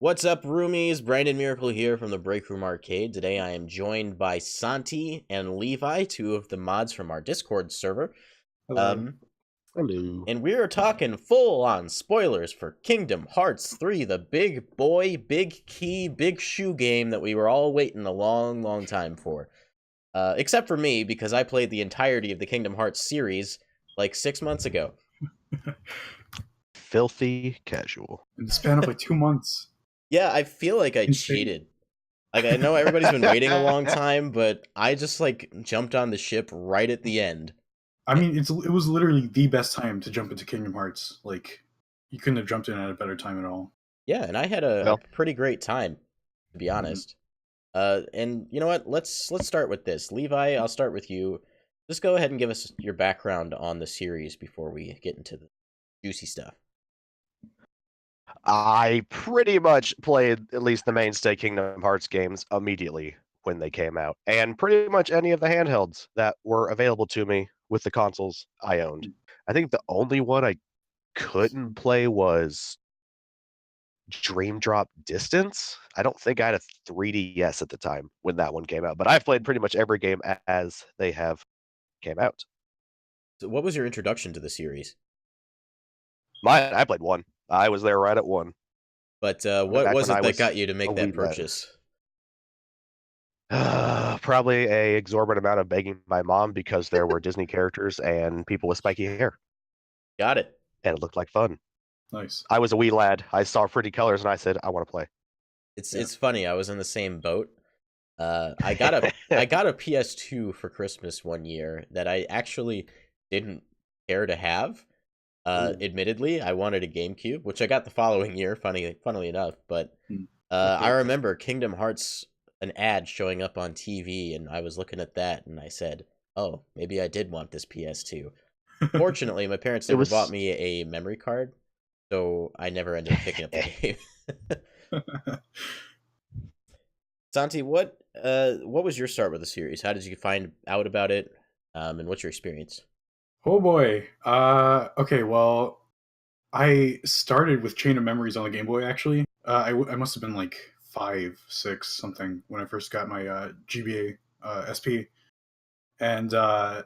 What's up, roomies? Brandon Miracle here from the Break Room Arcade. Today I am joined by Santi and Levi, two of the mods from our Discord server. Hello. Um, Hello. and we are talking full on spoilers for Kingdom Hearts 3, the big boy, big key, big shoe game that we were all waiting a long, long time for. Except for me, because I played the entirety of the Kingdom Hearts series like 6 months ago. Filthy casual. In the span of like 2 months. Yeah, I feel like I Insane. cheated. Like, I know everybody's been waiting a long time, but I just, jumped on the ship right at the end. I mean, it was literally the best time to jump into Kingdom Hearts. Like, you couldn't have jumped in at a better time at all. Yeah, and I had a Well- pretty great time, to be honest. And you know what? Let's start with this. Levi, I'll start with you. Just go ahead and give us your background on the series before we get into the juicy stuff. I pretty much played at least the mainstay Kingdom Hearts games immediately when they came out, and pretty much any of the handhelds that were available to me with the consoles I owned. I think the only one I couldn't play was Dream Drop Distance. I don't think I had a 3DS at the time when that one came out, but I've played pretty much every game as they have came out. So what was your introduction to the series? I played one. I was there right at one. But what Back was when it I that was got you to make a that wee lad. purchase? Probably a exorbitant amount of begging my mom because there were Disney characters and people with spiky hair, Got it. and it looked like fun. Nice. I was a wee lad. I saw pretty colors, and I said, "I want to play." It's funny. I was in the same boat. I got a PS2 for Christmas one year that I actually didn't care to have. Admittedly, I wanted a GameCube, which I got the following year. Funnily enough, but I remember Kingdom Hearts, an ad showing up on TV, and I was looking at that, and I said, "Oh, maybe I did want this PS2." Fortunately, my parents It never was- bought me a memory card, so I never ended up picking up the game. Santi, what was your start with the series? How did you find out about it? And what's your experience? Oh boy. Okay, well, I started with Chain of Memories on the Game Boy, actually. I must have been like 5, 6, something when I first got my GBA SP. And I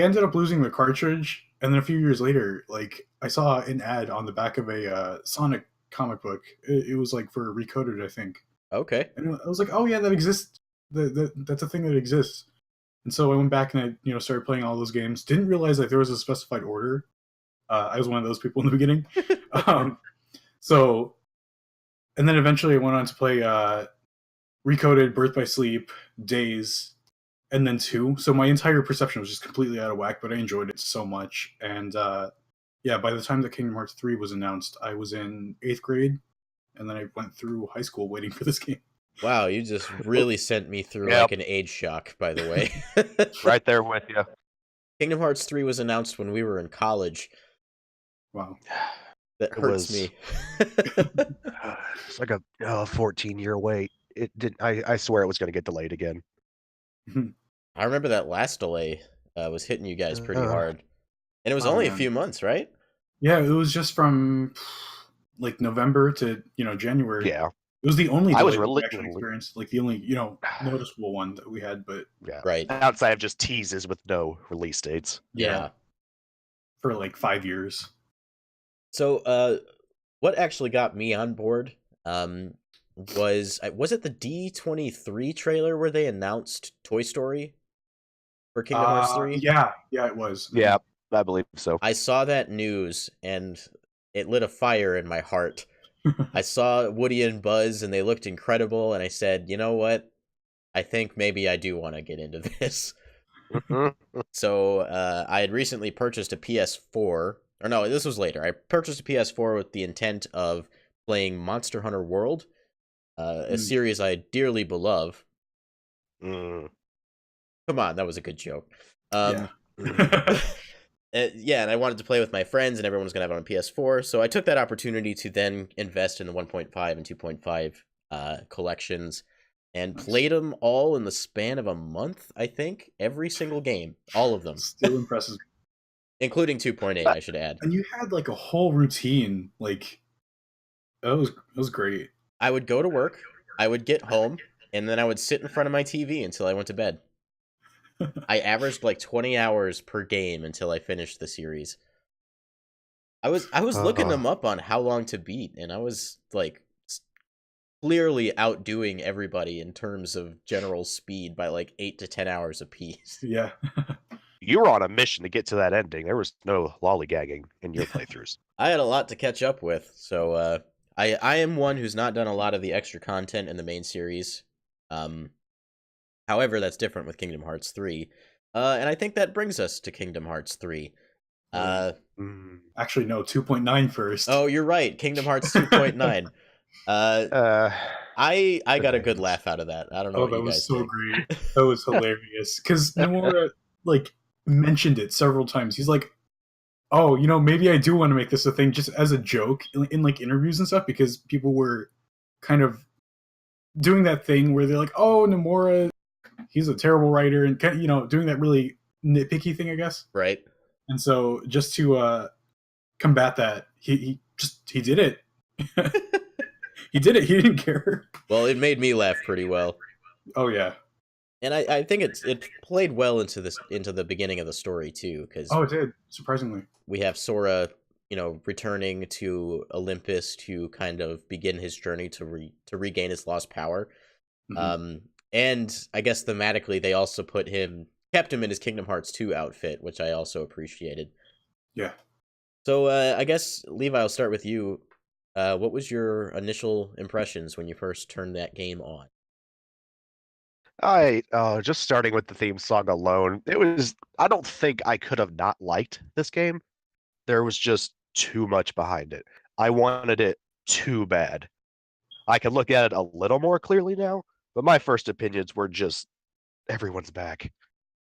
ended up losing the cartridge. And then a few years later, like, I saw an ad on the back of a Sonic comic book. It was like for Recoded, I think. Okay. And I was like, oh yeah, that exists. That's a thing that exists. And so I went back and I started playing all those games. Didn't realize that there was a specified order. I was one of those people in the beginning. So, and then eventually I went on to play Recoded, Birth by Sleep, Days, and then 2. So my entire perception was just completely out of whack, but I enjoyed it so much. And yeah, by the time that Kingdom Hearts 3 was announced, I was in 8th grade, and then I went through high school waiting for this game. Wow, you just really sent me through Yep. like an age shock, by the way. Right there with you. Kingdom Hearts 3 was announced when we were in college. Wow. That It hurts was- me. It's like a 14-year wait. It did. I swear it was going to get delayed again. I remember that last delay was hitting you guys pretty Uh, hard. And it was oh, only a man. few months, right? Yeah, it was just from like November to January. Yeah, It was the only I was delay we really- actually experienced, like the only noticeable one that we had, but yeah. Right. Outside of just teases with no release dates. Yeah. for like 5 years. So, what actually got me on board was it the D23 trailer where they announced Toy Story for Kingdom Hearts 3? Yeah, it was. Yeah, I believe so. I saw that news and it lit a fire in my heart. I saw Woody and Buzz and they looked incredible, and I said, you know what? I think maybe I do want to get into this. Mhm. So I had recently purchased a PS4. Or no, this was later. I purchased a PS4 with the intent of playing Monster Hunter World, a series I dearly beloved. Mm. Come on, that was a good joke. Yeah. Yeah, and I wanted to play with my friends, and everyone was going to have it on PS4, so I took that opportunity to then invest in the 1.5 and 2.5 collections, and Nice. played them all in the span of a month, I think. Every single game. All of them. Still impresses me. Including 2.8, I should add. And you had like a whole routine, like that was great. I would go to work, I would get home, and then I would sit in front of my TV until I went to bed. I averaged like 20 hours per game until I finished the series. I was looking them up on how long to beat, and I was like clearly outdoing everybody in terms of general speed by like 8 to 10 hours apiece. Yeah. You were on a mission to get to that ending. There was no lollygagging in your playthroughs. I had a lot to catch up with, so I am one who's not done a lot of the extra content in the main series. However, that's different with Kingdom Hearts 3. And I think that brings us to Kingdom Hearts 3. Actually, no, 2.9 first. Oh, you're right. Kingdom Hearts 2.9. I got a good laugh out of that. I don't know what that you was guys so think. great. That was hilarious. Because Nomura, like, mentioned it several times. He's like, oh, maybe I do want to make this a thing just as a joke in like interviews and stuff, because people were kind of doing that thing where they're like, oh, Nomura, he's a terrible writer, and doing that really nitpicky thing, I guess. Right. And so just to combat that, he did it. He did it. He didn't care. Well, it made me laugh pretty well. Oh yeah. And I think it played well into the beginning of the story too, because it did, surprisingly. we have Sora, returning to Olympus to kind of begin his journey to regain his lost power. Mm-hmm. And I guess thematically they also kept him in his Kingdom Hearts 2 outfit, which I also appreciated. Yeah. So I guess Levi, I'll start with you. What was your initial impressions when you first turned that game on? Just starting with the theme song alone, I don't think I could have not liked this game. There was just too much behind it. I wanted it too bad. I can look at it a little more clearly now, but my first opinions were just everyone's back.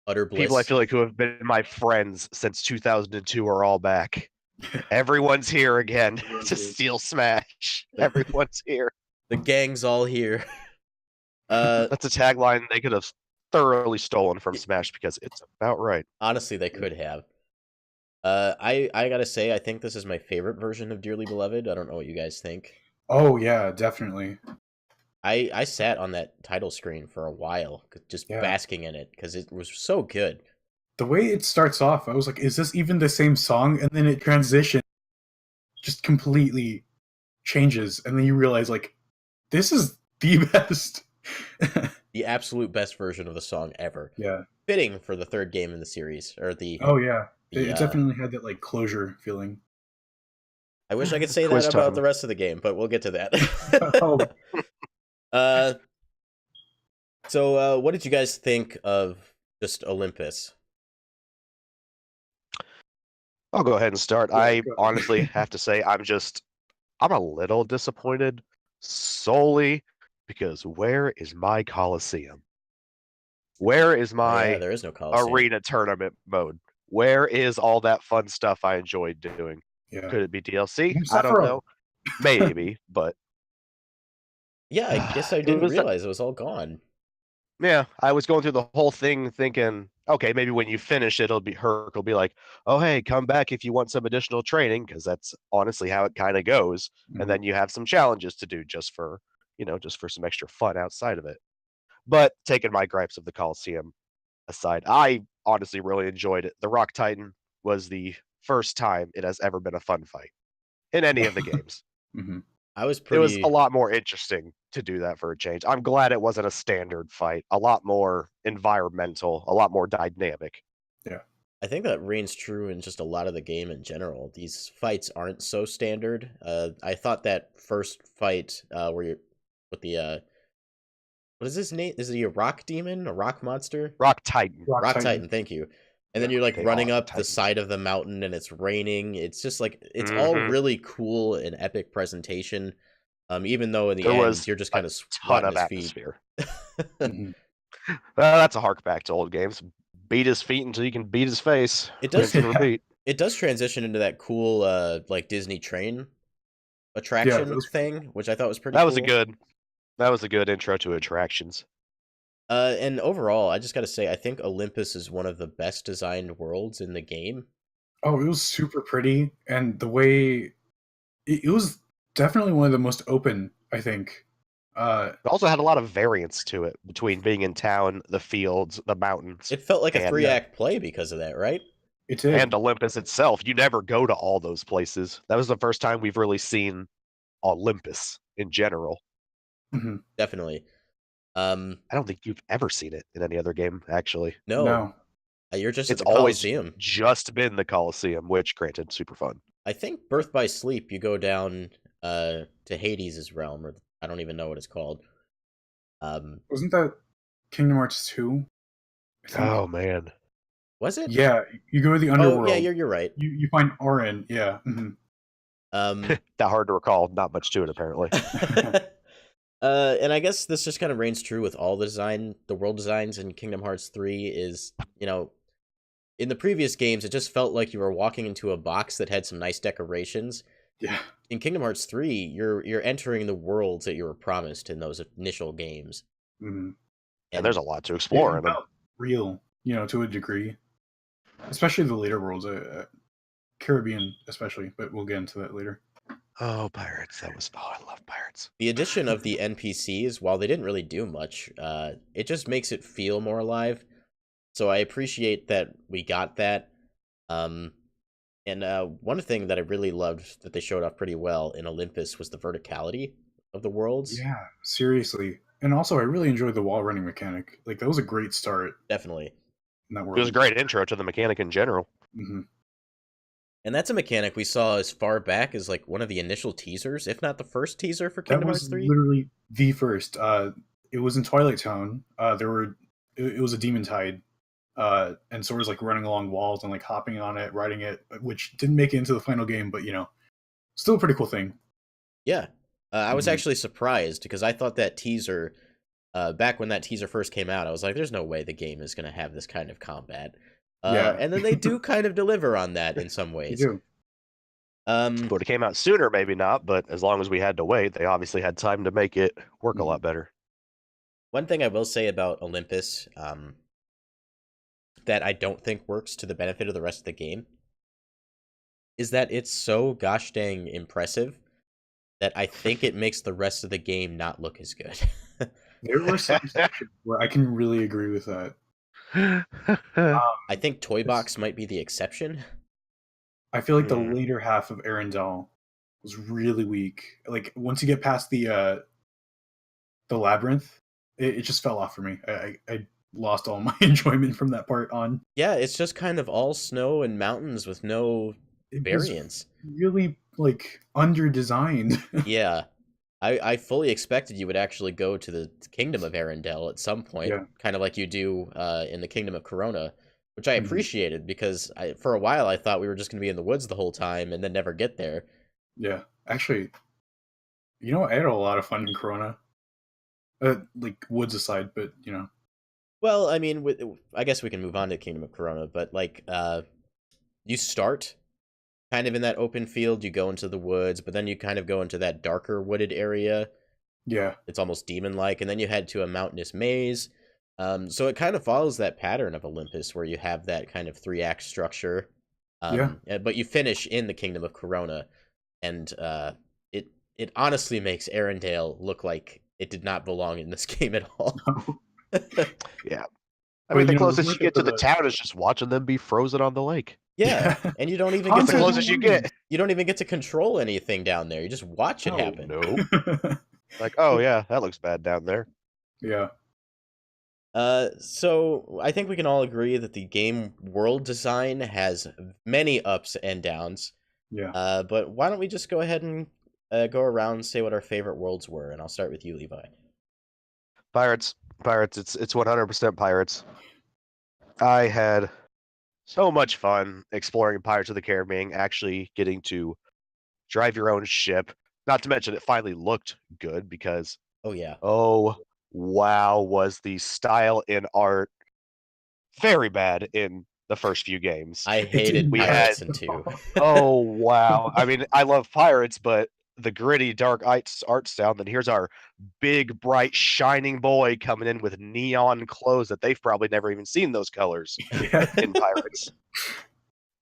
Utter bliss. People I feel like who have been my friends since 2002 are all back. Everyone's here again to steal Smash. Everyone's here. The gang's all here. That's a tagline they could have thoroughly stolen from Smash because it's about right. Honestly, they could have. I gotta say, I think this is my favorite version of Dearly Beloved. I don't know what you guys think. Oh yeah, definitely. I sat on that title screen for a while, just basking in it, because it was so good. The way it starts off, I was like, is this even the same song? And then it transitions, just completely changes, and then you realize, like, this is the best. The absolute best version of the song ever. Yeah. Fitting for the third game in the series, or the... Oh yeah, it definitely had that, like, closure feeling. I wish I could say that about the rest of the game, but we'll get to that. So what did you guys think of just Olympus? I'll go ahead and start. I honestly have to say I'm a little disappointed solely because where is my Coliseum? Where is my there is no Coliseum. Arena tournament mode? Where is all that fun stuff I enjoyed doing? Yeah. Could it be DLC? I don't know. Maybe, but yeah, I guess I didn't realize it was all gone. Yeah, I was going through the whole thing thinking, okay, maybe when you finish it, Herc will be like, oh, hey, come back if you want some additional training, because that's honestly how it kind of goes. Mm-hmm. And then you have some challenges to do just for some extra fun outside of it. But taking my gripes of the Coliseum aside, I honestly really enjoyed it. The Rock Titan was the first time it has ever been a fun fight in any of the games. Mm-hmm. It was a lot more interesting to do that for a change. I'm glad it wasn't a standard fight. A lot more environmental, a lot more dynamic. Yeah. I think that reigns true in just a lot of the game in general. These fights aren't so standard. I thought that first fight where you're with the what is his name? Is he a rock demon? A rock monster? Rock Titan. Rock Titan, thank you. And then you're like running up the side of the mountain and it's raining. It's just like it's all really cool and epic presentation. Even though in the end you're just kind of ton of atmosphere. That's a hark back to old games. Beat his feet until you can beat his face. It does it does transition into that cool like Disney train attraction thing, which I thought was pretty cool. That was a good intro to attractions. And overall, I just got to say, I think Olympus is one of the best designed worlds in the game. Oh, it was super pretty, and the way it was definitely one of the most open, I think, It also had a lot of variance to it between being in town, the fields, the mountains, It felt like a And- 3-act play because of that, right? it did. and Olympus itself. You never go to all those places. That was the first time we've really seen Olympus in general. Mhm. Definitely. I don't think you've ever seen it in any other game, actually. No. You're just It's at the always Coliseum. just been the Coliseum, which, granted, super fun. I think Birth by Sleep, you go down to Hades' realm, or I don't even know what it's called. Wasn't that Kingdom Hearts 2? I think. Oh man, Was it? Yeah, you go to the underworld. Oh, yeah, you're right. You find Auron. Yeah. Mhm. Um, that hard to recall. Not much to it, apparently. and I guess this just kind of reigns true with all the world designs in Kingdom Hearts 3 is, in the previous games, it just felt like you were walking into a box that had some nice decorations. Yeah. In Kingdom Hearts 3, you're entering the worlds that you were promised in those initial games. Mhm. And there's a lot to explore It in them. felt real, to a degree, especially the later worlds, Caribbean especially. But we'll get into that later. Oh, pirates! I love pirates. The addition of the NPCs, while they didn't really do much, it just makes it feel more alive. So I appreciate that we got that. And one thing that I really loved that they showed off pretty well in Olympus was the verticality of the worlds. Yeah, seriously. And also, I really enjoyed the wall running mechanic. Like, that was a great start Definitely. in that It world. was a great intro to the mechanic in general. Hmm. And that's a mechanic we saw as far back as like one of the initial teasers, if not the first teaser for That Kingdom was Hearts 3. literally the first. It was in Twilight Town. It was a demon tide. And so it was like running along walls and like hopping on it, riding it, which didn't make it into the final game, but still a pretty cool thing. Yeah. I was Mhm. actually surprised because I thought that teaser, back when that teaser first came out, I was like, there's no way the game is going to have this kind of combat. Yeah. And then they do kind of deliver on that in some They ways. do. If it came out sooner, maybe not. But as long as we had to wait, they obviously had time to make it work a lot better. One thing I will say about Olympus, that I don't think works to the benefit of the rest of the game, is that it's so gosh dang impressive that I think it makes the rest of the game not look as good. There were some sections where I can really agree with that. I think Toy Box might be the exception. I feel like the Hmm. later half of Arendelle was really weak. Like once you get past the labyrinth, it just fell off for me. I lost all my enjoyment from that part on. Yeah, it's just kind of all snow and mountains with no It was variance. really like under designed. Yeah. I fully expected you would actually go to the Kingdom of Arendelle at some point, Yeah. kind of like you do in the Kingdom of Corona, which I Mhm. appreciated because for a while I thought we were just going to be in the woods the whole time and then never get there. Yeah, actually, I had a lot of fun in Corona. Like woods aside, but Well, I mean, I guess we can move on to Kingdom of Corona, but like, you start kind of in that open field, you go into the woods, but then you kind of go into that darker wooded area. yeah, It's almost demon-like, and then you head to a mountainous maze. So it kind of follows that pattern of Olympus, where you have that kind of 3-act structure. But you finish in the Kingdom of Corona, and it honestly makes Arendelle look like it did not belong in this game at all. Yeah. I But, mean, the you know, closest you look get at to the the- town is just watching them be frozen on the lake. Yeah, Yeah. and you don't even That's get the to closest you get. you don't even get to control anything down there. You just watch it Oh, happen. No. Like, oh yeah, that looks bad down there. Yeah, So I think we can all agree that the game world design has many ups and downs. yeah. But why don't we just go ahead and go around and say what our favorite worlds were, and I'll start with you, Levi. Pirates. It's 100% pirates. I had so much fun exploring Pirates of the Caribbean, actually getting to drive your own ship. Not to mention it finally looked good because Oh yeah, oh wow, was the style in art very bad in the first few games. I hated We Pirates had- in 2. Oh wow. I mean, I love pirates, but the gritty dark art style, then here's our big bright shining boy coming in with neon clothes that they've probably never even seen those colors Yeah. in pirates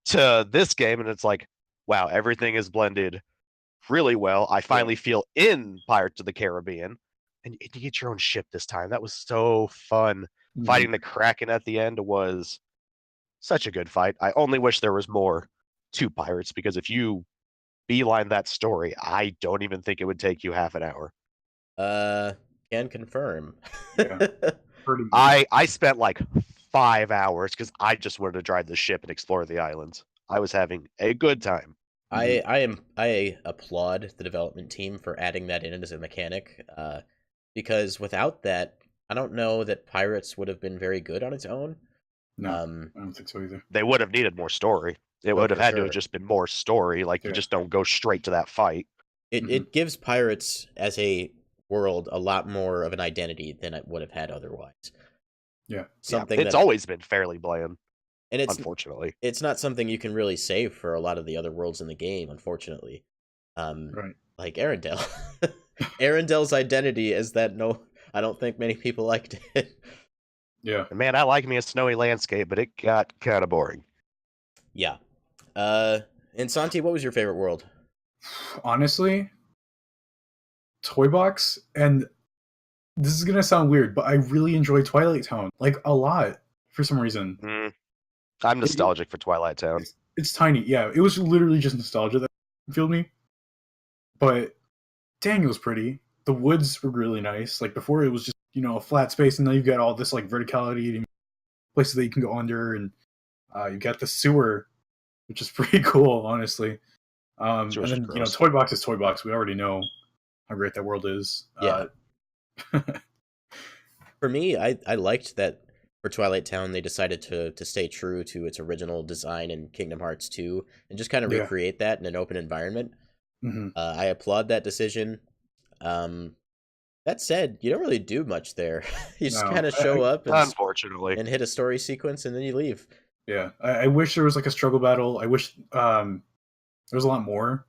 to this game, and it's like, wow, everything is blended really well. I finally feel in Pirates of the Caribbean, and you get your own ship this time. That was so fun. Mhm. Fighting the Kraken at the end was such a good fight. I only wish there was more to Pirates, because if you beeline that story, I don't even think it would take you half an hour. Can confirm. Yeah. Pretty much. I spent like 5 hours because I just wanted to drive the ship and explore the islands. I was having a good time. I applaud the development team for adding that in as a mechanic. Because without that, I don't know that Pirates would have been very good on its own. No, I don't think so either. They would have needed more story. It would have for had to sure. have just been more story. Like, you Yeah. just don't go straight to that fight. It gives Pirates as a world a lot more of an identity than it would have had otherwise. Yeah. Something It's that, always been fairly bland, and unfortunately. it's not something you can really say for a lot of the other worlds in the game, unfortunately. Right. Like Arendelle. Arendelle's identity is that I don't think many people liked it. Yeah. And man, I like me a snowy landscape, but it got kind of boring. Yeah. And Santi, what was your favorite world? Honestly, Toy Box, and this is gonna sound weird, but I really enjoy Twilight Town, like, a lot for some reason. I'm nostalgic for Twilight Town. It's tiny, yeah. It was literally just nostalgia that filled me. But dang, it was pretty. The woods were really nice. Like before, it was just a flat space, and now you've got all this like verticality and places that you can go under, and you got the sewer, which is pretty cool, honestly. And Sewer's then gross. Toy Box is Toy Box. We already know how great that world is. Yeah. For me, I liked that for Twilight Town they decided to stay true to its original design in Kingdom Hearts 2 and just kind of Yeah. recreate that in an open environment. hmm I applaud that decision. That said, you don't really do much there. You just No, kind of show up Unfortunately. and hit a story sequence and then you leave. Yeah, I wish there was like a struggle battle. I wish there was a lot more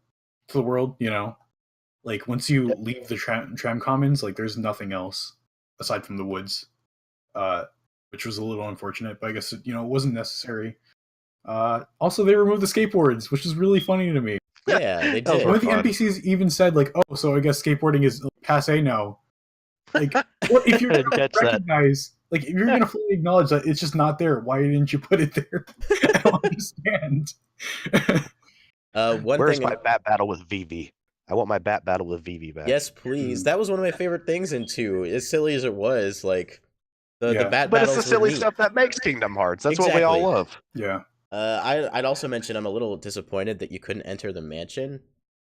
to the world. Like once you leave the tram commons, like there's nothing else aside from the woods, which was a little unfortunate. But I guess it wasn't necessary. Also, they removed the skateboards, which is really funny to me. Yeah, they That was did. One of the fun. NPCs even said like, "Oh, so I guess skateboarding is passe now." Like, what if you're I gonna catch that. recognize? Like, if you're gonna fully acknowledge that it's just not there, why didn't you put it there? I don't understand. One Where's thing. my bat battle with Vivi? I want my bat battle with Vivi back. Yes, please. That was one of my favorite things in 2. As silly as it was, like the Yeah. bat But it's battles the silly were neat. stuff that makes Kingdom Hearts. That's what we all Exactly. love. Yeah. I'd also mention I'm a little disappointed that you couldn't enter the mansion,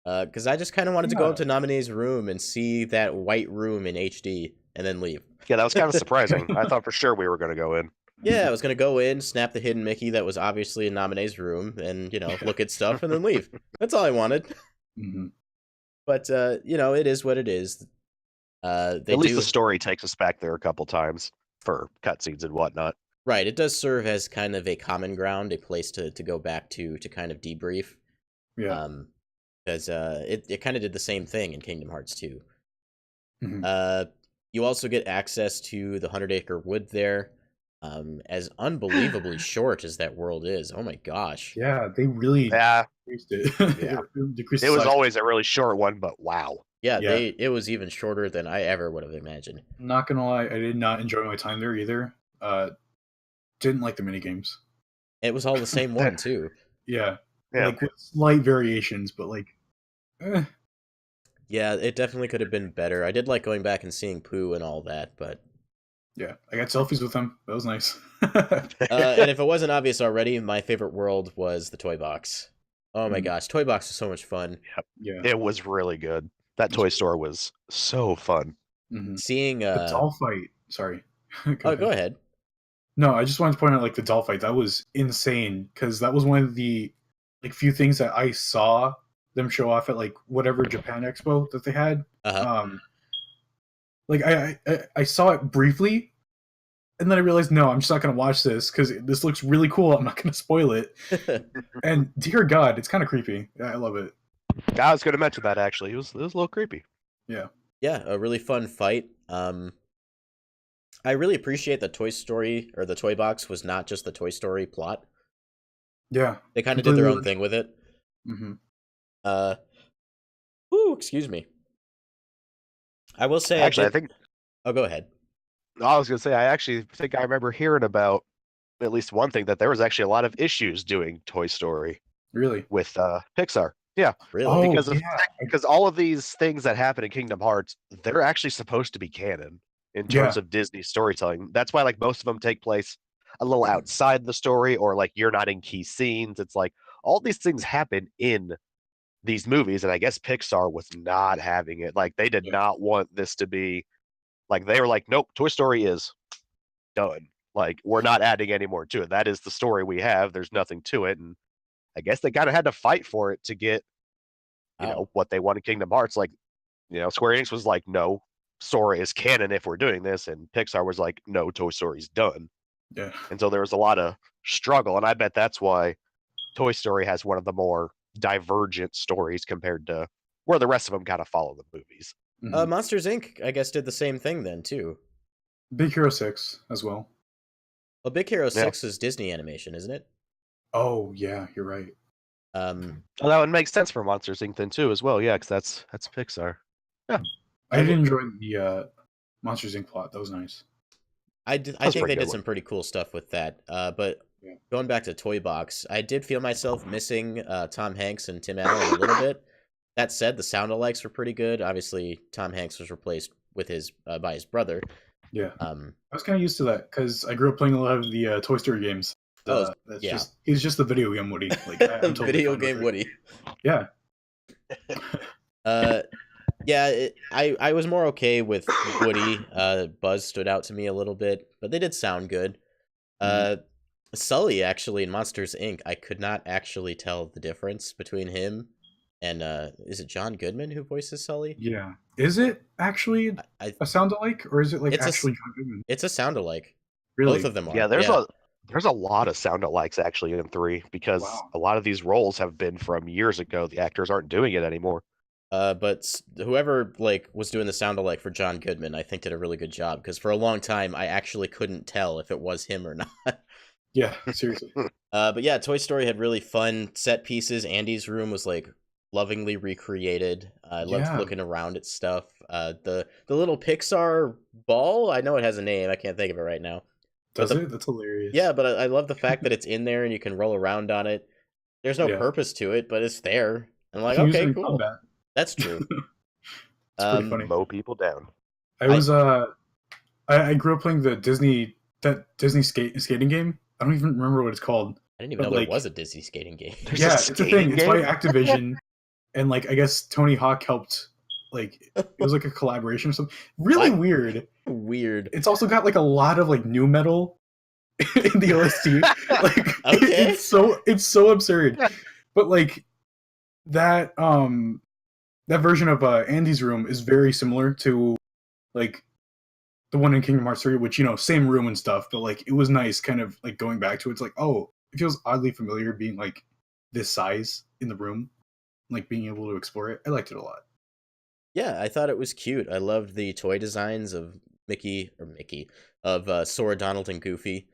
because I just kind of wanted to go up to Nominee's room and see that white room in HD and then leave. Yeah, that was kind of surprising. I thought for sure we were going to go in. Yeah, I was gonna go in, snap the hidden Mickey that was obviously in Nominee's room, and look at stuff and then leave. That's all I wanted. hmm But it is what it is. At least the story takes us back there a couple times for cutscenes and whatnot. Right, it does serve as kind of a common ground, a place to go back to kind of debrief. Yeah. Because it kind of did the same thing in Kingdom Hearts 2. Mhm. You also get access to the 100-acre wood there. As unbelievably short as that world is, oh my gosh. Yeah, they really Yeah, decreased it. Yeah. Decreased it the was size. always a really short one, but wow. Yeah, Yeah. it was even shorter than I ever would have imagined. I'm not gonna lie, I did not enjoy my time there either. Didn't like the mini games. It was all the same one too. Yeah. Yeah. Like with slight variations, but like, Yeah, it definitely could have been better. I did like going back and seeing Pooh and all that, but yeah. I got selfies with them. That was nice. and if it wasn't obvious already, my favorite world was the Toy Box. Oh my Mm. gosh, Toy Box is so much fun. Yeah. It was really good. That toy store was so fun. Mhm. Seeing The doll fight. Sorry. go ahead. No, I just wanted to point out like the doll fight. That was insane because that was one of the like few things that I saw them show off at like whatever Japan Expo that they had. Uh-huh. Like I saw it briefly, and then I realized no, I'm just not gonna watch this because this looks really cool. I'm not gonna spoil it. And dear God, it's kind of creepy. Yeah, I love it. I was going to mention that actually. It was a little creepy. Yeah, a really fun fight. I really appreciate that Toy Story or the Toy Box was not just the Toy Story plot. Yeah. They kind of did their own thing with it. Mm-hmm. Ooh, excuse me. I will say, Actually, I I did. think Oh, go ahead. I was gonna say I actually think I remember hearing about at least one thing that there was actually a lot of issues doing Toy Story Really? with Pixar. Yeah, Really? Oh because of yeah, because all of these things that happen in Kingdom Hearts, they're actually supposed to be canon in terms yeah, of Disney storytelling. That's why like most of them take place a little outside the story, or like you're not in key scenes. It's like all these things happen in these movies, and I guess Pixar was not having it. Like they did yeah. not want this to be like they were like, nope, Toy Story is done. Like we're not adding any more to it. That is the story we have. There's nothing to it, and I guess they kind of had to fight for it to get Oh, what they wanted Kingdom Hearts. Like Square Enix was like, no, Sora is canon if we're doing this, and Pixar was like, no, Toy Story's done. Yeah. And so there was a lot of struggle, and I bet that's why Toy Story has one of the more divergent stories compared to where the rest of them kind of follow the movies. Mhm. Monsters Inc. I guess did the same thing then too. Big Hero 6 as well. Well, Big Hero Yeah. 6 is Disney animation, isn't it? Oh yeah, you're right. Well, that would make sense for Monsters Inc. then too, as well. Yeah, because that's Pixar. I did enjoy the Monsters Inc. plot. That was nice. I That's think they pretty did good some one. pretty cool stuff with that. But Yeah. going back to Toy Box, I did feel myself missing Tom Hanks and Tim Allen a little bit. That said, the sound alikes were pretty good. Obviously, Tom Hanks was replaced with his by his brother. Yeah. I was kind of used to that because I grew up playing a lot of the Toy Story games. That's yeah. he's just the video game Woody. Like I'm totally Video fine with game it. Woody. Yeah. Yeah, I was more okay with Woody. Buzz stood out to me a little bit, but they did sound good. Sully, actually, in Monsters Inc., I could not actually tell the difference between him and, is it John Goodman who voices Sully? Yeah. Is it actually a sound alike, or is it like It's actually John Goodman? It's a sound alike. Really? Both of them are. Yeah, there's a lot of sound alikes actually in 3 because Wow. a lot of these roles have been from years ago. The actors aren't doing it anymore. But whoever was doing the sound alike for John Goodman, I think did a really good job because for a long time I actually couldn't tell if it was him or not. Yeah, seriously. But yeah, Toy Story had really fun set pieces. Andy's room was lovingly recreated. I loved looking around at stuff. The little Pixar ball, I know it has a name. I can't think of it right now. Does it? That's hilarious. Yeah, but I love the fact that it's in there and you can roll around on it. There's no purpose to it, but it's there. I'm like, okay, cool. Combat. That's true. It's pretty funny. Mow people down. I grew up playing the Disney skating game. I don't even remember what it's called. I didn't even know there was a Disney skating game. Yeah, it's a thing. It's by Activision, and I guess Tony Hawk helped. It was like a collaboration or something. Really weird. Weird. It's also got a lot of new metal in the OST. Okay. It's so absurd. But that that version of Andy's room is very similar to the one in Kingdom Hearts 3, which same room and stuff, but it was nice kind of going back to it. It's it feels oddly familiar being this size in the room, being able to explore it. I liked it a lot. Yeah, I thought it was cute. I loved the toy designs of Sora, Donald, and Goofy.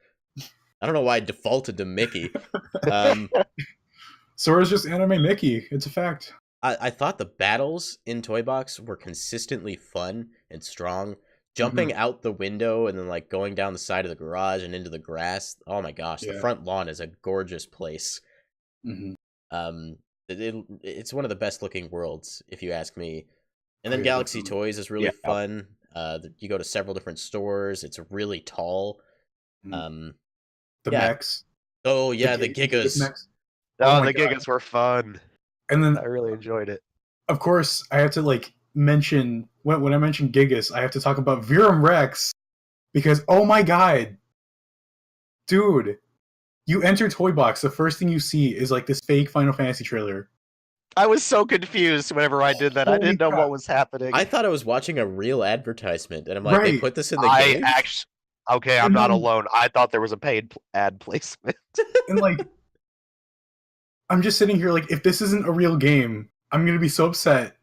I don't know why I defaulted to Mickey. Sora's just anime Mickey. It's a fact. I thought the battles in Toy Box were consistently fun and strong. Jumping out the window and then going down the side of the garage and into the grass. Oh my gosh, the front lawn is a gorgeous place. It's one of the best looking worlds, if you ask me. And then Galaxy Toys is really fun. You go to several different stores. It's really tall. The mechs. Oh yeah, the Gigas. Oh, the Gigas were fun. And then I really enjoyed it. Of course, I have to mention when I mention Gigas, I have to talk about Virum Rex because oh my god, dude, you enter Toy Box, the first thing you see is this fake Final Fantasy trailer. I was so confused whenever I did that. Holy I didn't know crap. what was happening. I thought I was watching a real advertisement, and I'm like, they put this in the game? Okay, I'm not alone. I thought there was a paid ad placement. And I'm just sitting here if this isn't a real game, I'm gonna be so upset.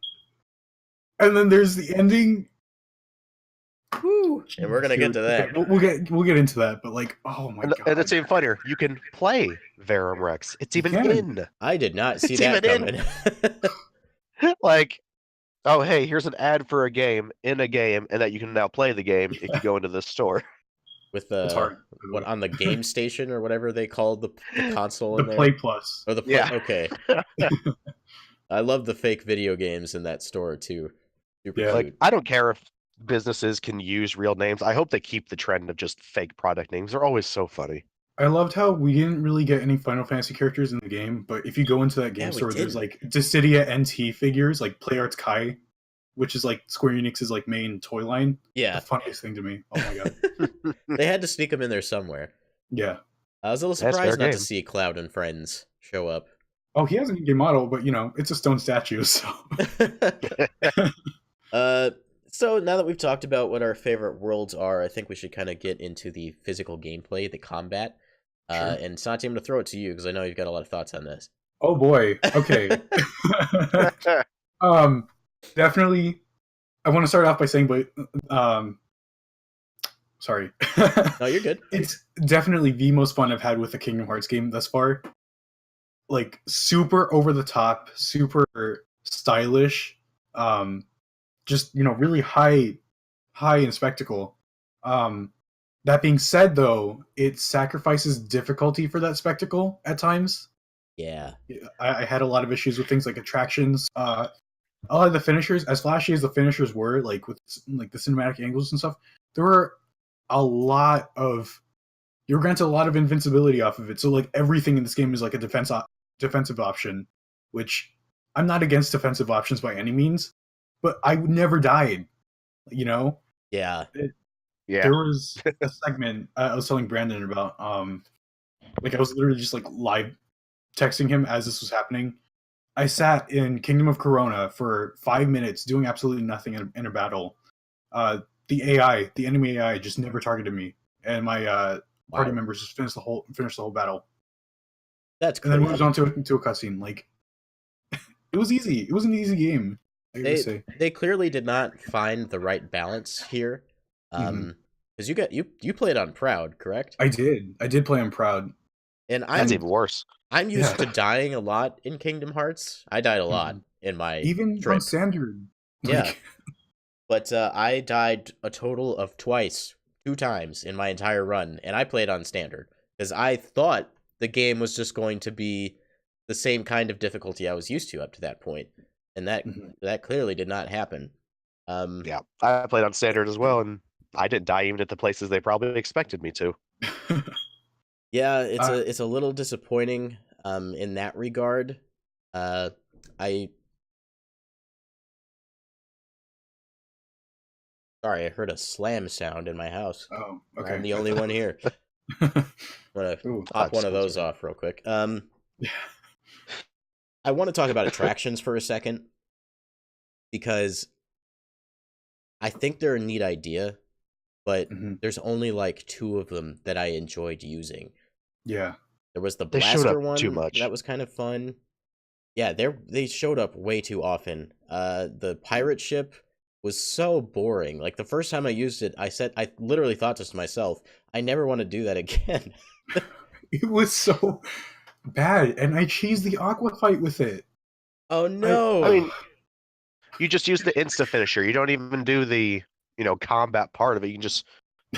And then there's the ending. Woo. And we're gonna get to that. Okay, we'll get into that, but oh my god. And it's even funnier. You can play Verum Rex. It's even in. I did not see that coming. Oh, hey, here's an ad for a game in a game, and that you can now play the game if you go into this store. With It's hard. by the what way. on the game station or whatever they called the console The in there. Play Plus. Or the play. Yeah. Okay. I love the fake video games in that store too. Super Yeah. cute. Like, I don't care if businesses can use real names. I hope they keep the trend of just fake product names. They're always so funny. I loved how we didn't really get any Final Fantasy characters in the game, but if you go into that game Yeah, we store, there's didn't. like Dissidia NT figures, like Play Arts Kai, which is like Square Enix's like main toy line. Yeah. The funniest thing to me. Oh my god. They had to sneak them in there somewhere. Yeah. I was a little That's fair surprised not to game. see Cloud and friends show up. Oh, he has an in-game model, but it's a stone statue, so So now that we've talked about what our favorite worlds are, I think we should kind of get into the physical gameplay, the combat. Sure. And Santi, I'm going to throw it to you because I know you've got a lot of thoughts on this. Oh boy. Okay. Definitely. I want to start off by saying, but sorry. No, you're good. It's definitely the most fun I've had with the Kingdom Hearts game thus far. Like super over the top, super stylish. Just really high in spectacle. That being said, though, it sacrifices difficulty for that spectacle at times. Yeah. I had a lot of issues with things like attractions. A lot of the finishers, as flashy as the finishers were, like with like the cinematic angles and stuff, there were a lot of you were granted a lot of invincibility off of it. So like everything in this game is like a defensive option, which I'm not against defensive options by any means, but I never died. Yeah. Yeah. There was a segment I was telling Brandon about. Like I was literally just like live texting him as this was happening. I sat in Kingdom of Corona for 5 minutes doing absolutely nothing in a battle. The enemy AI, just never targeted me, and my party members just finished the whole battle. That's and crazy. then moves on to a cutscene. Like it was easy. It was an easy game. I gotta say. They clearly did not find the right balance here. Because you played on Proud, correct? I did play on Proud. And That's even worse. I'm used to dying a lot in Kingdom Hearts. I died a lot in my even trip. on Standard. Yeah. But I died a total of 2 times in my entire run, and I played on Standard because I thought the game was just going to be the same kind of difficulty I was used to up to that point, and that clearly did not happen. Yeah, I played on Standard as well, and I didn't die even at the places they probably expected me to. Yeah, it's a little disappointing in that regard. Sorry, I heard a slam sound in my house. Oh, okay. I'm the only one here. I'm gonna pop one of those off real quick. I want to talk about attractions for a second because I think they're a neat idea, but there's only like 2 of them that I enjoyed using. Yeah. There was the They showed blaster up one too much. that was kind of fun. Yeah, they showed up way too often. The pirate ship was so boring. Like the first time I used it, I literally thought to myself, I never want to do that again. It was so bad, and I cheesed the aqua fight with it. Oh no! I mean, you just use the insta finisher. You don't even do the combat part of it. You can just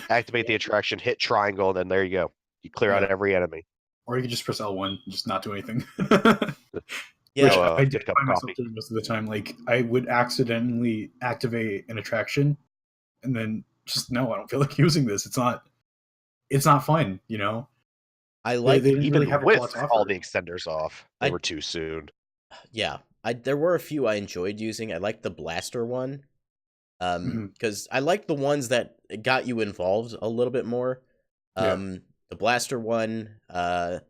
activate the attraction, hit triangle, and then there you go. You clear out every enemy. Or you can just press L1 and just not do anything. Yeah, which I did find myself doing most of the time. Like I would accidentally activate an attraction, and then just no, I don't feel like using this. It's not fun. I like they didn't even really have with a lot to offer. all the extenders off. They were too soon. Yeah, there were a few I enjoyed using. I liked the blaster one, because I liked the ones that got you involved a little bit more. The blaster one, I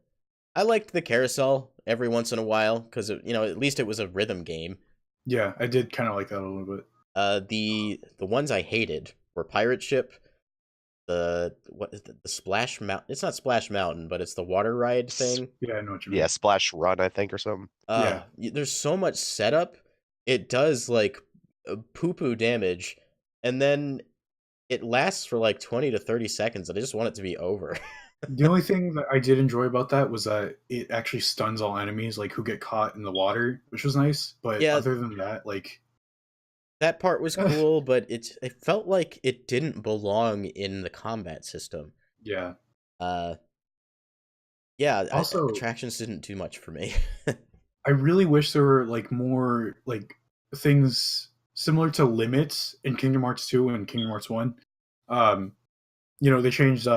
liked the carousel every once in a while because at least it was a rhythm game. Yeah, I did kind of like that a little bit. The ones I hated were Pirate Ship, the Splash Mountain. It's not Splash Mountain, but it's the water ride thing. Yeah, I know what you mean. Yeah, Splash Run, I think, or something. There's so much setup. It does like poo-poo damage, and then it lasts for like 20 to 30 seconds, and I just want it to be over. The only thing that I did enjoy about that was that it actually stuns all enemies like who get caught in the water, which was nice. But other than that, like That part was cool, but it felt like it didn't belong in the combat system. Yeah. Uh, yeah, Also, attractions didn't do much for me. I really wish there were like more like things similar to limits in Kingdom Hearts 2 and Kingdom Hearts 1. Um, they changed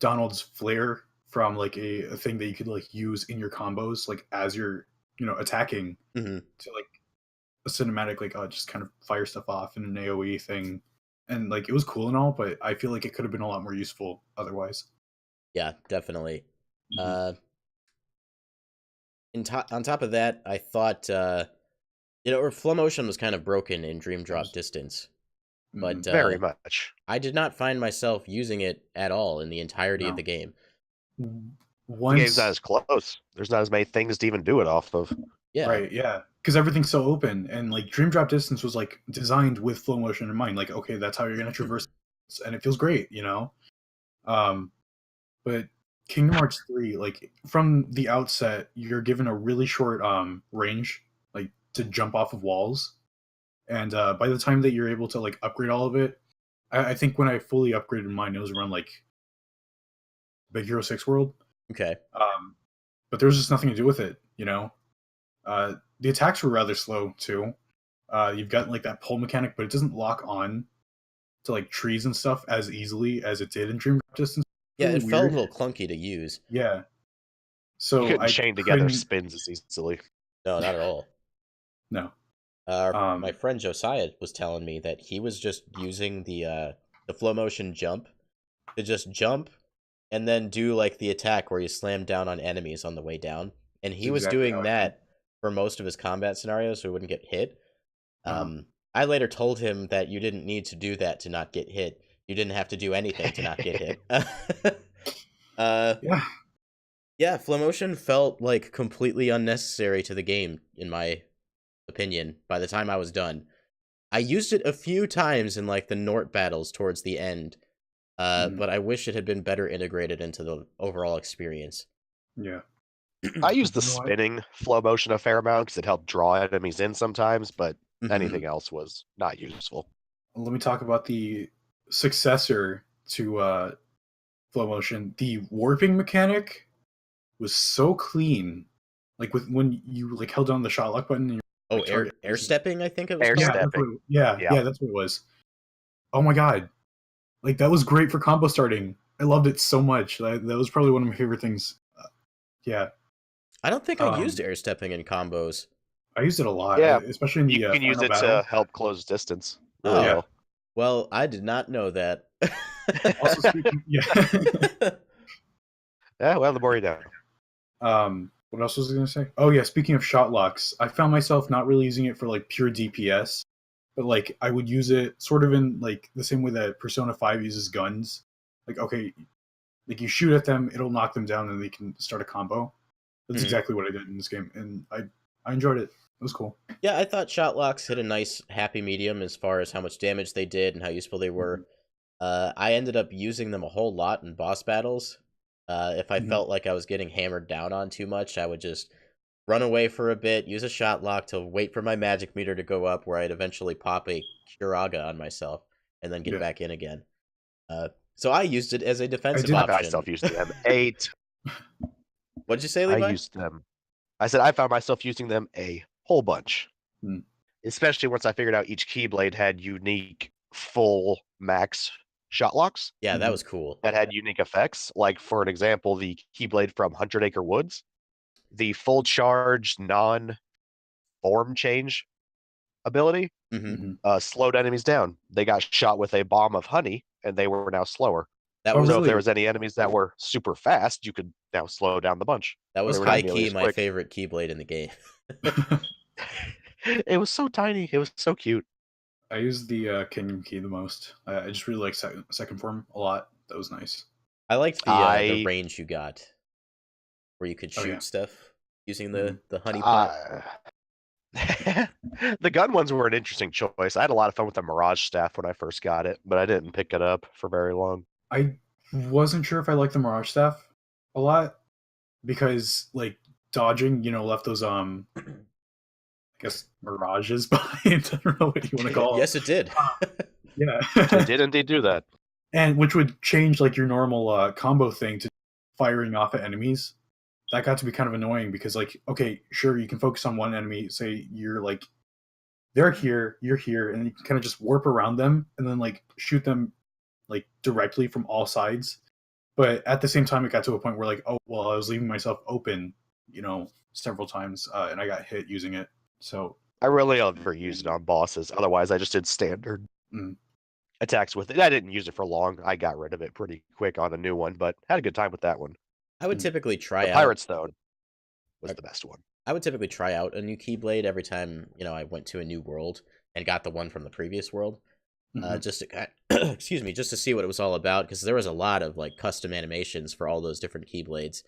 Donald's flare from like a thing that you could like use in your combos like as you're, attacking hmm to like a cinematic like just kind of fire stuff off in an AoE thing. And like it was cool and all, but I feel like it could have been a lot more useful otherwise. Yeah, definitely. Mhm. Uh, on top of that, I thought or Flow Motion was kind of broken in Dream Drop Distance, but Mhm. Very much. I did not find myself using it at all in the entirety of No. the game. The game's not Once as close. There's not as many things to even do it off of. Yeah, Right, yeah. Because everything's so open, and like Dream Drop Distance was like designed with flow motion in mind. Like, okay, that's how you're gonna traverse, and it feels great. Um, but Kingdom Hearts 3, like from the outset, you're given a really short range, like to jump off of walls, and by the time that you're able to like upgrade all of it, I think when I fully upgraded mine, it was around like Big Hero 6 World. okay. But there was just nothing to do with it. The attacks were rather slow too. You've got like that pull mechanic, but it doesn't lock on to like trees and stuff as easily as it did in Dream Drop Distance. Yeah, Really it felt a weird. little clunky to use. Yeah. You So couldn't I chain together couldn't. spins as easily. No, not at all. No. My friend Josiah was telling me that he was just using the Flow Motion jump to just jump and then do like the attack where you slam down on enemies on the way down. And he That's was exactly doing how I that for most of his combat scenarios so he wouldn't get hit. Uh-huh. I later told him that you didn't need to do that to not get hit. You didn't have to do anything to not get hit. Yeah. Yeah, Flow Motion felt like completely unnecessary to the game, in my opinion, by the time I was done. I used it a few times in like the Nort battles towards the end, Mhm. but I wish it had been better integrated into the overall experience. Yeah. I used the You know what? spinning flow motion a fair amount because it helped draw enemies in sometimes, but Mhm. anything else was not useful. Let me talk about the successor to Flow Motion. The warping mechanic was so clean. Like when you like held down the shot lock button and you Oh, like target air stepping, I think it was Air called. Yeah, that's stepping. yeah, Yeah. that's what it was. Oh my god. Like that was great for combo starting. I loved it so much. That was probably one of my favorite things. Yeah. I don't think I used Um, air stepping in combos. I used it a lot, Yeah, especially in You the can use final it battle. to help close distance Oh, really Yeah. well. Well, I did not know that. Also speaking, yeah. Yeah, well, the more you know. What else was I gonna say? Oh yeah, speaking of shot locks, I found myself not really using it for like pure DPS, but like I would use it sort of in like the same way that Persona 5 uses guns. Like okay, like you shoot at them, it'll knock them down, and they can start a combo. That's Mhm. exactly what I did in this game, and I enjoyed it. It was cool. Yeah, I thought shot locks hit a nice happy medium as far as how much damage they did and how useful they were. I ended up using them a whole lot in boss battles. If I Mhm. felt like I was getting hammered down on too much, I would just run away for a bit, use a shot lock to wait for my magic meter to go up, where I'd eventually pop a Curaga on myself and then get Yeah. back in again. So I used it as a defensive did- I found option. myself using them eight. What did you say, I Levi? used them. I said I found myself using them a whole bunch. Hmm. Especially once I figured out each Keyblade had unique full max shot locks Yeah, that Mhm. was cool. that had unique effects. Like, for an example, the Keyblade from 100 Acre Woods, the full charge non-form change ability hmm Mhm. slowed enemies down. They got shot with a bomb of honey, and they were now slower. That Oh, was So if there really? was any enemies that were super fast, you could now slow down the bunch. that was They were not high nearly key as my quick. favorite Keyblade in the game. It was so tiny. It was so cute. I used the Kingdom Key the most. I just really like second form a lot. That was nice. I liked the I- range you got, where you could Oh, shoot yeah. stuff using Mhm. the honey pot. The gun ones were an interesting choice. I had a lot of fun with the Mirage staff when I first got it, but I didn't pick it up for very long. I wasn't sure if I liked the Mirage Staff a lot because like dodging, left those guess mirages behind. I don't know what you want to call Yes, it did. Yeah. They did indeed do that. And which would change like your normal combo thing to firing off at enemies. That got to be kind of annoying because like, okay, sure, you can focus on one enemy. Say you're like, they're here, you're here, and you can kind of just warp around them and then like shoot them like directly from all sides. But at the same time, it got to a point where like, oh well, I was leaving myself open, several times, and I got hit using it. So I really never used it on bosses. Otherwise, I just did standard mm, attacks with it. I didn't use it for long. I got rid of it pretty quick on a new one, but had a good time with that one. I would Mm. typically try The out. Pirate's Stone was I- the best one. I would typically try out a new Keyblade every time I went to a new world and got the one from the previous world. mhm. Just to excuse me, just to see what it was all about, because there was a lot of like custom animations for all those different Keyblades,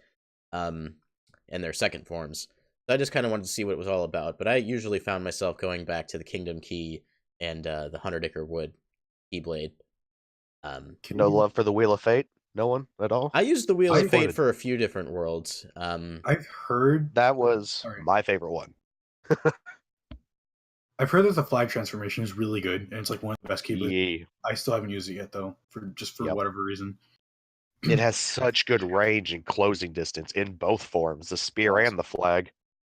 and their second forms. So I just kind of wanted to see what it was all about. But I usually found myself going back to the Kingdom Key and the Hunter Wood Keyblade. Can No you- love for the Wheel of Fate? No one at all? I used the Wheel I of Fate wanted- for a few different worlds. I've heard That was Sorry. my favorite one. I've heard that the flag transformation is really good, and it's like one of the best keyblades. Yeah. I still haven't used it yet though, for Yep. whatever reason. It has such good range and closing distance in both forms, the spear and the flag.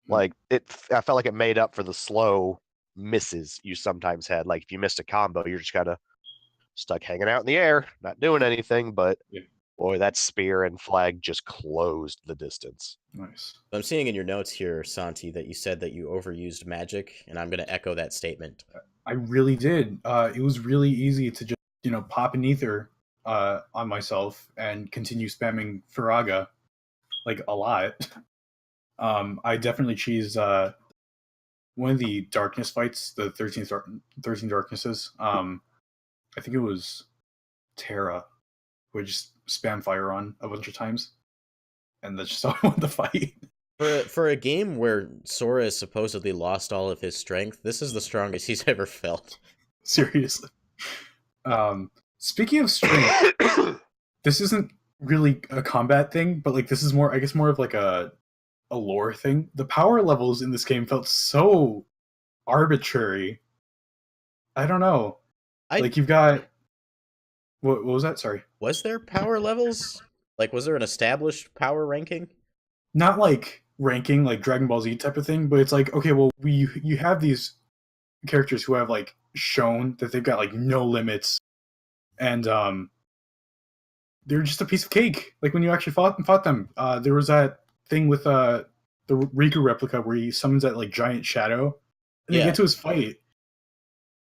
Like I felt like it made up for the slow misses you sometimes had. Like if you missed a combo, you're just kind of stuck hanging out in the air, not doing anything. But Yeah. boy, that spear and flag just closed the distance. Nice. I'm seeing in your notes here, Santi, that you said that you overused magic, and I'm going to echo that statement. I really did. It was really easy to just pop an ether on myself and continue spamming Firaga like a lot. I definitely cheesed one of the darkness fights, the 13 darknesses. I think it was Terra, who I just spam fire on a bunch of times, and that's just how I won the fight. For a game where Sora has supposedly lost all of his strength, this is the strongest he's ever felt. Seriously. Speaking of strength, this isn't really a combat thing, but like this is more, I guess, more of like a lore thing. The power levels in this game felt so arbitrary. I don't know. Like you've got what was that? Sorry. Was there power levels? Like, was there an established power ranking? Not like ranking like Dragon Ball Z type of thing, but it's like, okay, well, you have these characters who have like shown that they've got like no limits, and they're just a piece of cake. Like when you actually fought them, there was that thing with the Riku replica where he summons that like giant shadow, and Yeah. you get to his fight.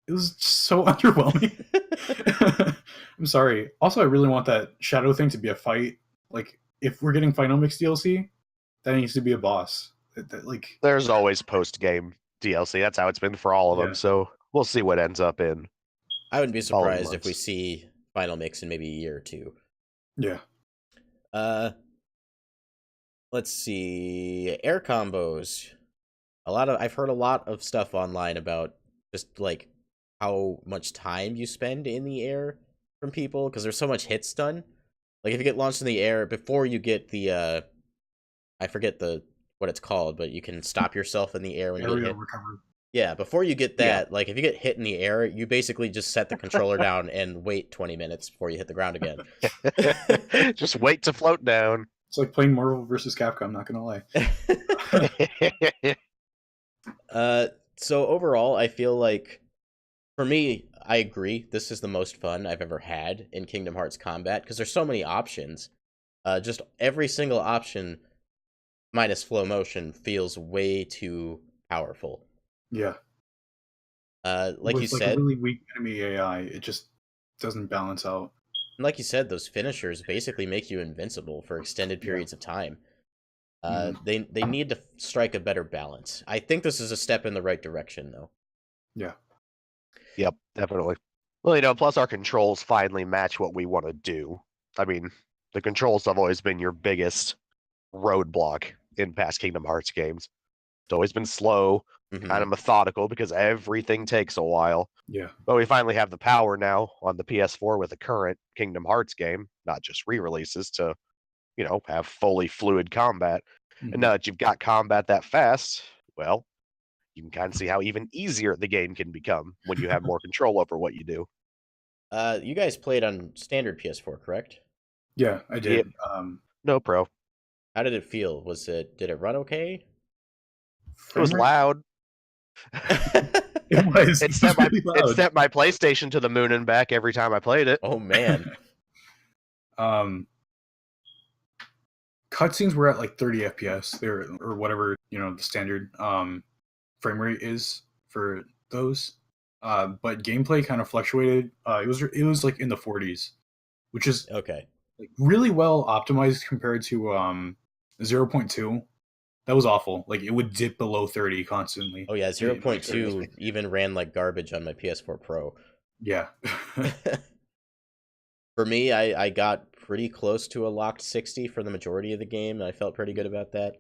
It was just so underwhelming. I'm sorry. Also, I really want that shadow thing to be a fight. Like, if we're getting Final Mix DLC, that needs to be a boss. Like, There's always post game DLC. That's how it's been for all of Yeah. them. So we'll see what ends up in. I wouldn't be Following surprised if we months. see Final Mix in maybe a year or two. yeah. Let's see. Air combos. I've heard a lot of stuff online about just like how much time you spend in the air from people, because there's so much hit stun. Like if you get launched in the air before you get the I forget what it's called, but you can stop yourself in the air when you get Aerial hit. recovery. Yeah, before you get that, like if you get hit in the air, you basically just set the controller down and wait 20 minutes before you hit the ground again. Just wait to float down. It's like playing Marvel versus Capcom, not gonna lie. So overall, I feel like for me, I agree. This is the most fun I've ever had in Kingdom Hearts combat because there's so many options. Just every single option minus flow motion feels way too powerful. Yeah. Like With, you like, said, a really weak enemy AI, it just doesn't balance out. like you said, those finishers basically make you invincible for extended periods of time. They need to strike a better balance. I think this is a step in the right direction, though. Yeah. Yep, definitely. Well, plus our controls finally match what we want to do. I mean, the controls have always been your biggest roadblock in past Kingdom Hearts games. It's always been slow, Mhm. kind of methodical because everything takes a while. Yeah. But we finally have the power now on the PS4 with the current Kingdom Hearts game, not just re-releases, to, have fully fluid combat. Mhm. And now that you've got combat that fast, well, you can kind of see how even easier the game can become when you have more control over what you do. You guys played on standard PS4, correct? Yeah, I did. No pro. How did it feel? Did it run okay? It was frame rate? loud. It was. It It sent was really loud. my PlayStation to the moon and back every time I played it. Oh man. Cutscenes were at like 30 FPS there, or whatever, the standard frame rate is for those. But gameplay kind of fluctuated. It was like in the 40s, which is Okay. like really well optimized compared to 0.2. That was awful. Like it would dip below 30 constantly. Oh yeah, 0.2 even ran like garbage on my PS4 Pro. Yeah. For me, I got pretty close to a locked 60 for the majority of the game, and I felt pretty good about that.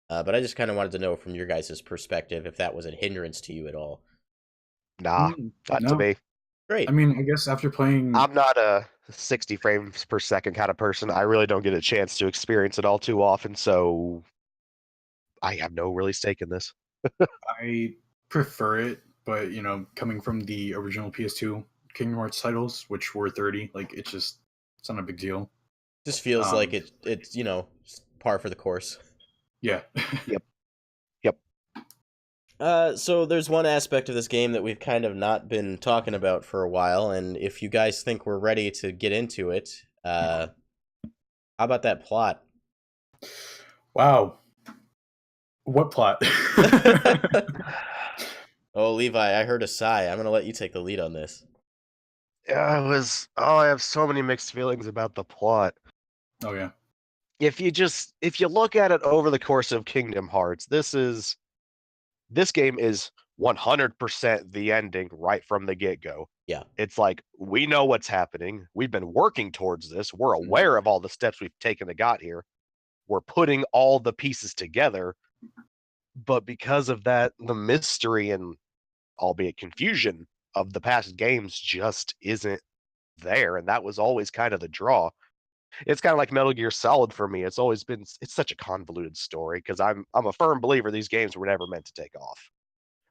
But I just kind of wanted to know from your guys' perspective if that was a hindrance to you at all. Nah, not to me. Great. I mean, I guess after playing, I'm not a 60 frames per second kind of person. I really don't get a chance to experience it all too often, so I have no really stake in this. I prefer it, but coming from the original PS2 Kingdom Hearts titles, which were 30, like it's not a big deal. Just feels like it's par for the course. Yeah. Yep. So there's one aspect of this game that we've kind of not been talking about for a while, and if you guys think we're ready to get into it, how about that plot? Wow. What plot? Oh, Levi, I heard a sigh. I'm gonna let you take the lead on this. Yeah, I have so many mixed feelings about the plot. Oh yeah. If you look at it over the course of Kingdom Hearts, this game is 100% the ending right from the get-go. Yeah. It's like, we know what's happening. We've been working towards this. We're aware of all the steps we've taken to got here. We're putting all the pieces together. But because of that, the mystery and albeit confusion of the past games just isn't there. And that was always kind of the draw. It's kind of like Metal Gear Solid for me. It's such a convoluted story because I'm a firm believer these games were never meant to take off.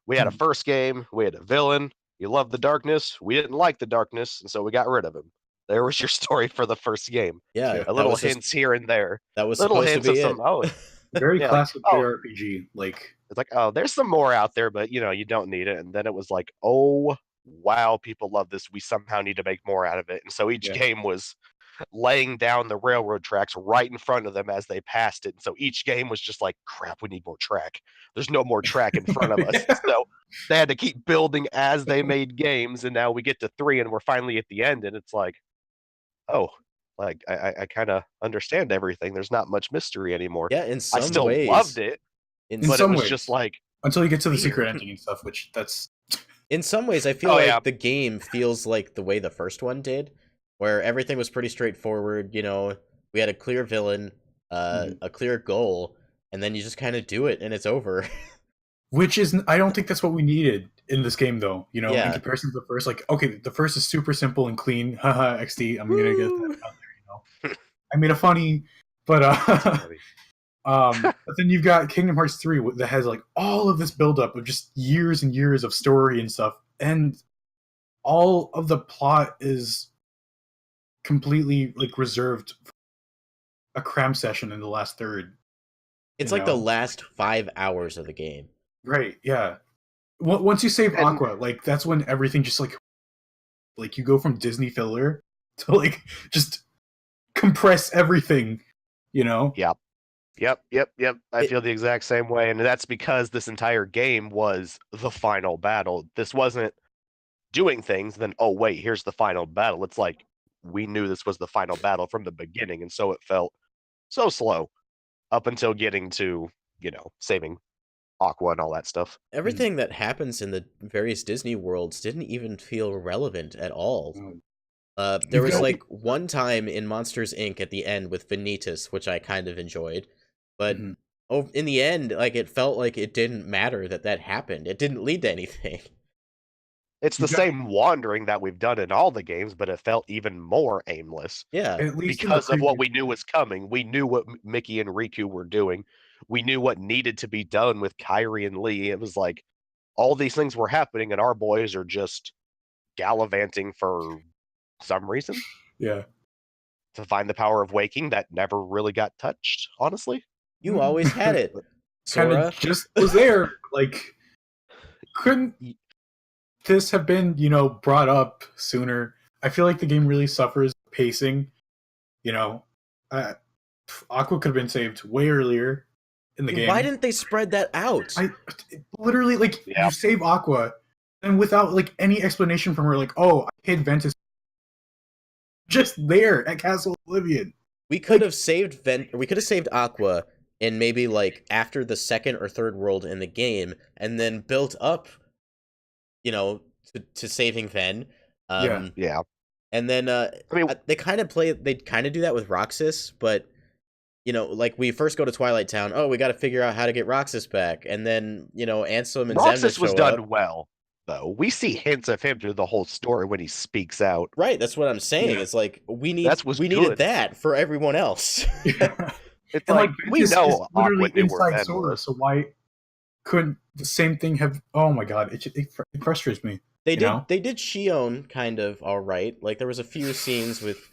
We had a first game, we had a villain, you loved the darkness, we didn't like the darkness, and so we got rid of him. There was your story for the first game. Yeah, A little hints here and there. That was little supposed hints to be of it. Very yeah, classic like, JRPG. Like it's like, oh, there's some more out there, but you don't need it. And then it was like, oh wow, people love this. We somehow need to make more out of it. And so each game was laying down the railroad tracks right in front of them as they passed it. And so each game was just like, crap, we need more track. There's no more track in front of us. Yeah. So they had to keep building as they made games. And now we get to 3 and we're finally at the end. And it's like, oh, like I kind of understand everything. There's not much mystery anymore. Yeah, in some I still ways, loved it, but it was just like, until you get to the weird. secret ending and stuff, which that's in some ways, I feel like the game feels like the way the first one did, where everything was pretty straightforward. We had a clear villain, a clear goal, and then you just kind of do it and it's over. Which is, I don't think that's what we needed in this game, though. In Yeah. comparison to the first, like, okay, the first is super simple and clean. Haha, XD. I'm gonna get that out there. I made a funny, but but then you've got Kingdom Hearts 3 that has like all of this buildup of just years and years of story and stuff, and all of the plot is completely like reserved for a cram session in the last third. It's like the last 5 hours of the game. Right, yeah. Once you save Aqua, like that's when everything just like you go from Disney filler to like just compress everything, Yep. I feel the exact same way, and that's because this entire game was the final battle. This wasn't doing things, then oh wait, here's the final battle. It's like we knew this was the final battle from the beginning, and so it felt so slow up until getting to, saving Aqua and all that stuff. Everything that happens in the various Disney worlds didn't even feel relevant at all. There was like one time in Monsters Inc. at the end with Vanitas, which I kind of enjoyed, but in the end, like it felt like it didn't matter that happened. It didn't lead to anything. It's the same wandering that we've done in all the games, but it felt even more aimless. Yeah, at least because of what we knew was coming. We knew what Mickey and Riku were doing. We knew what needed to be done with Kairi and Lee. It was like, all these things were happening, and our boys are just gallivanting for some reason Yeah. to find the power of waking that never really got touched, honestly. You always had it, Kind Sora. of just was there. Like, couldn't this have been, brought up sooner? I feel like the game really suffers pacing. Aqua could have been saved way earlier in the game. Why didn't they spread that out? I literally, like, Yeah. you save Aqua, and without, like, any explanation from her, like, oh, I hid Ventus. Just there at Castle Oblivion. We could have saved we could have saved Aqua in maybe like after the second or third world in the game, and then built up, to saving Ven. Yeah. And then they kind of do that with Roxas, but like we first go to Twilight Town. Oh, we got to figure out how to get Roxas back, and then Ansem and Roxas Xemnas was show done up. well, though. We see hints of him through the whole story when he speaks out. Right, that's what I'm saying. Yeah. It's like we needed good. that for everyone else. It's And, like we Ventus is know Aqua literally knew where inside Ven Sora, was. so why couldn't the same thing have? Oh my god, it frustrates me. They did. know? They did Shion kind of all right. Like there was a few scenes with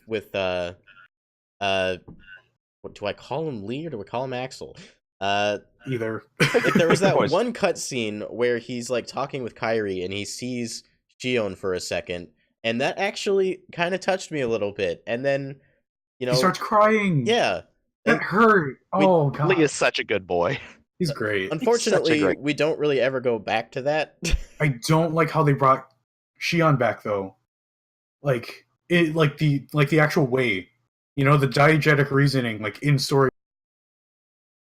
what do I call him, Lee, or do I call him Axel? Either. Like there was that Boys. one cutscene where he's like talking with Kairi and he sees Shion for a second, and that actually kind of touched me a little bit. And then, He starts crying. yeah, That hurt. Oh god, Lee is such a good boy. he's great. unfortunately, great- we don't really ever go back to that. I don't like how they brought Shion back though. Like the actual way, the diegetic reasoning, like in story.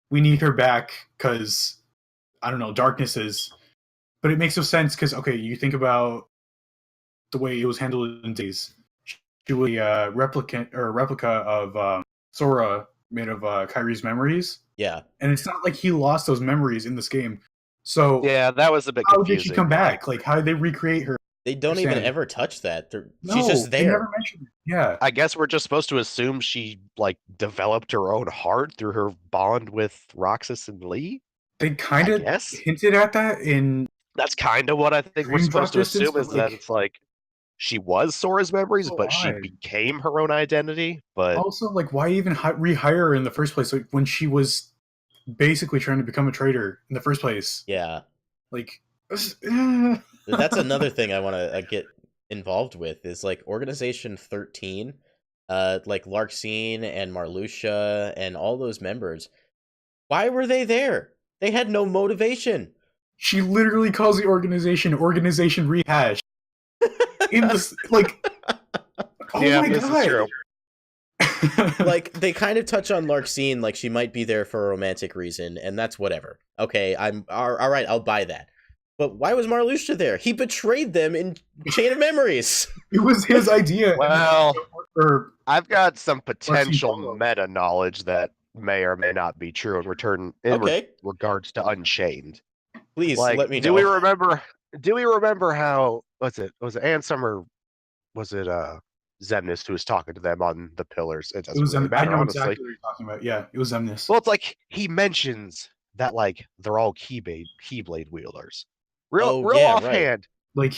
We need her back because I don't know, darkness is, but it makes no sense because okay, you think about the way it was handled in Days. She was a replica of Sora made of Kairi's memories, Yeah, and it's not like he lost those memories in this game. So Yeah, that was a bit how confusing. did she come back? Like, how did they recreate her? they don't even Understand. ever touch that. No, She's just They there. never mentioned it. Yeah, I guess we're just supposed to assume she like developed her own heart through her bond with Roxas and Lee. they kind I of guess hinted at that in. that's kind of what I think we're Dream supposed to Drop Distance, assume is but, that like- it's like she was Sora's memories, So but she odd. became her own identity. But Also, like, why even rehire her in the first place? Like, when she was basically trying to become a traitor in the first place. Yeah, Like, that's another thing I want to get involved with is like Organization 13, like Larxene and Marluxia and all those members. Why were they there? They had no motivation. She literally calls the organization Rehash. In this, like, oh yeah, my this god! is true. Like they kind of touch on Larxene, like she might be there for a romantic reason, and that's whatever. Okay, I'm all right. I'll buy that. But why was Marluxia there? He betrayed them in Chain of Memories. It was his idea. Well, or I've got some potential follow. meta knowledge that may or may not be true in Okay, regards to Unchained. please Like, let me know. do we remember how was it Ansem or was it Xemnas who was talking to them on the pillars? It it doesn't was. really I matter, know honestly. exactly what you're talking about. Yeah, it was Xemnas. Well, it's like he mentions that like they're all keyblade wielders. Real Oh, yeah, right. offhand. Like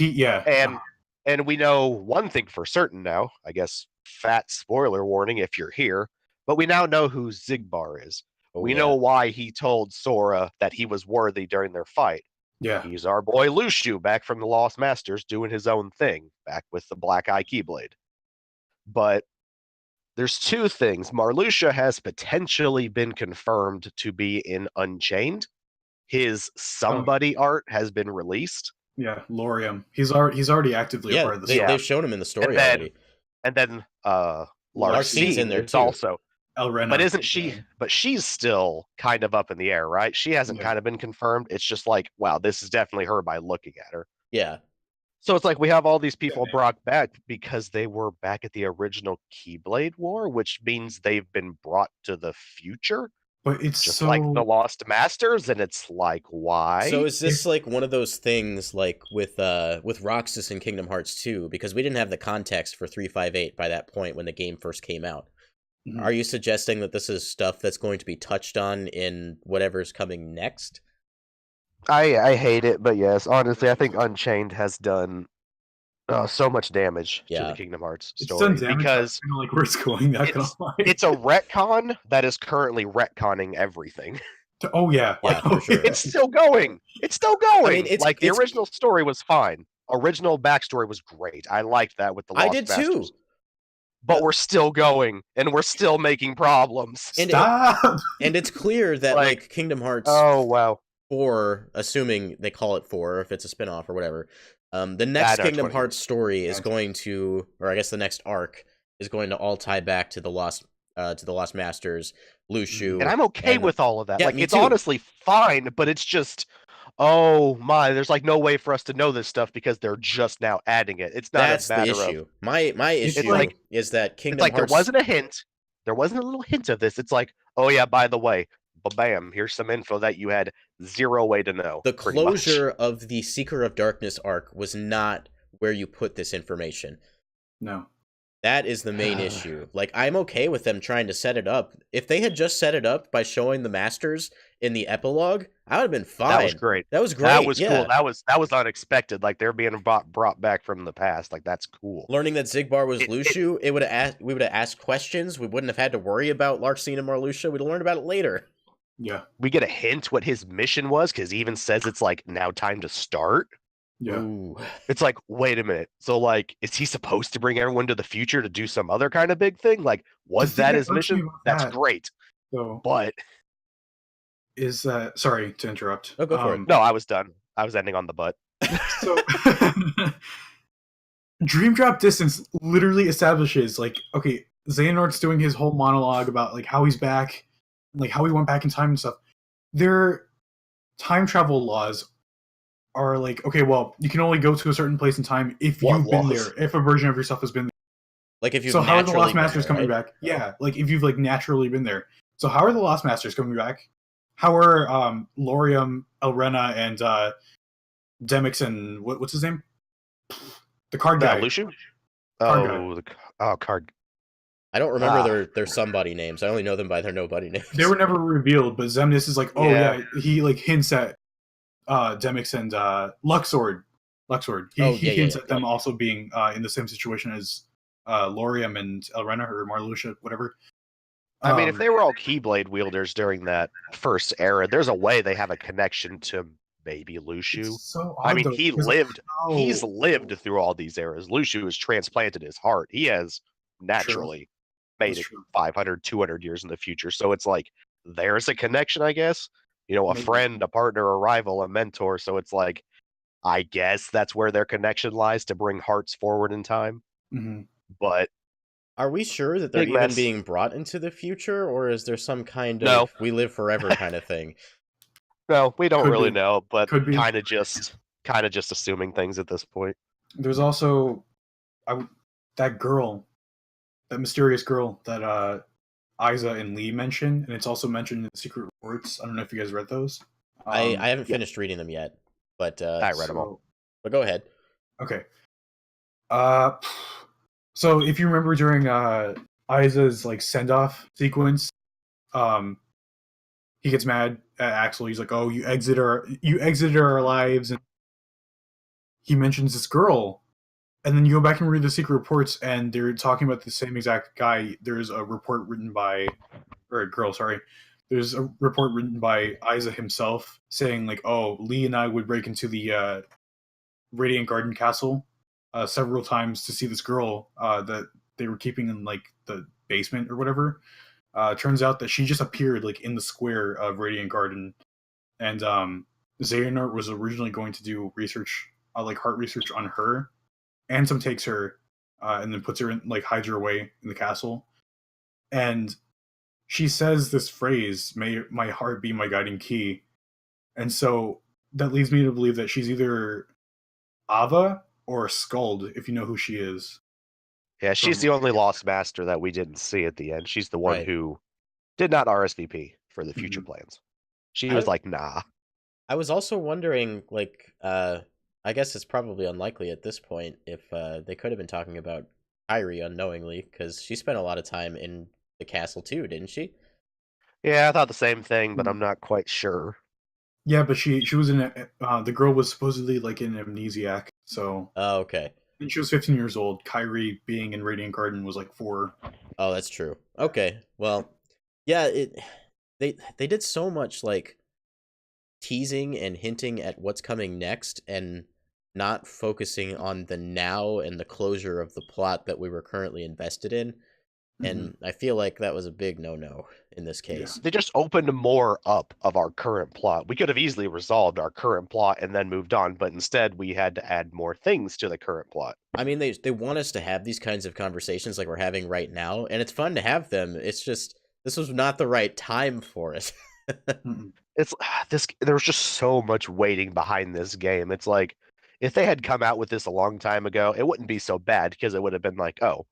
And we know one thing for certain now, I guess fat spoiler warning if you're here, but we now know who Xigbar is. Oh, We yeah. know why he told Sora that he was worthy during their fight. yeah. He's our boy Luxu back from the Lost Masters doing his own thing, back with the Black Eye Keyblade. But there's two things. Marluxia has potentially been confirmed to be in Unchained. His somebody art has been released. Yeah, Lorium. He's already actively a part Yeah, of the they, story. they've shown him in the story And then- already. And then Larxene's in Larxene there is too. also. Elrena. But isn't she? But she's still kind of up in the air, right? She hasn't Yeah. kind of been confirmed. It's just like, wow, this is definitely her by looking at her. Yeah, So it's like we have all these people man. brought back because they were back at the original Keyblade War, which means they've been brought to the future, But it's just so like the Lost Masters. And it's like, why? so is this like one of those things like with Roxas in Kingdom Hearts 2? Because we didn't have the context for 358 by that point when the game first came out. Mhm. Are you suggesting that this is stuff that's going to be touched on in whatever's coming next? I hate it, but yes, honestly, I think Unchained has done so much damage to the Yeah. Kingdom Hearts It's done story damage. I because kind of like where it's going. Not gonna it's lie. it's a retcon that is currently retconning everything. Oh yeah. Yeah, Oh, for sure. It's still going. It's still going. I mean, like the it's original story was fine. Original backstory was great. I liked that with the I Lost did Masters. too. But we're still going, and we're still making problems. And Stop. And it's clear that Like, like Kingdom Hearts Oh wow. 4, assuming they call it 4, if it's a spin-off or whatever, the next no, Kingdom 20 Hearts story is Yeah. going to, or I guess the next arc is going to all tie back to the Lost Masters, Lushu. And I'm okay and- with all of that. Yeah, like me it's too. honestly fine, but it's just oh my, there's like no way for us to know this stuff because they're just now adding it. It's not That's a the matter issue. of My issue like- is that it's Kingdom like Hearts. there wasn't a hint. There wasn't a little hint of this. It's like, oh yeah, by the way, bam, here's some info that you had zero way to know. The pretty much. closure of the Seeker of Darkness arc was not where you put this information. No. That is the main issue. Like, I'm okay with them trying to set it up. If they had just set it up by showing the Masters in the epilogue, I would have been fine. That was great. That was great. That was yeah. cool. That was unexpected. Like they're being brought back from the past. Like that's cool. Learning that Zigbar was It- Lushu, we would have asked questions. We wouldn't have had to worry about Larxene and Marluxia. We'd have learned about it later. Yeah. We get a hint what his mission was because he even says it's like now time to start. Yeah. Ooh. It's like, wait a minute. So like, is he supposed to bring everyone to the future to do some other kind of big thing? Like, was The thing that that his bugs me mission? about That's that- great. So But is that sorry to interrupt. Oh, go for it. no, I was done. I was ending on the butt. So Dream Drop Distance literally establishes like, okay, Xehanort's doing his whole monologue about like how he's back, like how he went back in time and stuff. Their time travel laws are like, okay, well, you can only go to a certain place in time if What you've been laws? there, if a version of yourself has been there. Like, if you've So how are the naturally Lost been Masters there, coming right? back? Yeah, like if you've like naturally been there. So how are the Lost Masters coming back? How are Lorium, Elrena, and Demix and what's his name? The card guy. Lucian? Card Oh, card. I don't remember Ah. their somebody names. I only know them by their nobody names. They were never revealed, but Xemnas is like, oh Yeah. yeah, he like hints at Demix and Luxord. He Oh, he yeah, hints yeah, at them also being in the same situation as Lorium and Elrena or Marluxia, whatever. I mean, if they were all Keyblade wielders during that first era, there's a way they have a connection to maybe Lushu. it's so odd, I mean, though, he because lived. how- He's lived through all these eras. Lushu has transplanted his heart. He has naturally made That's it true. 500, 200 years in the future. So it's like there's a connection, I guess. You know, a Maybe. friend, a partner, a rival, a mentor. So it's like, I guess that's where their connection lies to bring hearts forward in time. Mhm. But Are we sure that they're Big even mess. being brought into the future, or is there some kind of No. we live forever kind of thing? no, we don't Could really be. know. But Could be. kind of just assuming things at this point. There's also that girl, that mysterious girl that Isa and Lee mentioned, and it's also mentioned in the Secret Reports. I don't know if you guys read those. I haven't yeah. finished reading them yet, but I read them all. But go ahead. Okay. So if you remember during Isa's like send off sequence, he gets mad at Axel. He's like, "Oh, you exited our lives," and he mentions this girl. And then you go back and read the Secret Reports, and they're talking about the same exact guy. There's a report written by, or a girl, sorry. There's a report written by Isa himself saying like, "Oh, Lee and I would break into the Radiant Garden Castle several times to see this girl that they were keeping in like the basement or whatever. Turns out that she just appeared like in the square of Radiant Garden, and Xehanort was originally going to do research, like heart research on her. Ansem takes her and then puts her in, like hides her away in the castle, and she says this phrase, "May my heart be my guiding key," and so that leads me to believe that she's either Ava or Skuld, if you know who she is. Yeah, she's From- the only Lost Master that we didn't see at the end. She's the one Right. who did not RSVP for the future plans. She was I- like, nah. I was also wondering, like, I guess it's probably unlikely at this point if they could have been talking about Kyrie unknowingly, because she spent a lot of time in the castle too, didn't she? Yeah, I thought the same thing, but Hmm. I'm not quite sure. Yeah, but she was in the girl was supposedly like an amnesiac. So Oh, okay. and she was 15 years old. Kyrie being in Radiant Garden was like 4. Oh, that's true. Okay. Well, yeah, they did so much like teasing and hinting at what's coming next and not focusing on the now and the closure of the plot that we were currently invested in. And I feel like that was a big no-no in this case. They just opened more up of our current plot. We could have easily resolved our current plot and then moved on, but instead we had to add more things to the current plot. I mean, they want us to have these kinds of conversations like we're having right now, and it's fun to have them. It's just this was not the right time for it. It's this. There's just so much waiting behind this game. It's like if they had come out with this a long time ago, it wouldn't be so bad because it would have been like, oh,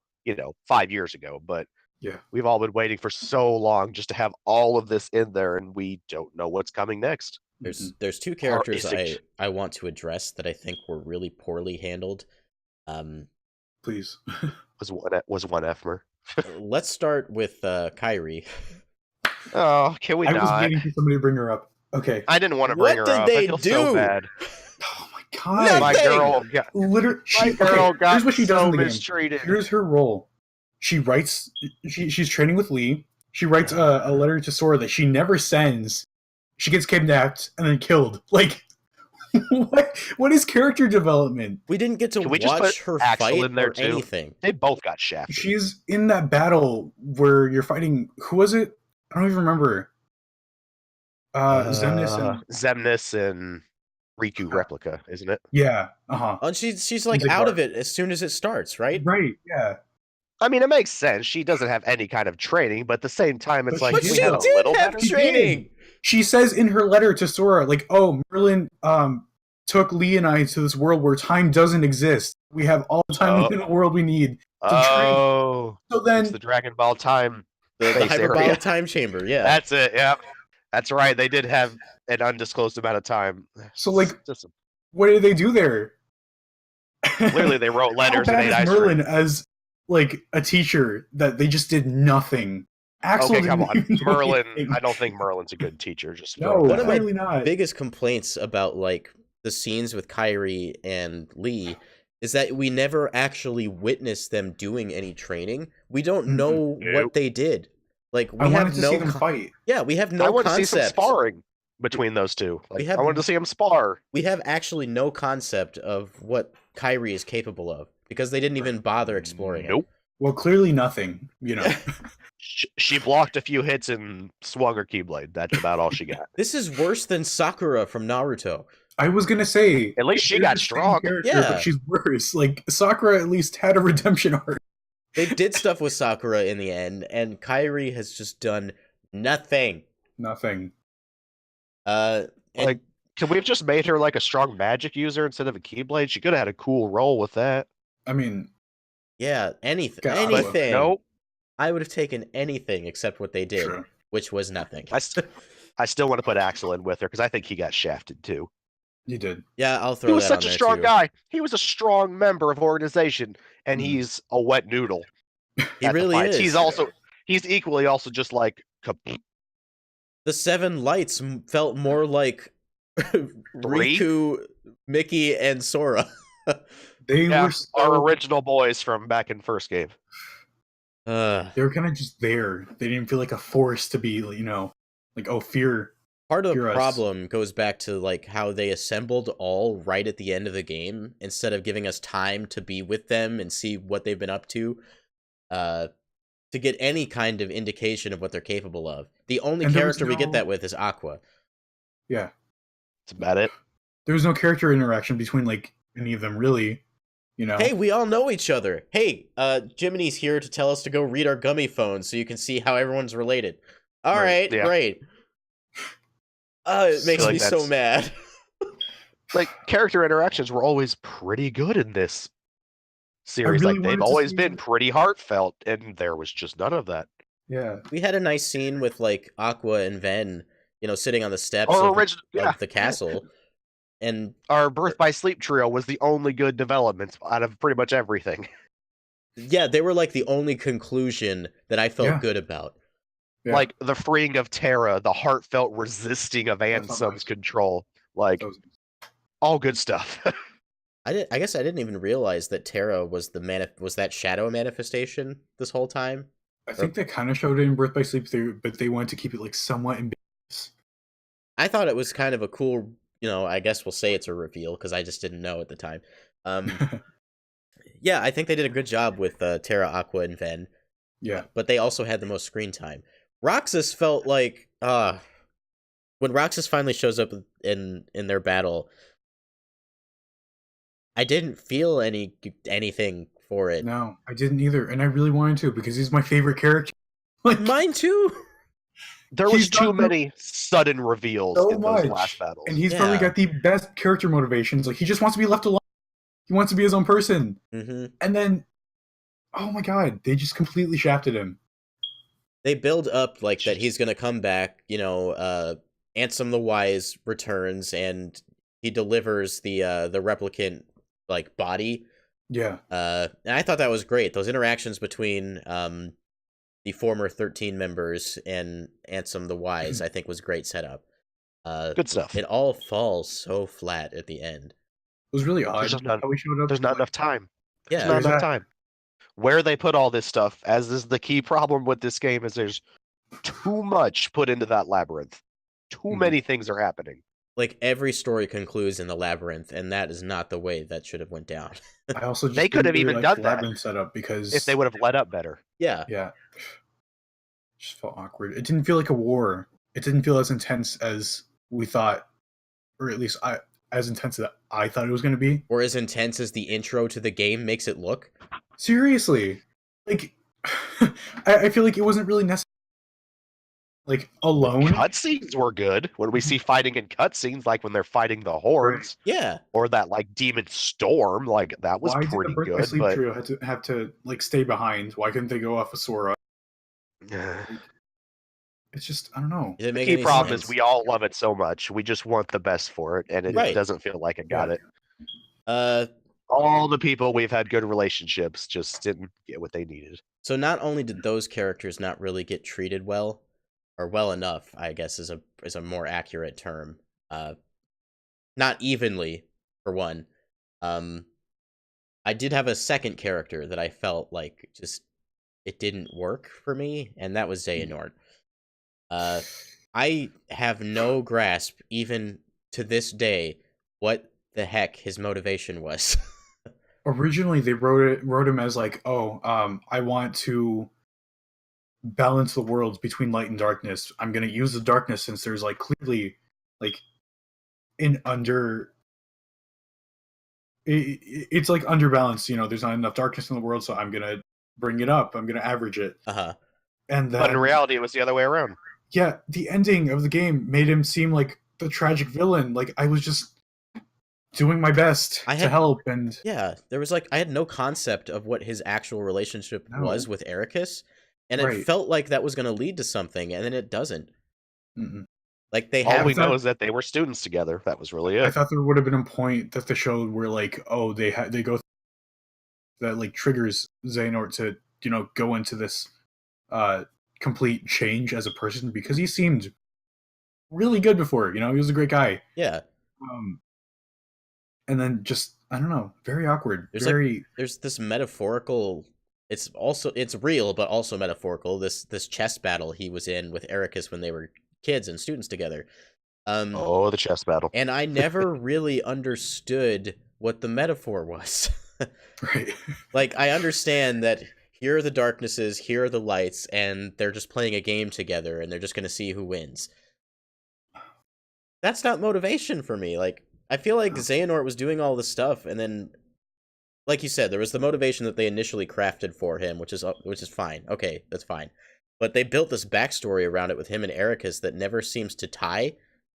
5 years ago. But Yeah. we've all been waiting for so long just to have all of this in there, and we don't know what's coming next. There's two characters I want to address that I think were really poorly handled. Please. Was one Efmer. Let's start with Kyrie. Oh, can we I not? was waiting for somebody to bring her up. Okay. I didn't want to bring What her did up. they I feel so do? bad. Oh my god. My Nothing! girl got, Literally, my girl got here's what she does so in the game. mistreated. Here's her role. She writes. She's training with Lee. She writes a letter to Sora that she never sends. She gets kidnapped and then killed. Like, what is character development? We didn't get to Can we just watch put her Axel fight in there or too? anything. They both got shafted. She's in that battle where you're fighting. Who was it? I don't even remember. Xemnas and Riku replica, isn't it? Yeah. Uh-huh. And she's like Music out art. of it as soon as it starts, right? Right. Yeah. I mean, it makes sense. She doesn't have any kind of training, but at the same time, it's But like she But we she had a did little have better. training. She says in her letter to Sora, like, "Oh, Merlin took Lee and I to this world where time doesn't exist. We have all the time in the world we need." Oh, So then, it's the Dragon Ball time. The space hyperbolic area. time chamber, yeah. That's it. Yeah, that's right. They did have an undisclosed amount of time. so like, Just what did they do there? clearly they wrote letters How and bad ate is ice Merlin cream. as like a teacher that they just did nothing? Axel Okay, come didn't on, even do Merlin. anything. I don't think Merlin's a good teacher. Just No, One of my clearly not. biggest complaints about like the scenes with Kyrie and Lee is that we never actually witnessed them doing any training. We don't know Nope. what they did. Like we I wanted have to no see them fight. yeah, we have no I want to see concept. some sparring between those two. Like, have- I wanted to see them spar. We have actually no concept of what Kyrie is capable of because they didn't even bother exploring Nope. Well, clearly nothing. You know. She blocked a few hits and swung her Keyblade. That's about all she got. it. This is worse than Sakura from Naruto. I was gonna say At least she they're got the same strong. character, Yeah. but she's worse. Like Sakura at least had a redemption arc. They did stuff with Sakura in the end, and Kyrie has just done nothing. Nothing. And- Like, could we have just made her like a strong magic user instead of a Keyblade? She could have had a cool role with that. I mean, yeah, anything. God, Anything. Nope. I would have taken anything except what they did, sure. which was nothing. I still want to put Axel in with her because I think he got shafted too. You did. Yeah, I'll throw He was that such on a there, strong too. guy. He was a strong member of organization, and Mhm. he's a wet noodle. He at the really fights. is. He's equally also just like The Seven Lights felt more like Riku, Mickey, and Sora. They yeah, were so, our original boys from back in first game. they were kind of just there. They didn't feel like a force to be, you know, like, oh, fear. Part of the Fear us. problem goes back to like how they assembled all right at the end of the game instead of giving us time to be with them and see what they've been up to get any kind of indication of what they're capable of. The only And there was character we get no- that with is Aqua. Yeah. That's about it. There was no character interaction between, like, any of them, really. You know? Hey, we all know each other. Hey, Jiminy's here to tell us to go read our gummy phones so you can see how everyone's related. All right, yeah. great. It makes like me so that's- mad. Like character interactions were always pretty good in this series. really Like they've wanted to always see- been pretty heartfelt, and there was just none of that. Yeah. We had a nice scene with like Aqua and Ven, sitting on the steps Our of, original, of the castle. And our Birth by Sleep trio was the only good development out of pretty much everything. yeah, they were like the only conclusion that I felt Yeah. good about. Yeah, Like the freeing of Terra, the heartfelt resisting of that's not Ansem's nice. control. Like That was, all good stuff. I guess I didn't even realize that Terra was was that shadow manifestation this whole time. I Or think they kind of showed it in Birth by Sleep, but they wanted to keep it like somewhat ambiguous. I thought it was kind of a cool, I guess we'll say it's a reveal because I just didn't know at the time. Um, yeah, I think they did a good job with Terra, Aqua, and Ven. Yeah, But they also had the most screen time. Roxas felt like when Roxas finally shows up in their battle, I didn't feel anything for it. no, I didn't either, and I really wanted to because he's my favorite character. Like, Mine too. There was He's too done many sudden reveals so in those last much, and battles. he's probably Yeah. got the best character motivations. Like, he just wants to be left alone. He wants to be his own person, Hmm. and then, oh my god, they just completely shafted him. They build up like that he's gonna come back. Ansem the Wise returns and he delivers the replicant like body. Yeah, And I thought that was great. Those interactions between the former 13 members and Ansem the Wise, I think, was great setup. Good stuff. It all falls so flat at the end. it was really There's odd not, how he showed up. there's not Like, enough time. There's Yeah, not There's enough that. time. Where they put all this stuff, as is the key problem with this game, is there's too much put into that labyrinth. Too Mhm. many things are happening. like every story concludes in the labyrinth, and that is not the way that should have went down. I also just They could have didn't really even like done the that labyrinth setup because if they would have let up better. Yeah, yeah, just felt awkward. It didn't feel like a war. It didn't feel as intense as we thought, or at least as intense as I thought it was going to be. or as intense as the intro to the game makes it look. Seriously, like I feel like it wasn't really necessary. Like alone, Cutscenes were good when we see fighting in cutscenes, like when they're fighting the hordes Yeah, or that like demon storm. Like that was why did the pretty Birth by good. Sleep But trio have to like stay behind? Why couldn't they go off of Sora? It's just I don't know. it didn't the make key any problem sense. is we all love it so much. We just want the best for it, and it Right. doesn't feel like it got Yeah. it. All the people we've had good relationships just didn't get what they needed. So not only did those characters not really get treated well, or well enough, I guess is a more accurate term. Not evenly, for one. I did have a second character that I felt like just it didn't work for me, and that was Xehanort. I have no grasp, even to this day, what the heck his motivation was. Originally, they wrote him as like, I want to balance the worlds between light and darkness. I'm gonna use the darkness since there's like clearly like it's like underbalanced. There's not enough darkness in the world, so I'm gonna bring it up. I'm gonna average it. Uh-huh. And But in then, reality, it was the other way around. yeah, the ending of the game made him seem like the tragic villain. Like I was just doing my best to help, and yeah, there was like I had no concept of what his actual relationship was with Ericus, and it felt like that was going to lead to something, and then it doesn't. Mm-mm. Like they All have. we know is that they were students together. That was really it. I thought there would have been a point that the show where like, they go that like triggers Xehanort to go into this complete change as a person because he seemed really good before. He was a great guy. Yeah. And then just I don't know, very awkward. There's this metaphorical. It's real, but also metaphorical. This chess battle he was in with Ericus when they were kids and students together. The chess battle. And I never really understood what the metaphor was. Right. Like I understand that here are the darknesses, here are the lights, and they're just playing a game together, and they're just going to see who wins. That's not motivation for me. Like I feel like Xehanort was doing all this stuff, and then, like you said, there was the motivation that they initially crafted for him, which is fine. Okay, that's fine. But they built this backstory around it with him and Ericus that never seems to tie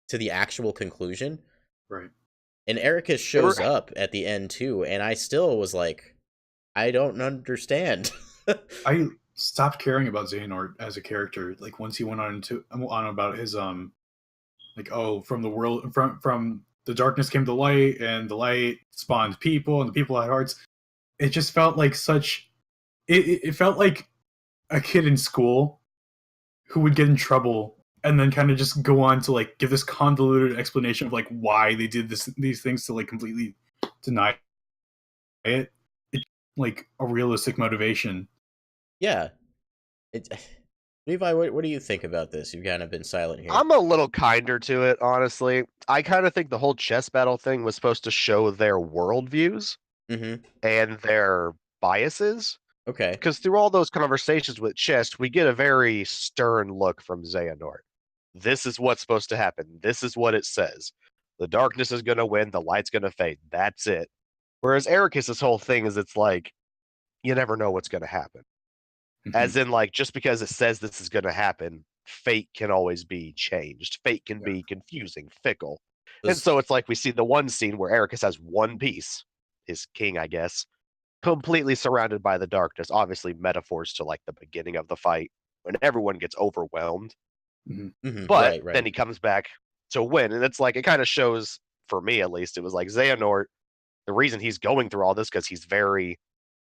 to the actual conclusion. Right. And Ericus shows up at the end too, and I still was like, I don't understand. I stopped caring about Xehanort as a character. Like once he went on about his from the world from the darkness came the light, and the light spawned people, and the people had hearts. It just felt like it felt like a kid in school who would get in trouble and then kind of just go on to like give this convoluted explanation of like why they did these things to like completely deny it. It's like a realistic motivation. Yeah. It, Levi, what do you think about this? You've kind of been silent here. I'm a little kinder to it, honestly. I kind of think the whole chess battle thing was supposed to show their worldviews Mm-hmm. and their biases. Okay. Because through all those conversations with Chess, we get a very stern look from Xehanort. This is what's supposed to happen. This is what it says. The darkness is going to win. The light's going to fade. That's it. Whereas Ericus's whole thing is it's like, you never know what's going to happen. As in, like, just because it says this is going to happen, fate can always be changed. Fate can be confusing, fickle. And so it's like we see the one scene where Ericus has one piece, his king, I guess, completely surrounded by the darkness. Obviously, metaphors to like the beginning of the fight when everyone gets overwhelmed. Mm-hmm. But then he comes back to win. And it's like, it kind of shows, for me at least, it was like Xehanort, the reason he's going through all this because he's very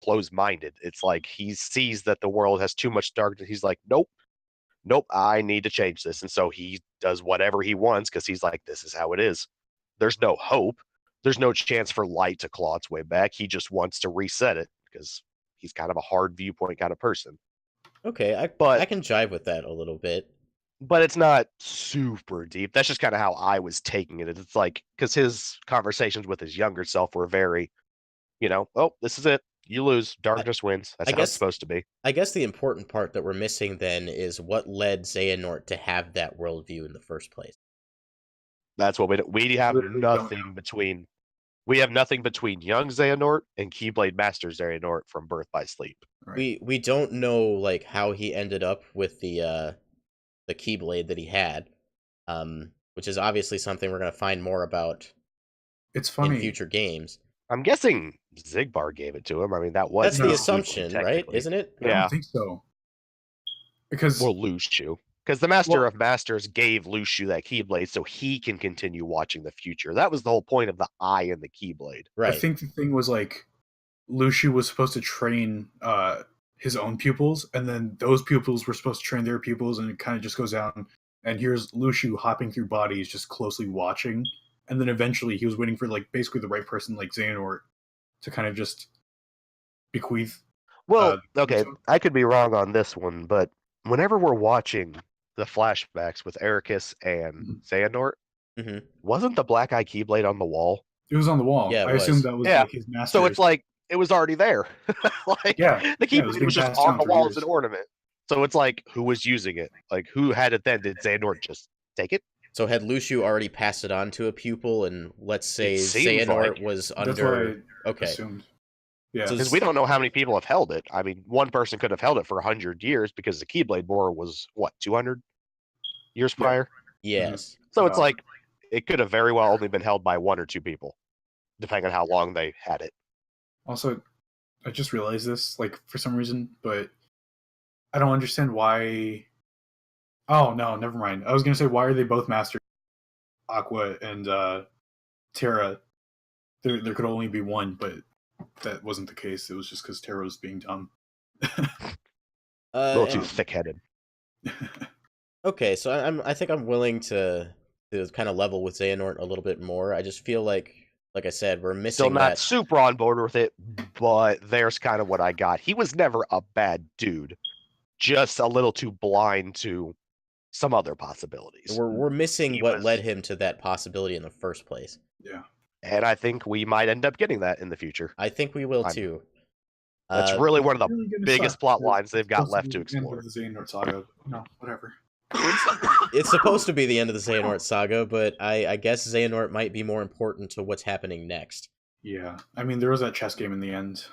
closed-minded. It's like he sees that the world has too much darkness. He's like, nope, I need to change this. And so he does whatever he wants because he's like, this is how it is. There's no hope. There's no chance for light to claw its way back. He just wants to reset it because he's kind of a hard viewpoint kind of person. Okay, I can jive with that a little bit. But it's not super deep. That's just kind of how I was taking it. It's like, because his conversations with his younger self were very, oh, this is it. You lose. Darkness wins. That's how it's supposed to be. I guess the important part that we're missing then is what led Xehanort to have that worldview in the first place. That's what we have nothing between. We have nothing between young Xehanort and Keyblade Master Xehanort from Birth by Sleep. Right. We don't know like how he ended up with the Keyblade that he had, which is obviously something we're going to find more about. It's funny in future games. I'm guessing Xigbar gave it to him. I mean, that's the assumption, right? Isn't it? I don't think so. Because Luxu. Because the Master of Masters gave Luxu that Keyblade so he can continue watching the future. That was the whole point of the eye in the Keyblade. Right. I think the thing was like Luxu was supposed to train his own pupils, and then those pupils were supposed to train their pupils, and it kind of just goes down. And here's Luxu hopping through bodies, just closely watching. And then eventually he was waiting for like basically the right person like Xehanort to kind of just bequeath. Well, okay, I could be wrong on this one, but whenever we're watching the flashbacks with Ericus and Xehanort, wasn't the Black Eye Keyblade on the wall? It was on the wall. Yeah, I assumed that was like his master. So it's like it was already there. Like the Keyblade was just on the wall as an ornament. So it's like, who was using it? Like, who had it then? Did Xehanort just take it? So had Luxu already passed it on to a pupil, and let's say Xehanort was under... That's what I assumed. Yeah. Because we don't know how many people have held it. I mean, one person could have held it for 100 years because the Keyblade War was, 200 years prior? Yes. So it's like, it could have very well only been held by one or two people, depending on how long they had it. Also, I just realized this, like, for some reason, but I don't understand why... Oh, no, never mind. I was going to say, why are they both masters? Aqua and Terra. There could only be one, but that wasn't the case. It was just because Terra was being dumb. A little too thick-headed. Okay, so I think I'm willing to kind of level with Xehanort a little bit more. I just feel like I said, we're missing. Still not super on board with it, but there's kind of what I got. He was never a bad dude, just a little too blind to some other possibilities. We're missing what led him to that possibility in the first place. Yeah. And I think we might end up getting that in the future. I think we will too. That's really one of the biggest plot lines they've got left to explore. The Xehanort saga. No, whatever. It's supposed to be the end of the Xehanort saga, but I guess Xehanort might be more important to what's happening next. Yeah. I mean, there was that chess game in the end.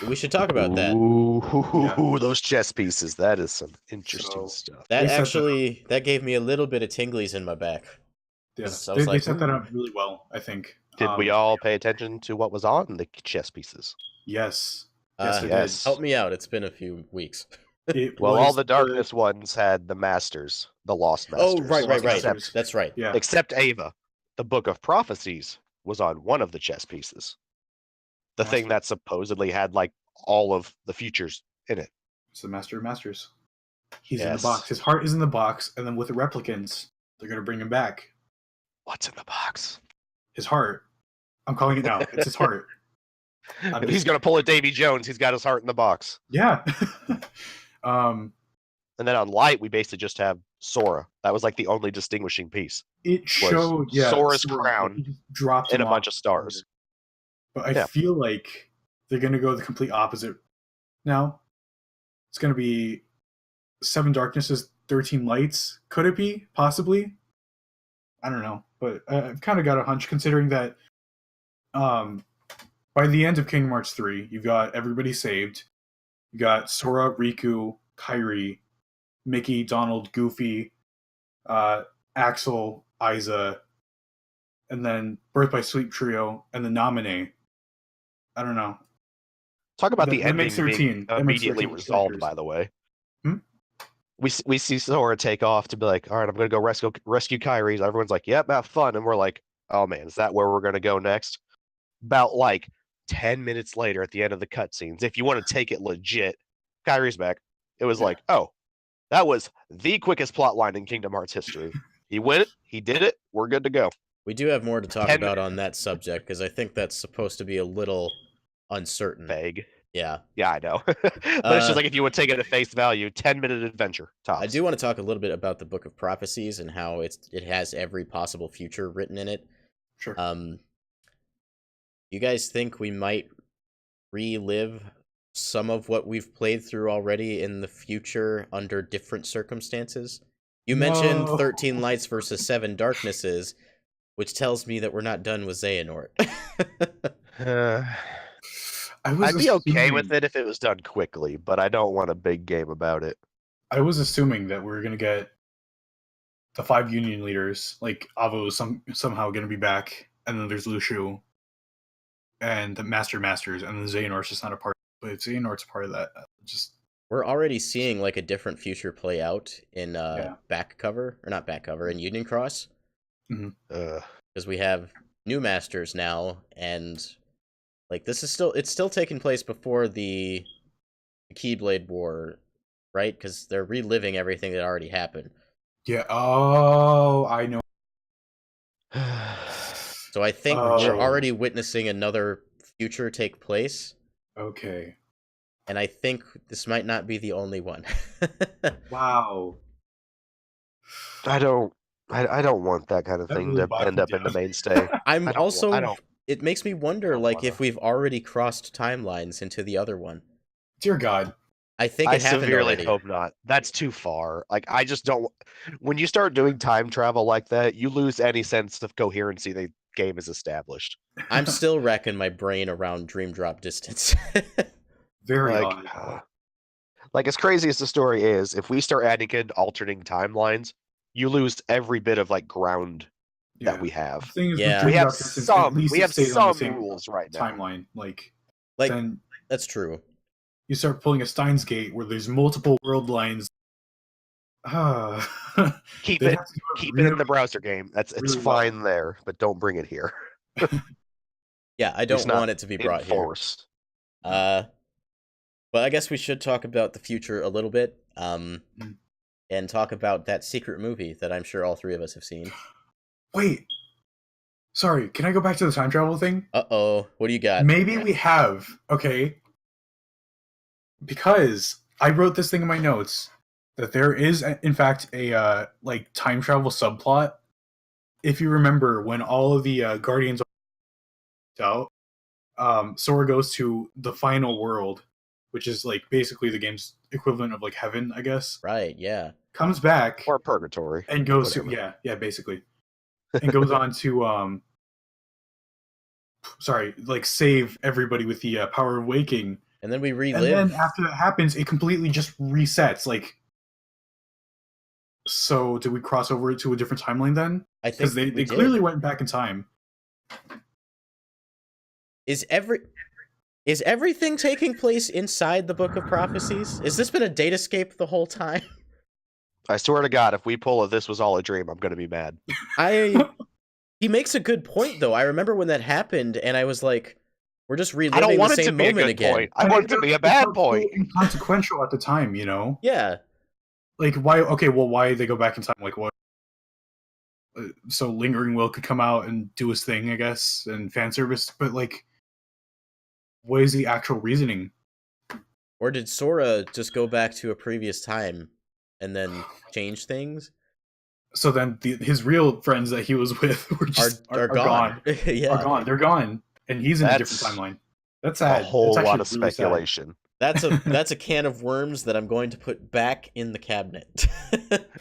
We should talk about that. Ooh, those chess pieces. That is some interesting stuff. That gave me a little bit of tinglies in my back. Yeah, they set that up really well, I think. Did we all pay attention to what was on the chess pieces? Yes. Yes. Help me out. It's been a few weeks. All the darkness ones had the masters, the lost masters. Oh, right. That's right. Yeah. Except Ava. The Book of Prophecies was on one of the chess pieces. The thing that supposedly had like all of the futures in it. It's the Master of Masters. He's in the Yes. box. His heart is in the box, and then with the replicants, they're gonna bring him back. What's in the box? His heart. I'm calling it now. It's his heart. If he's gonna pull a Davy Jones, he's got his heart in the box. Yeah. And then on Light, we basically just have Sora. That was like the only distinguishing piece. It showed Sora's Sora, crown he just dropped and a him bunch off. of stars. But I Yeah. feel like they're gonna go the complete opposite now. It's gonna be 7 darknesses, 13 lights. Could it be? Possibly. I don't know, but I've kind of got a hunch considering that by the end of Kingdom Hearts 3, you've got everybody saved. You got Sora, Riku, Kairi, Mickey, Donald, Goofy, Axel, Isa, and then Birth by Sleep Trio, and the Naminé. I don't know. Talk about That- the that ending makes 13. being That makes immediately 13 resolved, characters. by the way. Hmm? We see Sora take off to be like, all right, I'm going to go rescue Kairi. Everyone's like, yep, have fun. And we're like, oh man, is that where we're going to go next? About like 10 minutes later at the end of the cutscenes, if you want to take it legit, Kairi's back. It was Yeah. like, oh, that was the quickest plot line in Kingdom Hearts history. He went it, he did it, we're good to go. We do have more to talk 10 about on that subject because I think that's supposed to be a little uncertain. Vague. Yeah. Yeah, I know. But it's just like if you would take it at face value, 10-minute adventure. Tops. I do want to talk a little bit about the Book of Prophecies and how it has every possible future written in it. Sure. You guys think we might relive some of what we've played through already in the future under different circumstances? You mentioned No. 13 Lights versus 7 Darknesses, which tells me that we're not done with Xehanort. I'd be okay with it if it was done quickly, but I don't want a big game about it. I was assuming that we were gonna get the 5 union leaders, like Avo is somehow gonna be back, and then there's Lucio, and the Masters, and then Xehanort's just not a part. But if Xehanort's a part of that, just We're already seeing like a different future play out in back cover, or not back cover, in Union Cross. Because we have new Masters now, and like it's still taking place before the Keyblade War, right? Because they're reliving everything that already happened. yeah. Oh, I know. So I think Oh. we're already witnessing another future take place, Okay. and I think this might not be the only one. Wow. I don't want that kind of That thing really to bogged end me up in the down. mainstay. I'm I don't also. wa- I don't- It makes me wonder, don't like, wanna. if we've already crossed timelines into the other one. Dear God. I think I it happened severely already. hope not. That's too far. Like I just don't. When you start doing time travel like that, you lose any sense of coherency the game is established. I'm still racking my brain around Dream Drop Distance. Very Like, odd. like as crazy as the story is, if we start adding in alternating timelines, you lose every bit of like ground Yeah. that we have. The thing is, with Yeah. Dream We have Drop Distance, at least we it have stays on the some same rules right now. timeline. Like Like, then that's true. you start pulling a Steins Gate where there's multiple world lines. Keep They'd it have to do keep it in the really- browser game. It's really well. fine there, but don't bring it here. Yeah, I It's don't not want it to be brought here. Enforced. But I guess we should talk about the future a little bit, and talk about that secret movie that I'm sure all three of us have seen. Wait. Sorry, can I go back to the time travel thing? Uh-oh, what do you got? Maybe we have. Okay. Because I wrote this thing in my notes that there is, in fact, a like time travel subplot. If you remember, when all of the Guardians are out, Sora goes to the final world, which is like basically the game's equivalent of like heaven, I guess. Right, yeah. Comes back Or purgatory. and goes to whatever. yeah, basically, and goes on to sorry, like save everybody with the power of waking. And then we And relive. then after that happens, it completely just resets. Like, so did we cross over to a different timeline then? I think Because they we did. clearly went back in time. Is everything taking place inside the Book of Prophecies? Has this been a datascape the whole time? I swear to God, if we pull a "this was all a dream," I'm gonna be mad. He makes a good point though. I remember when that happened, and I was like, "We're just I reliving don't want the it to same be a moment good again." point. I want it to be a bad point. Inconsequential at the time, you know. Yeah, like why? Okay, well, why they go back in time? Like what? So Lingering Will could come out and do his thing, I guess, and fan service. But like, what is the actual reasoning? Or did Sora just go back to a previous time and then change things? So then his real friends that he was with were just Are gone. Yeah. Are gone. They're gone, and he's in a different That's timeline. That's a sad. whole That's lot actually of really sad. speculation. That's a can of worms that I'm going to put back in the cabinet.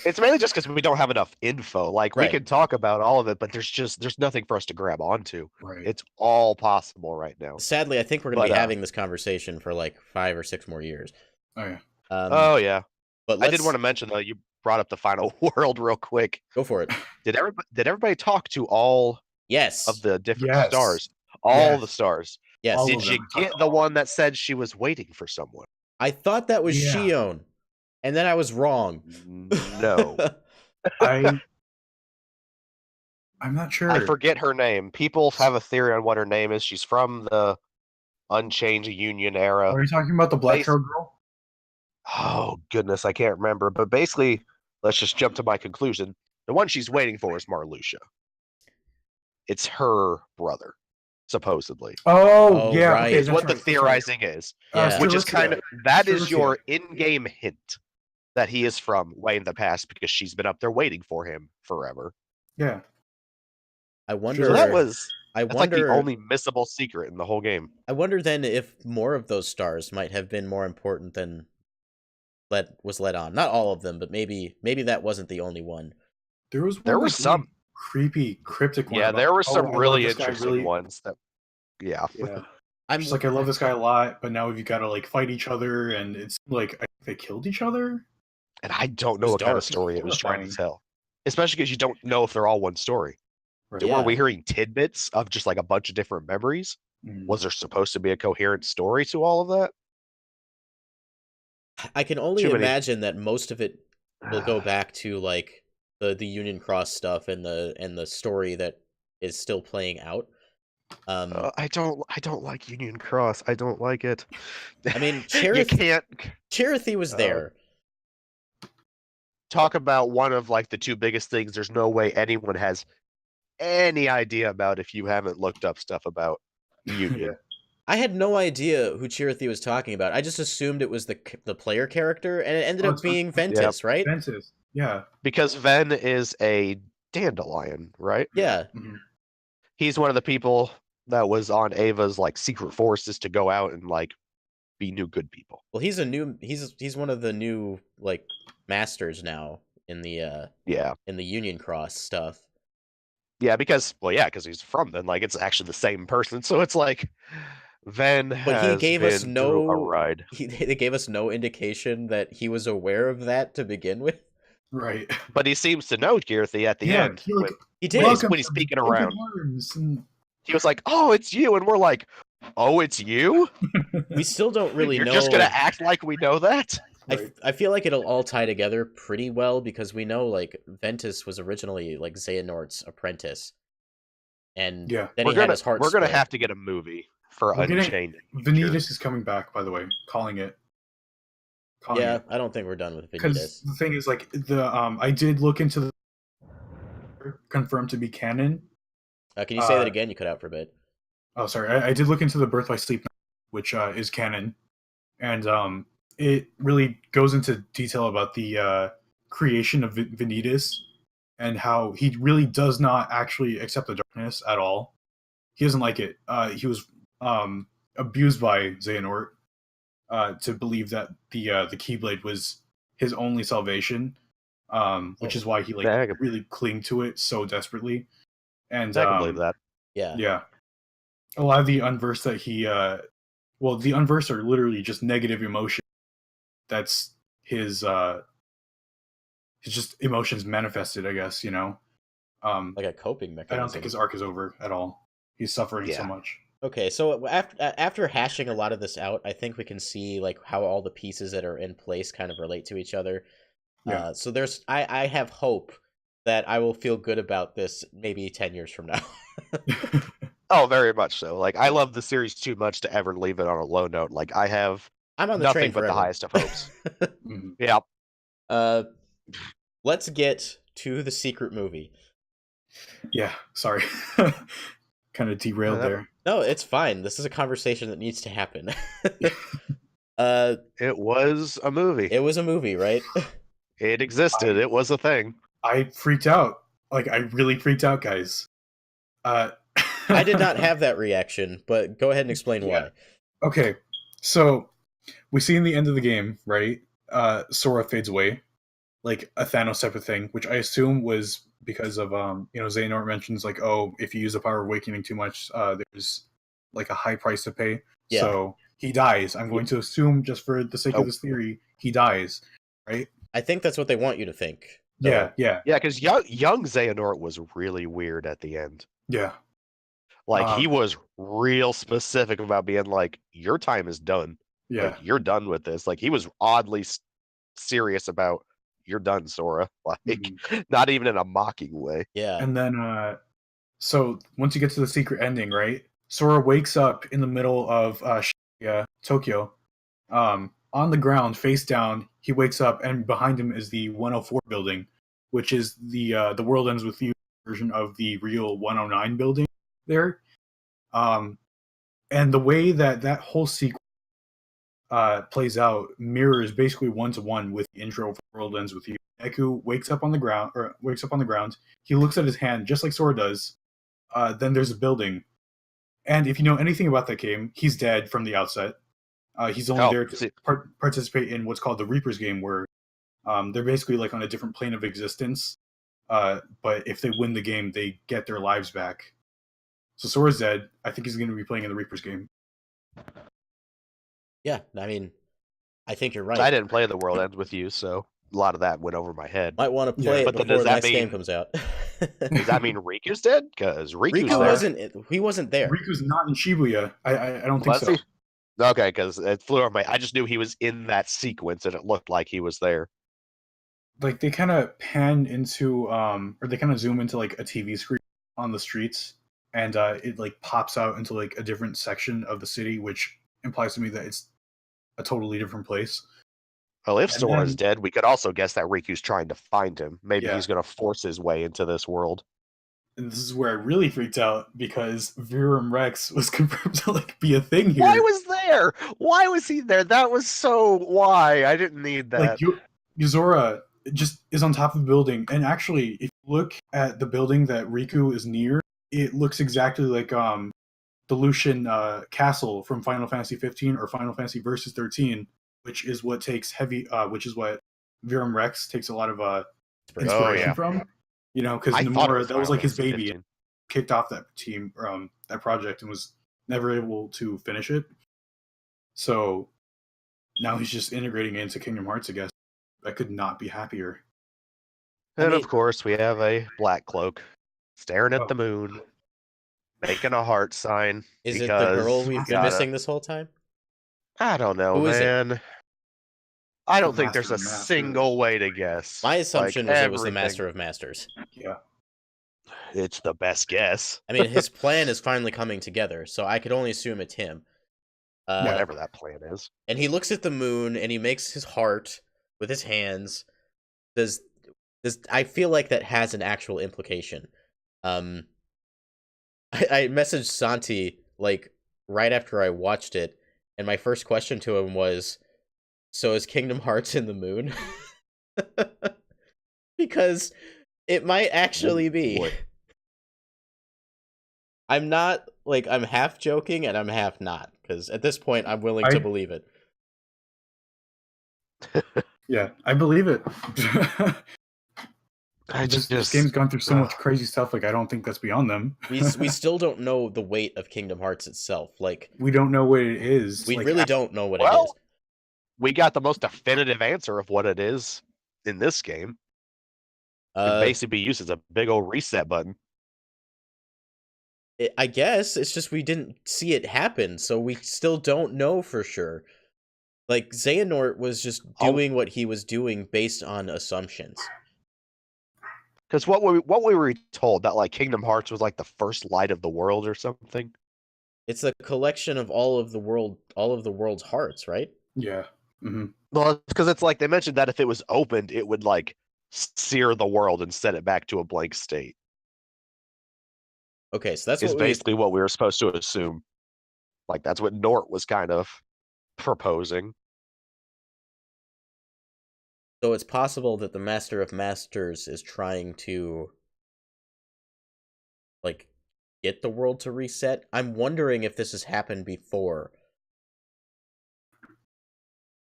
It's mainly just because we don't have enough info. Like we Right. can talk about all of it, but there's nothing for us to grab onto. Right. It's all possible right now. Sadly, I think we're going to But, be having this conversation for like 5 or 6 more years. Oh yeah. Oh yeah. But I did want to mention though, you brought up the final world real quick. go for it. Did everybody talk to all Yes. of the different Yes. stars? All Yes. the stars. Yes. All Did of you them. get the one that said she was waiting for someone? I thought that was Yeah. Shion, and then I was wrong. No. I'm not sure. I forget her name. People have a theory on what her name is. She's from the Unchanged Union era. Are you talking about the black haired girl? Oh goodness, I can't remember. But basically, let's just jump to my conclusion. The one she's waiting for is Marluxia. It's her brother, supposedly. Oh, Oh, yeah. right. Okay, Is that's what right, the that's theorizing is. Yeah. Which is Strelitzia. kind of that is Strelitzia. your in-game hint that he is from way in the past because she's been up there waiting for him forever. Yeah. I wonder. So that was I that's like the wonder. only missable secret in the whole game. I wonder then if more of those stars might have been more important than was let on. Not all of them, but maybe that wasn't the only one. There was some creepy, cryptic one. Yeah, about, there were "Oh, some I love really this guy interesting really-" ones that yeah. Yeah. I'm She's like, I love this guy a lot, but now we've got to like fight each other, and it's like I think they killed each other. And I don't know was what kind of dark. story it was trying to Horrifying. tell. Especially because you don't know if they're all one story. Right. Yeah. Were we hearing tidbits of just like a bunch of different memories? Mm. Was there supposed to be a coherent story to all of that? I can only Too many- imagine that most of it will go back to like the Union Cross stuff and the story that is still playing out. I don't like Union Cross. I don't like it. I mean, you Cherith can't was there. talk about one of like the two biggest things. There's no way anyone has any idea about if you haven't looked up stuff about Union. I had no idea who Cherith was talking about. I just assumed it was the player character, and it ended Oh, up it's being Ventus, right? Ventus. Yeah. Because Ven is a dandelion, right? Yeah. Mhm. He's one of the people that was on Ava's like secret forces to go out and like be new good people. Well, he's one of the new like masters now in the Yeah. Union Cross stuff. Yeah, because he's from them. Like it's actually the same person. So it's like Ven But he has gave been us through a ride. they gave us no indication that he was aware of that to begin with. Right. But he seems to know Girthy at the Yeah, end. he, like, when- He did. Welcome when he's peeking around. He was like, "Oh, it's you," and we're like, "Oh, it's you." We still don't really You're know. just gonna act like we know that. I feel like it'll all tie together pretty well because we know like Ventus was originally like Xehanort's apprentice, and Yeah. then We're he had gonna his heart. we're gonna split. have to get a movie for We're getting- Unchained. Vanitas is coming back, by the way. Calling it. Yeah, I don't think we're done with Because Vanitas. the thing is, like, I did look into the confirmed to be canon. Can you say that again? You cut out for a bit. Oh, sorry. I did look into the Birth by Sleep, which is canon, and it really goes into detail about the creation of Vanitas and how he really does not actually accept the darkness at all. He doesn't like it. He was abused by Xehanort to believe that the Keyblade was his only salvation, which is why he really cling to it so desperately. And I can believe that. Yeah. A lot of the unversed that he the unversed are literally just negative emotion. That's his just emotions manifested, I guess, you know. Like a coping mechanism. I don't think his arc is over at all. He's suffering so much. Okay, so after hashing a lot of this out, I think we can see like how all the pieces that are in place kind of relate to each other. Yeah. So I have hope that I will feel good about this maybe 10 years from now. Oh, very much so. Like I love the series too much to ever leave it on a low note. Like I'm on the nothing train but forever. the highest of hopes. Mhm. Yeah. Let's get to the secret movie. Yeah, sorry. Kind of derailed that- there. No, it's fine. This is a conversation that needs to happen. It was a movie. It was a movie, right? It existed. It was a thing. I freaked out. Like, I really freaked out, guys. I did not have that reaction, but go ahead and explain why. Okay, so we see in the end of the game, right? Sora fades away, like a Thanos type of thing, which I assume was because of Xehanort mentions like, oh, if you use the power of awakening too much, there's like a high price to pay. Yeah. So he dies. I'm going to assume, just for the sake of this theory, he dies, right? I think that's what they want you to think. Yeah, yeah, Yeah, because young Xehanort was really weird at the end. yeah. Like, he was real specific about being like, your time is done. Yeah. Like, you're done with this. Like, he was oddly serious about, you're done, Sora. Like, not even in a mocking way. Yeah. And then, so once you get to the secret ending, right? Sora wakes up in the middle of Tokyo, on the ground, face down. He wakes up, and behind him is the 104 building, which is the World Ends With You version of the real 109 building there. And the way that whole sequence plays out mirrors basically 1-to-1 with the intro for World Ends With You. Deku wakes up on the ground. He looks at his hand just like Sora does. Then there's a building, and if you know anything about that game, he's dead from the outset. He's only there to participate in what's called the Reaper's game, where they're basically like on a different plane of existence. But if they win the game, they get their lives back. So Sora's dead. I think he's going to be playing in the Reaper's game. Yeah, I mean, I think you're right. I didn't play The World Ends With You, so a lot of that went over my head. Might want to play Yeah, it but then before does the that next mean- game comes out. Does that mean Riku's dead? Because Riku's Riku there. he wasn't there. Riku's not in Shibuya. I don't think Was so. he? Okay, because it flew over my. I just knew he was in that sequence, and it looked like he was there. Like they kind of pan into or they kind of zoom into like a TV screen on the streets, and it like pops out into like a different section of the city, which implies to me that it's a totally different place. Well, if And Sora's then- dead, we could also guess that Riku's trying to find him. Maybe Yeah. he's going to force his way into this world. And this is where I really freaked out because Virum Rex was confirmed to like be a thing here. Why was there? Why was he there? That was so why. I didn't need that. like Yuzora just is on top of the building, and actually, if you look at the building that Riku is near, it looks exactly like the Lucian castle from Final Fantasy 15 or Final Fantasy Versus 13, which is what which is what Virum Rex takes a lot of inspiration yeah. from. You know, because I thought it Nomura, was that was Final like his Fantasy baby, 15. and kicked off that team, that project, and was never able to finish it. So now he's just integrating it into Kingdom Hearts, I guess. I could not be happier. And mean- of course, we have a Black Cloak staring at Oh. the moon, making a heart sign. Is it the because girl we we've been gotta- missing this whole time? I don't know, Who is it? man. I don't The think there's a Master of Masters. single way to guess. My assumption was it was the everything. Master of Masters. Yeah. It's the best guess. I mean, his plan is finally coming together, so I could only assume it's him. Whatever that plan is. And he looks at the moon and he makes his heart with his hands. Does I feel like that has an actual implication. I messaged Santi like right after I watched it, and my first question to him was, "So is Kingdom Hearts in the moon?" Because it might actually be. Boy. I'm not like I'm half joking and I'm half not, because at this point I'm willing to I- believe it. Yeah, I believe it. I this game's gone through so much crazy stuff. Like, I don't think that's beyond them. We still don't know the weight of Kingdom Hearts itself. Like We don't know what it is. we Like, really don't know what it Well- is. we got the most definitive answer of what it is in this game. It can Uh, basically be used as a big old reset button. I guess it's just we didn't see it happen, so we still don't know for sure. Like Xehanort was just Oh. doing what he was doing based on assumptions. Because what we were told that like Kingdom Hearts was like the first light of the world or something. It's a collection of all of the world's hearts, right? Yeah. Hmm. Well, because it's like they mentioned that if it was opened, it would like sear the world and set it back to a blank state. Okay, so that's Is what we. basically what we were supposed to assume. Like that's what Nort was kind of proposing. So it's possible that the Master of Masters is trying to like get the world to reset. I'm wondering if this has happened before.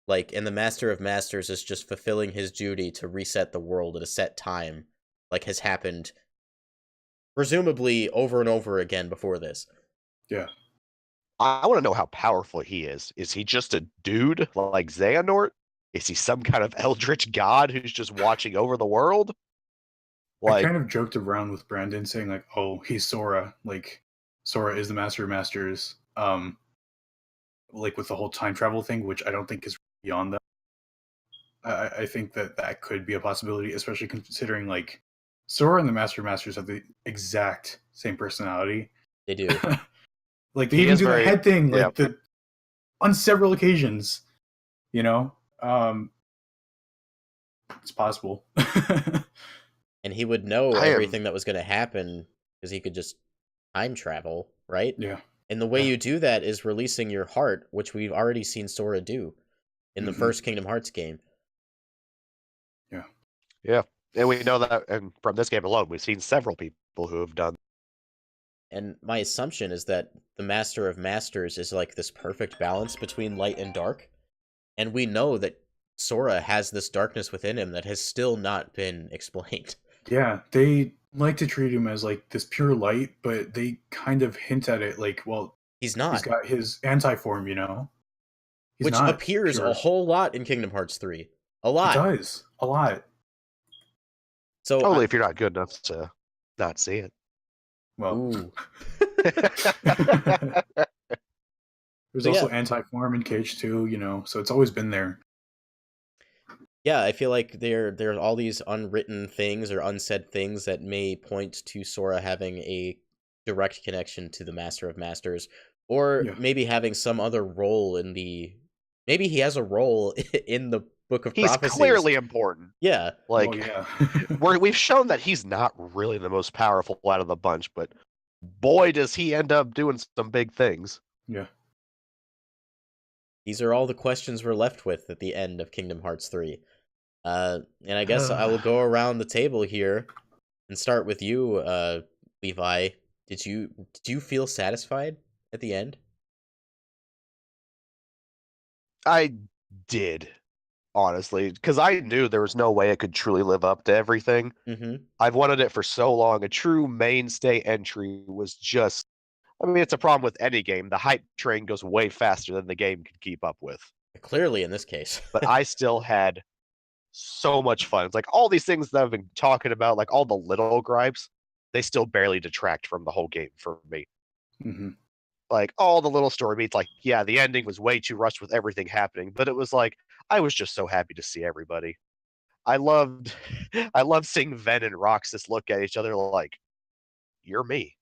Like, and the Master of Masters is just fulfilling his duty to reset the world at a set time, like has happened presumably over and over again before this. Yeah. I want to know how powerful he is. Is he just a dude like Xehanort? Is he some kind of eldritch god who's just watching over the world? I Like, kind of joked around with Brandon saying like, "Oh, he's Sora. Like, Sora is the Master of Masters." Like with the whole time travel thing, which I don't think is beyond that. I think that could be a possibility, especially considering like Sora and the Master of Masters have the exact same personality. They do. Like they he even is do the very, head thing, yeah. like the on several occasions. You know, it's possible. And he would know I am, everything that was going to happen because he could just time travel, right? Yeah. And the way Yeah. you do that is releasing your heart, which we've already seen Sora do in the Mhm. first Kingdom Hearts game. yeah. And we know that, and from this game alone, we've seen several people who have done. And my assumption is that the Master of Masters is like this perfect balance between light and dark. And we know that Sora has this darkness within him that has still not been explained. Yeah, they like to treat him as like this pure light, but they kind of hint at it like, well, He's he's not, got his anti-form, you know? He's which not appears pure. a whole lot in Kingdom Hearts 3. A It lot. does. A lot. So Totally, if you're not good enough to not see it. Well, ooh. there's So, also yeah. anti-form in Cage too, you know, so it's always been there. Yeah, I feel like there are all these unwritten things or unsaid things that may point to Sora having a direct connection to the Master of Masters, or Yeah. maybe having some other role in the. Maybe he has a role in the Book of He's Prophecies. clearly important. Yeah, Like, Well, yeah. we've shown that he's not really the most powerful out of the bunch, but boy, does he end up doing some big things. Yeah. these are all the questions we're left with at the end of Kingdom Hearts 3. And I guess I will go around the table here and start with you, Levi. Did you feel satisfied at the end? I did, honestly, because I knew there was no way it could truly live up to everything. Mm-hmm. I've wanted it for so long. A true mainstay entry was just, I mean, it's a problem with any game. The hype train goes way faster than the game can keep up with. Clearly, in this case. But I still had so much fun. It's like all these things that I've been talking about, like all the little gripes, they still barely detract from the whole game for me. Mm-hmm. Like all the little story beats, like, yeah, the ending was way too rushed with everything happening, but it was like, I was just so happy to see everybody. I loved seeing Ven and Roxas look at each other like, you're me.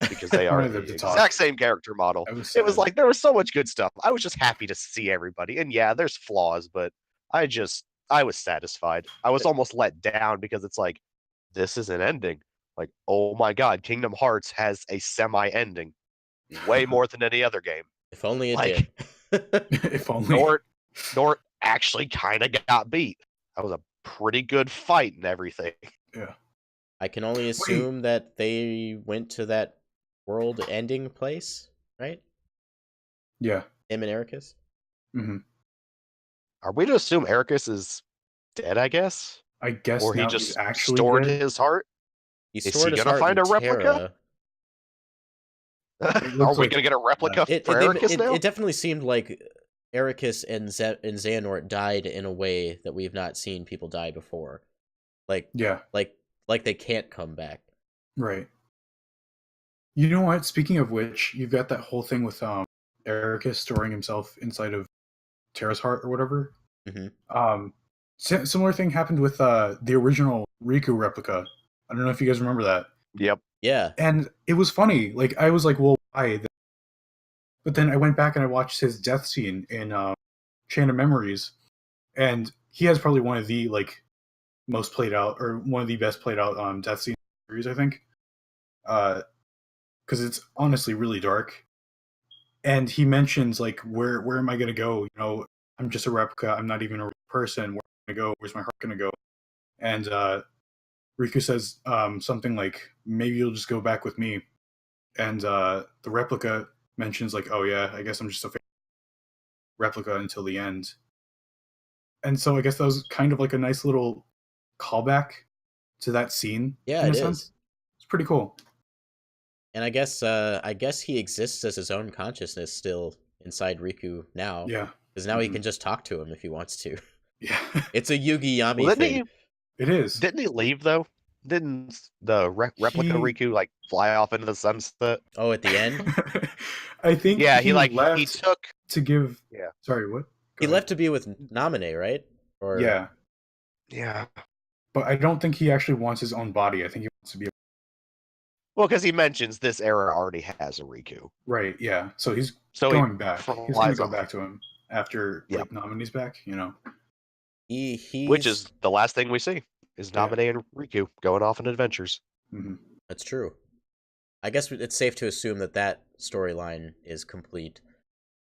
Because they I are wanted the them to talk. exact same character model. I was It was sad. like there was so much good stuff. I was just happy to see everybody. And yeah, there's flaws, but I was satisfied. I was almost let down because it's like, this is an ending. Like, oh my god, Kingdom Hearts has a semi-ending. Way more than any other game. If only it Like, did. If only. Nort actually kind of got beat. That was a pretty good fight and everything. Yeah. I can only assume that they went to that world-ending place, right? Yeah. Him and Ericus? Mm-hmm. Are we to assume Ericus is dead, I guess? I guess Or he now just he's actually stored dead. his heart? He Is stored he his gonna heart find in a replica? Terra. Are looks we like- gonna get a replica It, for it, Ericus now? it definitely seemed like Ericus and Xehanort died in a way that we've not seen people die before. Like Yeah. like they can't come back. Right. You know what? Speaking of which, you've got that whole thing with Ericus storing himself inside of Terra's heart or whatever. Mhm. Similar thing happened with the original Riku replica. I don't know if you guys remember that. Yep. Yeah. And it was funny. Like I was like, well, why? But then I went back and I watched his death scene in Chain of Memories, and he has probably one of the like most played out or one of the best played out death scene series, I think, because it's honestly really dark. And he mentions like, where am I gonna go? You know, I'm just a replica. I'm not even a real person. Where am I gonna go? Where's my heart gonna go? And Riku says something like, maybe you'll just go back with me. And the replica mentions like, oh yeah, I guess I'm just a replica until the end. And so I guess that was kind of like a nice little callback to that scene. Yeah, in it a sense. is. It's pretty cool. And I guess he exists as his own consciousness still inside Riku now. Yeah. Because now he Mhm. can just talk to him if he wants to. Yeah. It's a Yugi Yami Well, thing. It is. didn't he leave though? Didn't the replica He- Riku like fly off into the sunset? Oh, at the end? I think Yeah, he left he took. to give. Yeah. Sorry, what? He Go left ahead. to be with Namine, right? Or Yeah, Yeah. but I don't think he actually wants his own body. I think he wants to be Well, because he mentions this era already has a Riku, right. Yeah, so he's so going back. He's going to flies go off. back to him after Yep. like Nominee's back. You know. he's Which is the last thing we see is Yeah. Naminé and Riku going off on adventures. Hmm. That's true. I guess it's safe to assume that storyline is complete.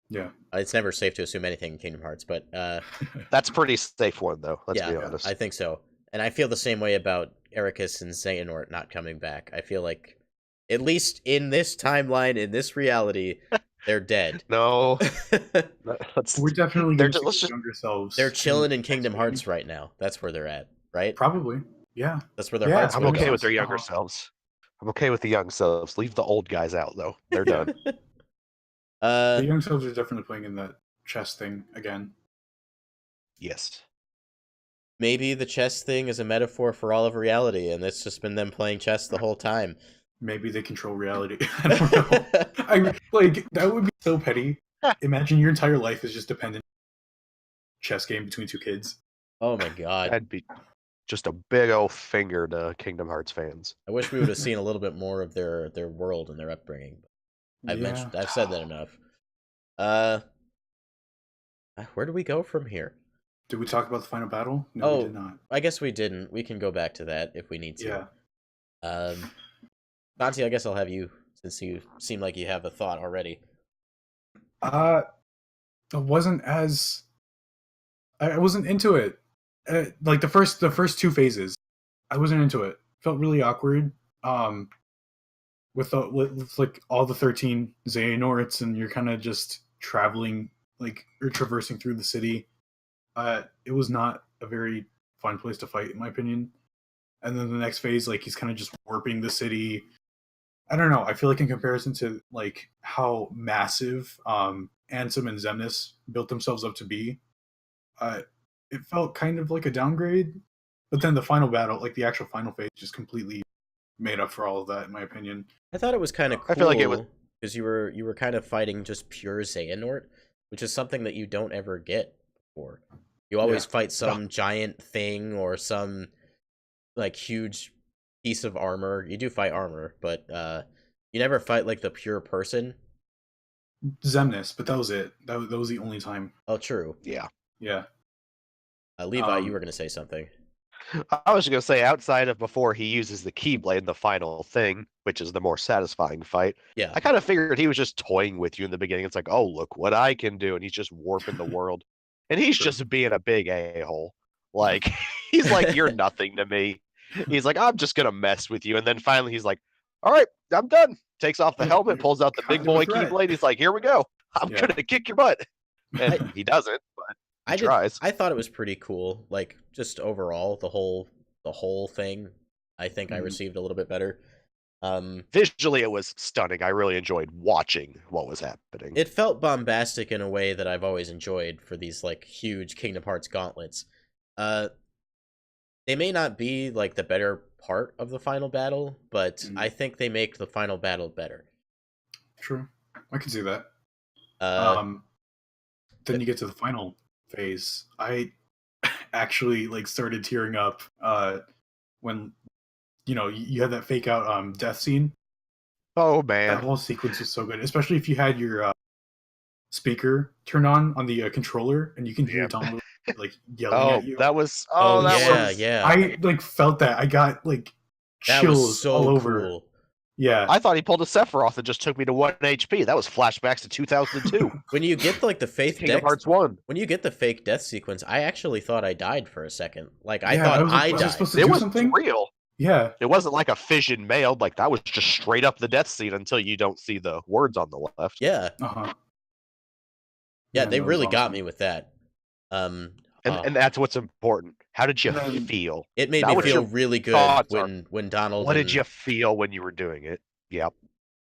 Yeah. It's never safe to assume anything in Kingdom Hearts, but That's a pretty safe one though. Let's be yeah, honest. I think so. And I feel the same way about Ericus and Xehanort not coming back. I feel like, at least in this timeline, in this reality, they're dead. No, let's, We're definitely They're going to ju- let's see just- younger selves. They're chilling in next Kingdom game. Hearts right now. That's where they're at, right? Probably. Yeah. That's where their Yeah, hearts I'm will okay go. with their younger Uh-huh. selves. I'm okay with the young selves. Leave the old guys out though. They're done. The young selves are definitely playing in that chess thing again. Yes. Maybe the chess thing is a metaphor for all of reality, and it's just been them playing chess the whole time. Maybe they control reality. I don't know. Like that would be so petty. Imagine your entire life is just dependent on a chess game between two kids. Oh my god. That'd be just a big old finger to Kingdom Hearts fans. I wish we would have seen a little bit more of their world and their upbringing. I've said that enough. Where do we go from here? Did we talk about the final battle? No, Oh. we did not. I guess we didn't. We can go back to that if we need to. Yeah. Santi, I guess I'll have you, since you seem like you have a thought already. It wasn't as I wasn't into it. Like the first two phases, I wasn't into it. Felt really awkward. With like all the 13 Xehanorts, and you're kind of just traveling like or traversing through the city. It was not a very fun place to fight, in my opinion. And then the next phase, like he's kind of just warping the city. I don't know. I feel like in comparison to like how massive Ansem and Xemnas built themselves up to be, it felt kind of like a downgrade. But then the final battle, like the actual final phase, just completely made up for all of that, in my opinion. I thought it was kind of cool. I feel like it was- because you were kind of fighting just pure Xehanort, which is something that you don't ever get before. You always fight some giant thing or some like huge piece of armor. You do fight armor, but you never fight like the pure person. Xemnas, but that was it. That was the only time. Oh, true. Yeah. Yeah. Levi, you Um, were gonna say something. I was going to say, outside of before he uses the Keyblade in the final thing, which is the more satisfying fight, Yeah, I kind of figured he was just toying with you in the beginning. It's like, oh, look what I can do. And he's just warping the world. And he's True. just being a big a-hole. Like, he's like, you're nothing to me. He's like, I'm just going to mess with you. And then finally he's like, all right, I'm done. Takes off the helmet, pulls out the big Kind of a boy threat. Keyblade. He's like, here we go. I'm Yeah. going to kick your butt. And he doesn't, but he tries. I thought it was pretty cool. Like just overall, the whole thing. I think I Mhm. received a little bit better. Visually, it was stunning. I really enjoyed watching what was happening. It felt bombastic in a way that I've always enjoyed for these like huge Kingdom Hearts gauntlets. They may not be like the better part of the final battle, but Mhm. I think they make the final battle better. True. I can see that. Uh, Then you get to the final phase. I actually like started tearing up when you had that fake out death scene. Oh That man, whole sequence was so good, especially if you had your speaker turn on the controller, and you can hear Yep. Donald like yelling at you. that was Oh, that yeah, was yeah. I like felt that. I got like That was chills so all over. cool. Yeah. I thought he pulled a Sephiroth and just took me to 1 HP. That was flashbacks to 2002. When you get like the fake Kingdom death, Hearts 1. when you get the fake death sequence, I actually thought I died for a second. Like I Yeah, thought I was like, I was I died. supposed to It do was something? real. Yeah. It wasn't like a fission mailed. Like that was just straight up the death scene until you don't see the words on the left. Yeah, Uh-huh. yeah, Man, they that was really got awesome. me with that. And that's what's important. How did you And then- feel? It made Not me what feel your really good thoughts are. when Donald What and did you feel when you were doing it? Yep.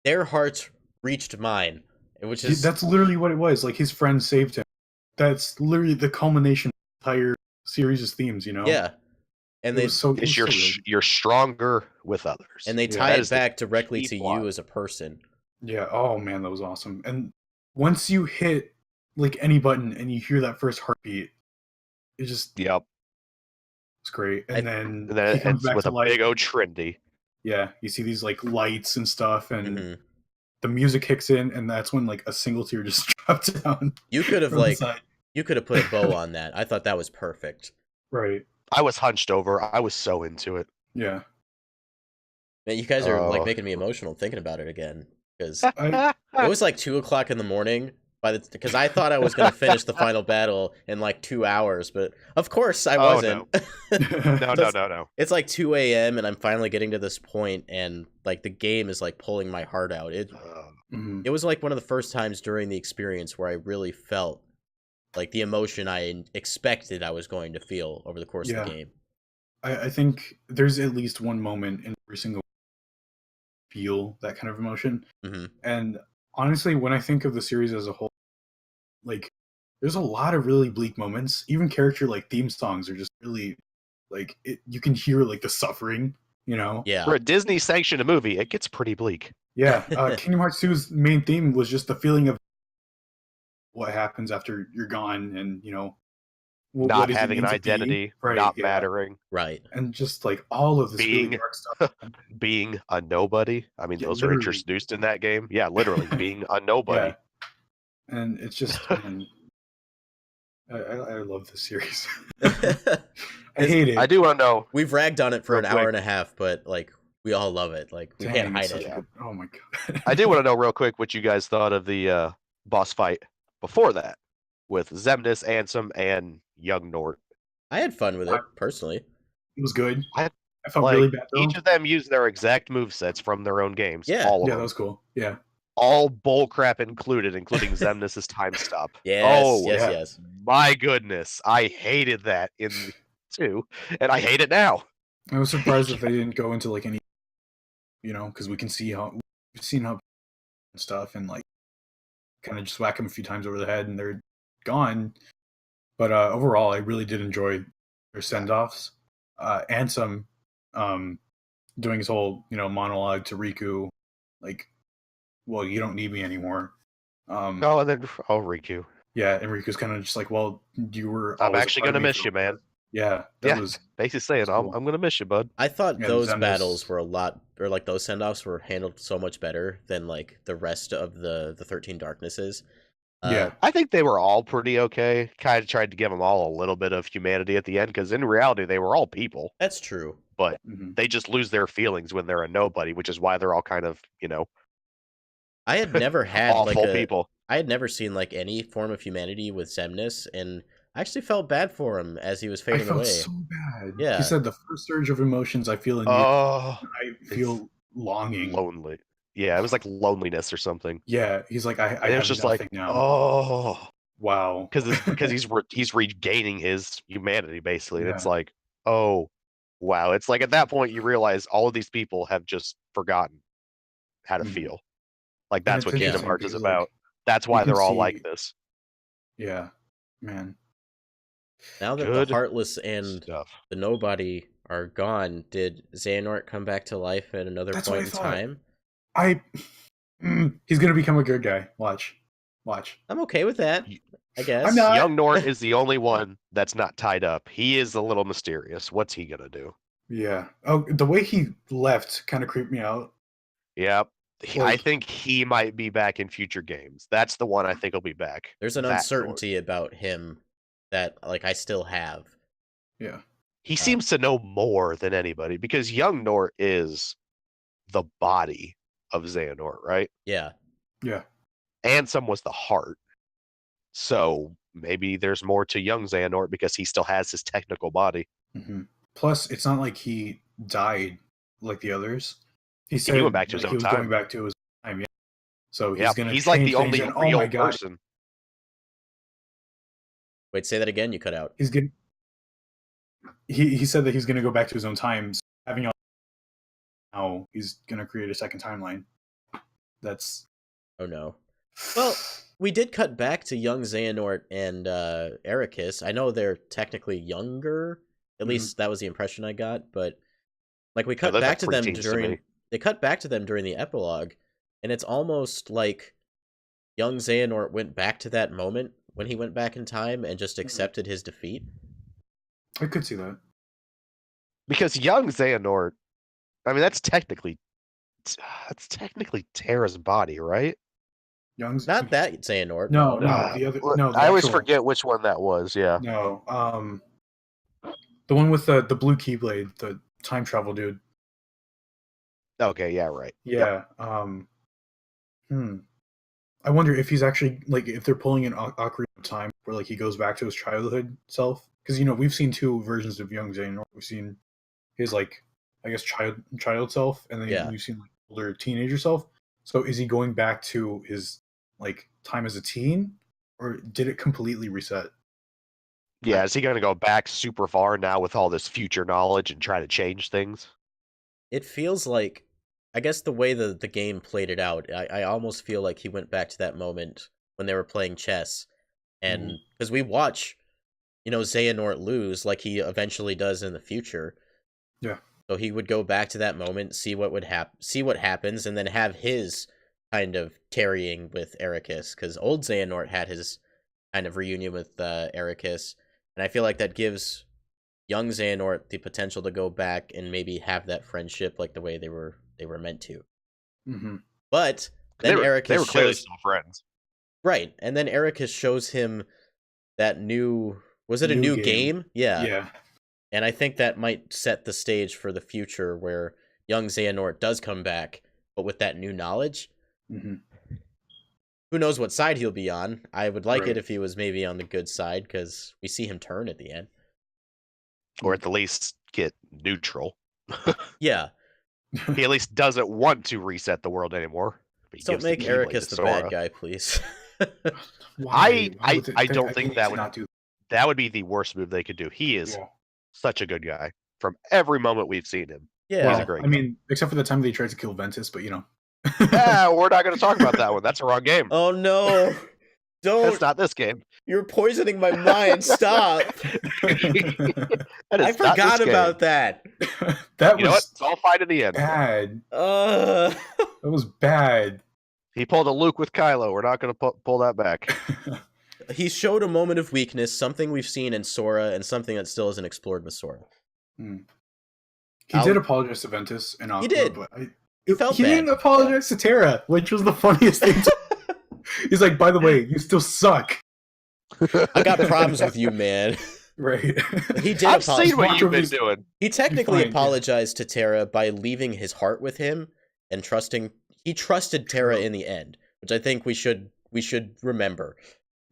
their hearts reached mine, which is That's literally what it was. Like his friend saved him. That's literally the culmination of the entire series' themes, you know? yeah, and It was so, it was It's so good. you're stronger with others. and they Yeah, tie that it is the back directly key to plot. you as a person. Yeah. Oh man, that was awesome. And once you hit like any button and you hear that first heartbeat, it just Yep. it's great. I- And then And he then comes it's back with to a life. big O trendy. Yeah, you see these like lights and stuff, and Mhm. the music kicks in, and that's when like a single tear just drops down. You could have from the like side. you could have put a bow on that. I thought that was perfect. Right. I was hunched over. I was so into it. Yeah. Man, you guys are like Oh. making me emotional thinking about it again because I it was like 2 o'clock in the morning because I thought I was gonna finish the final battle in like 2 hours, but of course I Oh, wasn't. No. It's like 2 a.m. and I'm finally getting to this point, and like the game is like pulling my heart out. Mhm. It was like one of the first times during the experience where I really felt like the emotion I expected I was going to feel over the course of Yeah. the game. I think there's at least one moment in every single feel that kind of emotion. Hmm. And honestly, when I think of the series as a whole, like there's a lot of really bleak moments. Even character like theme songs are just really like you can hear like the suffering, you know? Yeah. For a Disney sanctioned movie, it gets pretty bleak. Yeah. Kingdom Hearts 2's main theme was just the feeling of what happens after you're gone, and you know Not what does it having an mean to be? identity, Right, not yeah. mattering, Right. And just like all of this really Being- dark stuff. being a nobody. I mean, Yeah, those are literally. introduced in that game. Yeah, literally being a nobody. Yeah. And it's just man, I love this series. We've I hate it. I do want to know. ragged on it for Real an hour quick. and a half, but like we all love it. Like we Dang, can't it's hide such it. a good- oh my god. I do want to know real quick what you guys thought of the boss fight before that with Xemnas, Ansem, and Young Nort. I had fun with it personally. It was good. I- I felt Like really bad though. each of them used their exact movesets from their own games. Yeah. all of Yeah, them. that was cool. Yeah. All bull crap included, including Xemnas' time stop. Yes, Oh, yes, yeah. yes. My goodness, I hated that in 2, and I hate it now. I was surprised that they didn't go into like any, you know, because we've seen how and stuff, and like kind of just whack them a few times over the head and they're gone. But overall, I really did enjoy their send offs. Ansem, doing his whole monologue to Riku, like, well, you don't need me anymore. Oh, and then Riku. Yeah, and Riku's kind of just like, well, you were. I'm always a actually part of gonna me miss for- you, man. Yeah, that Yeah, was basically saying, that's cool. I'm gonna miss you, bud. I thought Yeah, those Xemnas- battles were a lot, or like those send offs were handled so much better than like the rest of the 13 Darknesses. Yeah. I think they were all pretty okay. Kind of tried to give them all a little bit of humanity at the end, because in reality, they were all people, That's true. but Mhm. they just lose their feelings when they're a nobody, which is why they're all kind of, I had never had awful like people. I had never seen like any form of humanity with Xemnas, and I actually felt bad for him as he was I fading felt away. so bad. Yeah. He said the first surge of emotions I feel in you, Oh, I feel longing. lonely. Yeah, it was like loneliness or something. Yeah, he's like, I And it have was just nothing like, now. oh, Wow. because he's regaining his humanity basically. And it's Yeah. like, oh, wow. It's like at that point you realize all of these people have just forgotten how to Mhm. feel. Like And that's it's what Kingdom interesting Hearts is because, about. like, That's why can they're all see- like this yeah, man. Now that Good the Heartless and stuff. the Nobody are gone, did Xehanort come back to life at another That's what point I in thought. time? He's gonna become a good guy. Watch. I'm okay with that. I guess. I'm not- Young Nort is the only one that's not tied up. He is a little mysterious. What's he gonna do? Yeah. Oh, the way he left kind of creeped me out. Yep. I Like- think he might be back in future games. That's the one I think will be back. There's an That Nort. uncertainty about him that like I still have. Yeah. He seems to know more than anybody because young Nort is the body of Xehanort, right? Yeah. Yeah. Ansem was the heart. So maybe there's more to young Xehanort because he still has his technical body. hmm Plus, it's not like he died like the others. He said He went back to his like, own he was time. going back to his time. Yeah. So Yeah, he's gonna. he's like the change only things, and, oh real my God, person. Wait, say that again. You cut out. he's gonna. He said that he's gonna go back to his own time. So having all now, he's gonna create a second timeline. That's Oh no. Well, we did cut back to young Xehanort and Ericus. I know they're technically younger. At Mhm. least that was the impression I got. But like we cut they're back like to them preteens to during me. they cut back to them during the epilogue, and it's almost like young Xehanort went back to that moment when he went back in time and just accepted his defeat. I could see that. Because young Xehanort, I mean, that's technically Terra's body, right? Young's Not that Xehanort. No, no, Uh, the other. well, No, the I always actual- forget which one that was. Yeah. No, the one with the blue keyblade, the time travel dude. Okay. Yeah. Right. Yeah. I wonder if he's actually like if they're pulling an Ocarina of Time where like he goes back to his childhood self, because we've seen two versions of young Xehanort. We've seen his like I guess child self, and then Yeah. we've seen like older teenager self. So is he going back to his like time as a teen, or did it completely reset? Yeah. Is he going to go back super far now with all this future knowledge and try to change things? It feels like, I guess the way the game played it out, I almost feel like he went back to that moment when they were playing chess. And because we watch, Xehanort lose like he eventually does in the future. Yeah. So he would go back to that moment, see what would see what happens, and then have his kind of tarrying with Ericus. Because old Xehanort had his kind of reunion with Ericus. And I feel like that gives young Xehanort the potential to go back and maybe have that friendship like the way they were meant to. Mm-hmm. But then they were Ericus clearly shows still friends. right, and then Ericus shows him that new was it a New new game. game? Yeah. Yeah. And I think that might set the stage for the future where young Xehanort does come back, but with that new knowledge. Mm-hmm. Who knows what side he'll be on? I would like Right. it if he was maybe on the good side because we see him turn at the end. Or at the least get neutral. Yeah. He at least doesn't want to reset the world anymore. But he Don't gives the make Keyblade Ericus to the bad Sora. guy, please. Why? I would don't think need that to would- not do That would be the worst move they could do. He is Yeah. such a good guy from every moment we've seen him. Yeah. He's a great I mean, except for the time they tried to kill Ventus, but Yeah, we're not going to talk about that one. That's a wrong game. Oh no. Don't. That's not this game. You're poisoning my mind. Stop. That is I not forgot this game. about that. that You know what? was It's all fine in the end. bad. Uh, That was bad. He pulled a Luke with Kylo. We're not going to pull that back. he showed a moment of weakness, something we've seen in Sora, and something that still isn't explored with Sora. He did apologize to Ventus and Aqua, did. but He felt he bad. didn't apologize to Terra, which was the funniest thing. He's like, by the way, you still suck. I got problems with you, man. Right. He did I've apologize. seen what Watch you've over been his- doing. He technically fine, yeah. apologized to Terra by leaving his heart with him and trusting. He trusted Terra in the end, which I think we should remember.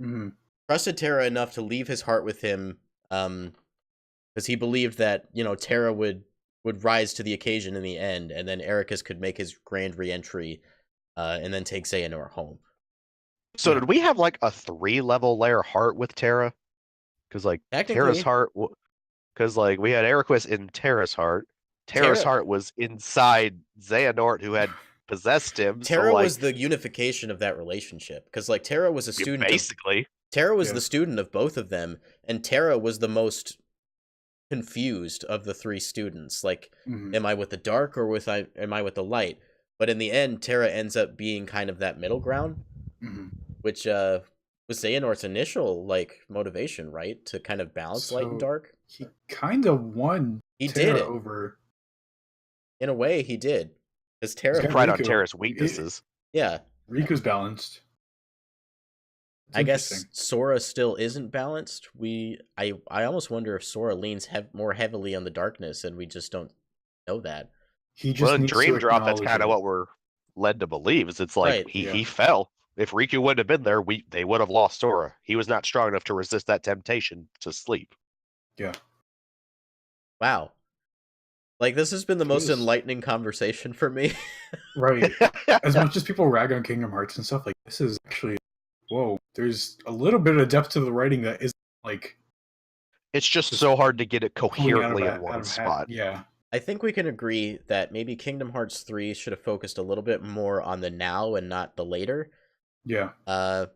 Mhm. Trusted Terra enough to leave his heart with him, because he believed that Terra would rise to the occasion in the end, and then Ericus could make his grand re-entry, and then take Xehanort home. So Yeah. did we have like a 3-level layer heart with Terra? Because like Technically, Terra's heart, because like we had Ericus in Terra's heart. Terra's Terra- heart was inside Xehanort, who had possessed him. Terra so, like, was the unification of that relationship, because like Terra was a student. basically. Terra was Yeah. the student of both of them, and Terra was the most confused of the three students. Like, Mhm. am I with the dark or am I with the light? But in the end, Terra ends up being kind of that middle ground, Mhm. which was Xehanort's initial like motivation, right? To kind of balance light and So- dark. He kind of won He Terra did it. over. In a way, he did. Because He's Terra, got Pride on Riku. Terra's weaknesses. yeah, Riku's balanced. It's I guess interesting. Sora still isn't balanced. I almost wonder if Sora leans more heavily on the darkness, and we just don't know that. He Well, just in needs Dream to Drop, that's acknowledge kind of it. what we're led to believe. Is it's like Right. he fell. If Riku wouldn't have been there, they would have lost Sora. He was not strong enough to resist that temptation to sleep. Yeah. Wow. Like, this has been the It most is. enlightening conversation for me. Right. As much as people rag on Kingdom Hearts and stuff, like, this is actually, whoa, there's a little bit of depth to the writing that isn't, like, It's just Just so hard to get it pulling out of coherently a- in out one of hat. spot. Yeah. I think we can agree that maybe Kingdom Hearts 3 should have focused a little bit more on the now and not the later. Yeah. Uh,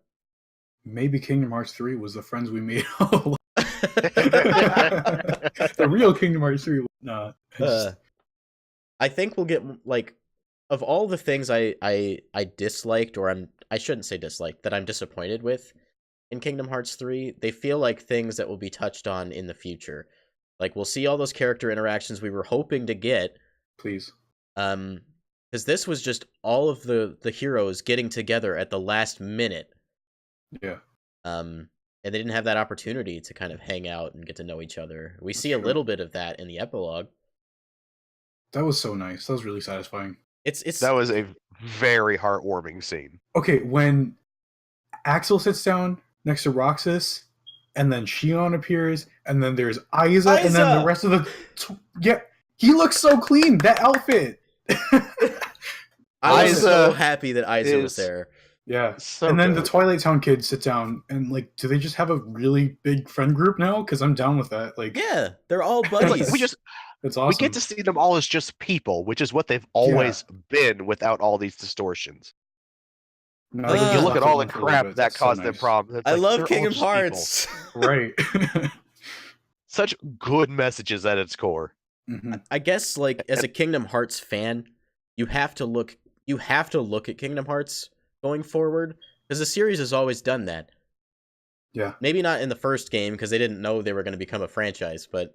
Maybe Kingdom Hearts 3 was the friends we made all along. The real Kingdom Hearts 3 was not. I think we'll get, like, of all the things I disliked, or I shouldn't say disliked, that I'm disappointed with in Kingdom Hearts 3, they feel like things that will be touched on in the future. Like, we'll see all those character interactions we were hoping to get, Please. because this was just all of the heroes getting together at the last minute. Yeah. And they didn't have that opportunity to kind of hang out and get to know each other. We see a true. little bit of that in the epilogue. That was so nice. That was really satisfying. It's That was a very heartwarming scene. Okay, when Axel sits down next to Roxas, and then Shion appears, and then there's Aiza, and then Aiza! the rest of the... Yeah, he looks so clean, that outfit! I was so Aiza happy that Aiza was is- there. Yeah. So And then the good. Twilight Town kids sit down, and, like, do they just have a really big friend group now? Because I'm down with that. Like, Yeah, they're all Like, buddies. it's awesome. we get to see them all as just people, which is what they've always been without all these distortions. No, Like, they you just look left at it all the alone for a little crap bit. that That's so caused them nice. problems. It's I like, love they're all Kingdom just people. Hearts. Right. Such good messages at its core. Mhm. I guess, like, as a Kingdom Hearts fan, you have to look at Kingdom Hearts going forward, because the series has always done that. Yeah. Maybe not in the first game, because they didn't know they were going to become a franchise, but,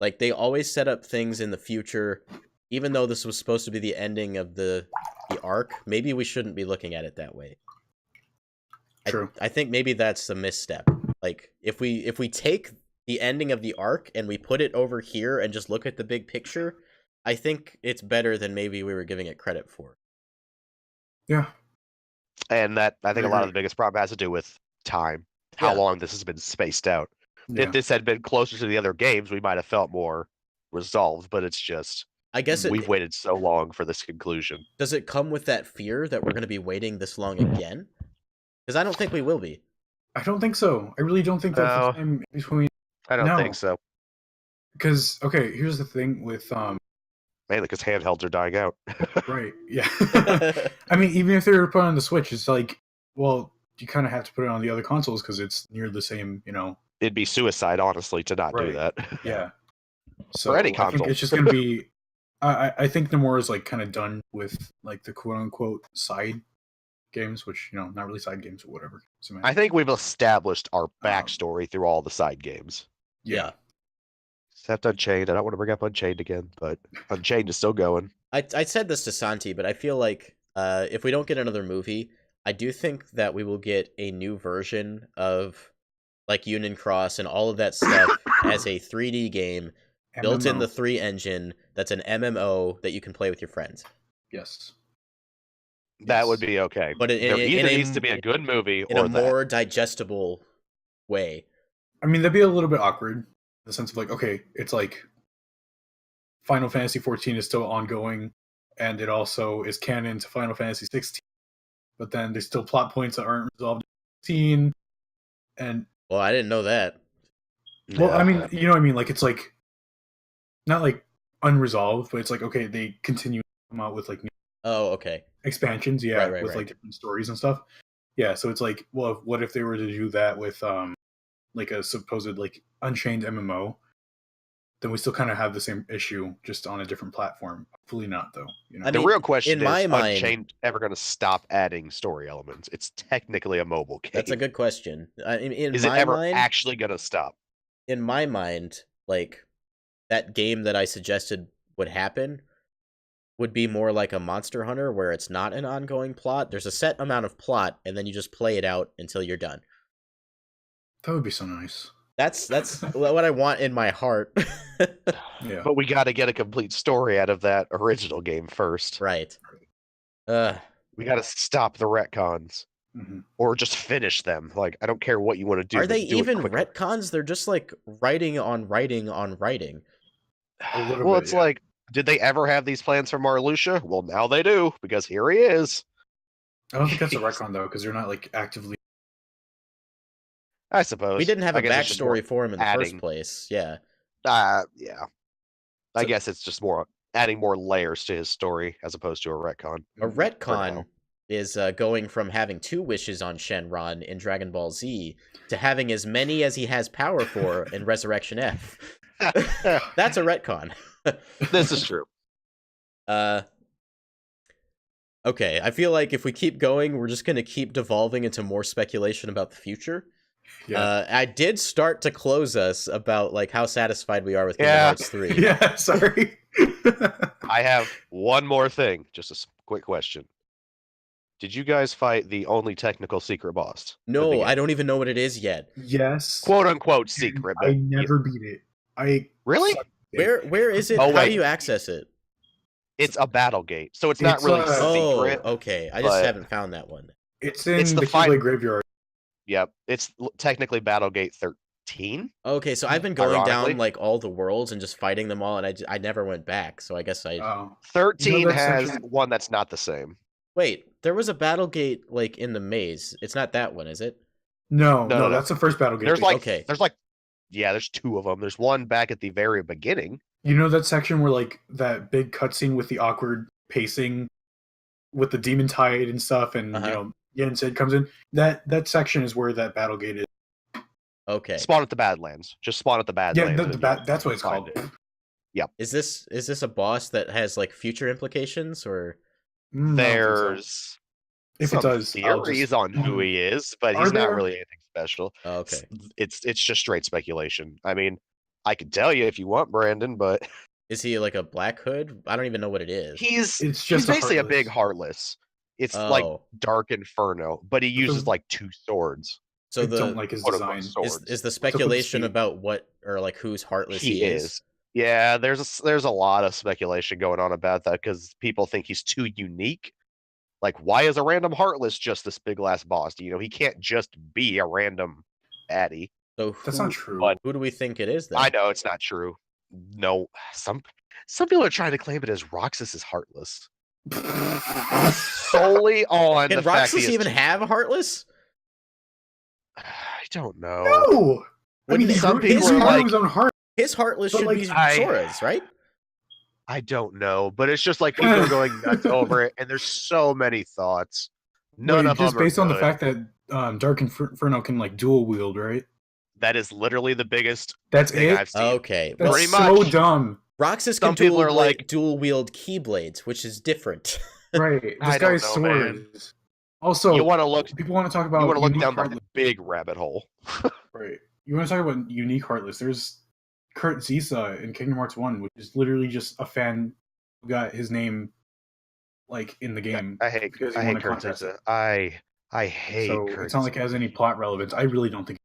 like, they always set up things in the future. Even though this was supposed to be the ending of the arc, maybe we shouldn't be looking at it that way. True. I think maybe that's a misstep. Like, if we take the ending of the arc and we put it over here and just look at the big picture, I think it's better than maybe we were giving it credit for. Yeah. And that, I think, I a lot of agree. the biggest problem has to do with time. How Yeah. long this has been spaced out. Yeah. If this had been closer to the other games, we might have felt more resolved, but it's just I guess we've waited so long for this conclusion. does it come with that fear that we're going to be waiting this long again? Because I don't think we will be. I don't think so. I really don't think that's No. the time between. I don't No. think so. Because, okay, here's the thing with Mainly because handhelds are dying out. right, yeah. I mean, even if they were put on the Switch, it's like, well, you kind of have to put it on the other consoles because it's near the same, It'd be suicide, honestly, to not do Right. that. yeah. So any I think console. it's just gonna be. I think Nomura is like kind of done with like the quote unquote side games, which not really side games or whatever. I think we've established our backstory through all the side games. Yeah. Except Unchained. I don't want to bring up Unchained again, but Unchained is still going. I said this to Santi, but I feel like if we don't get another movie, I do think that we will get a new version of like Union Cross and all of that stuff as a 3D game built in the 3 engine that's an MMO that you can play with your friends. Yes. That would be okay. But There either needs to be a good movie in or a more digestible way. I mean, that'd be a little bit awkward in the sense of like, okay, it's like Final Fantasy 14 is still ongoing, and it also is canon to Final Fantasy 16. But then there's still plot points that aren't resolved in 16. And Well, I didn't know that. well, I mean, you know what I mean? Like, it's like not like unresolved, but it's like, okay, they continue to come out with like new Oh, okay. expansions, Right, with right. like different stories and stuff. Yeah, so it's like, well, what if they were to do that with like a supposed like Unchained MMO? Then we still kind of have the same issue, just on a different platform. Hopefully not, though. I the mean, real question in my is, mind- Unchained ever going to stop adding story elements? It's technically a mobile game. That's a good question. In Is it my ever mind, actually going to stop? in my mind, like that game that I suggested would happen would be more like a Monster Hunter where it's not an ongoing plot. There's a set amount of plot, and then you just play it out until you're done. That would be so nice. That's what I want in my heart. Yeah. But we got to get a complete story out of that original game first. Right. We got to stop the retcons. Mm-hmm. Or just finish them. Like, I don't care what you want to do. Are they do even retcons? They're just like writing on writing on writing. Well, it's like, did they ever have these plans for Marluxia? Well, now they do, because here he is. I don't think that's a retcon though, because they're not like actively. I suppose. We didn't have a backstory for him in the adding. first place. Yeah. Yeah. I guess it's just more adding more layers to his story as opposed to a retcon. A retcon is going from having 2 wishes on Shenron in Dragon Ball Z to having as many as he has power for in Resurrection F. That's a retcon. This is true. Okay, I feel like if we keep going, we're just going to keep devolving into more speculation about the future. Yeah. I did start to close us about like how satisfied we are with Kingdom Hearts 3. Yeah, sorry. I have one more thing. Just a quick question. Did you guys fight the only technical secret boss? No, I don't even know what it is yet. Yes. Quote unquote secret. But I never beat it. Really? Where is it? Oh, How wait. do you access it? It's a battle gate, so it's not really secret. Oh, okay. I just haven't found that one. It's in the the Keyblade Graveyard. Yep, it's technically Battle Gate 13. Okay, so I've been going Ironically. down like all the worlds and just fighting them all, and I never went back. So I guess I 13 You know that has section- one that's not the same. wait. There was a battle gate like in the maze. It's not that one, is it? No, No. that's the first battle gate. There's like, Okay. there's 2 of them. There's one back at the very beginning. You know that section where like that big cutscene with the awkward pacing with the demon tide and stuff, and Yen Sid comes in. That section is where that battle gate is. Okay. Spawn at the Badlands. Just spawn at the Badlands. That's what it's find called. it. Yep. Is this a boss that has like future implications or? There's if some it does theories on who he is, but he's not really anything special. Oh, okay. It's just straight speculation. I mean, I could tell you if you want, Brandon, but Is he like a Black Hood? I don't even know what it is. he's just basically a big Heartless. It's like Dark Inferno, but he uses like 2 swords. So I don't like his design. Is the speculation about what or like who's Heartless he is? Yeah, there's a lot of speculation going on about that because people think he's too unique. Like, why is a random Heartless just this big last boss? You know, he can't just be a random baddie. So That's not true. But who do we think it is then? I know it's not true. No, some people are trying to claim it as Roxas is Heartless. Solely on Can the fact Roxas even have a Heartless? I don't know. No. I mean, some he's people are like, his own heart. His Heartless But, should like, be Sora's, right? I don't know, but it's just like people are going nuts over it, and there's so many thoughts. None of them just are based on the good. fact that Dark Inferno can like dual wield, right? That is literally the biggest That's thing it. I've seen. Okay. That's pretty so much. dumb. Roxas Some can people are like- dual wield Keyblades, which is different. Right. This I don't guy's know, man. swords. Also, You want to look. people want to talk about You want to look unique down Heartless. the big rabbit hole. Right. You want to talk about unique Heartless. There's Kurt Zisa in Kingdom Hearts 1, which is literally just a fan who got his name like in the game. I hate because he won a Kurt contest. Zisa. I hate So Kurt it's not like it Zisa. has any plot relevance. I really don't think.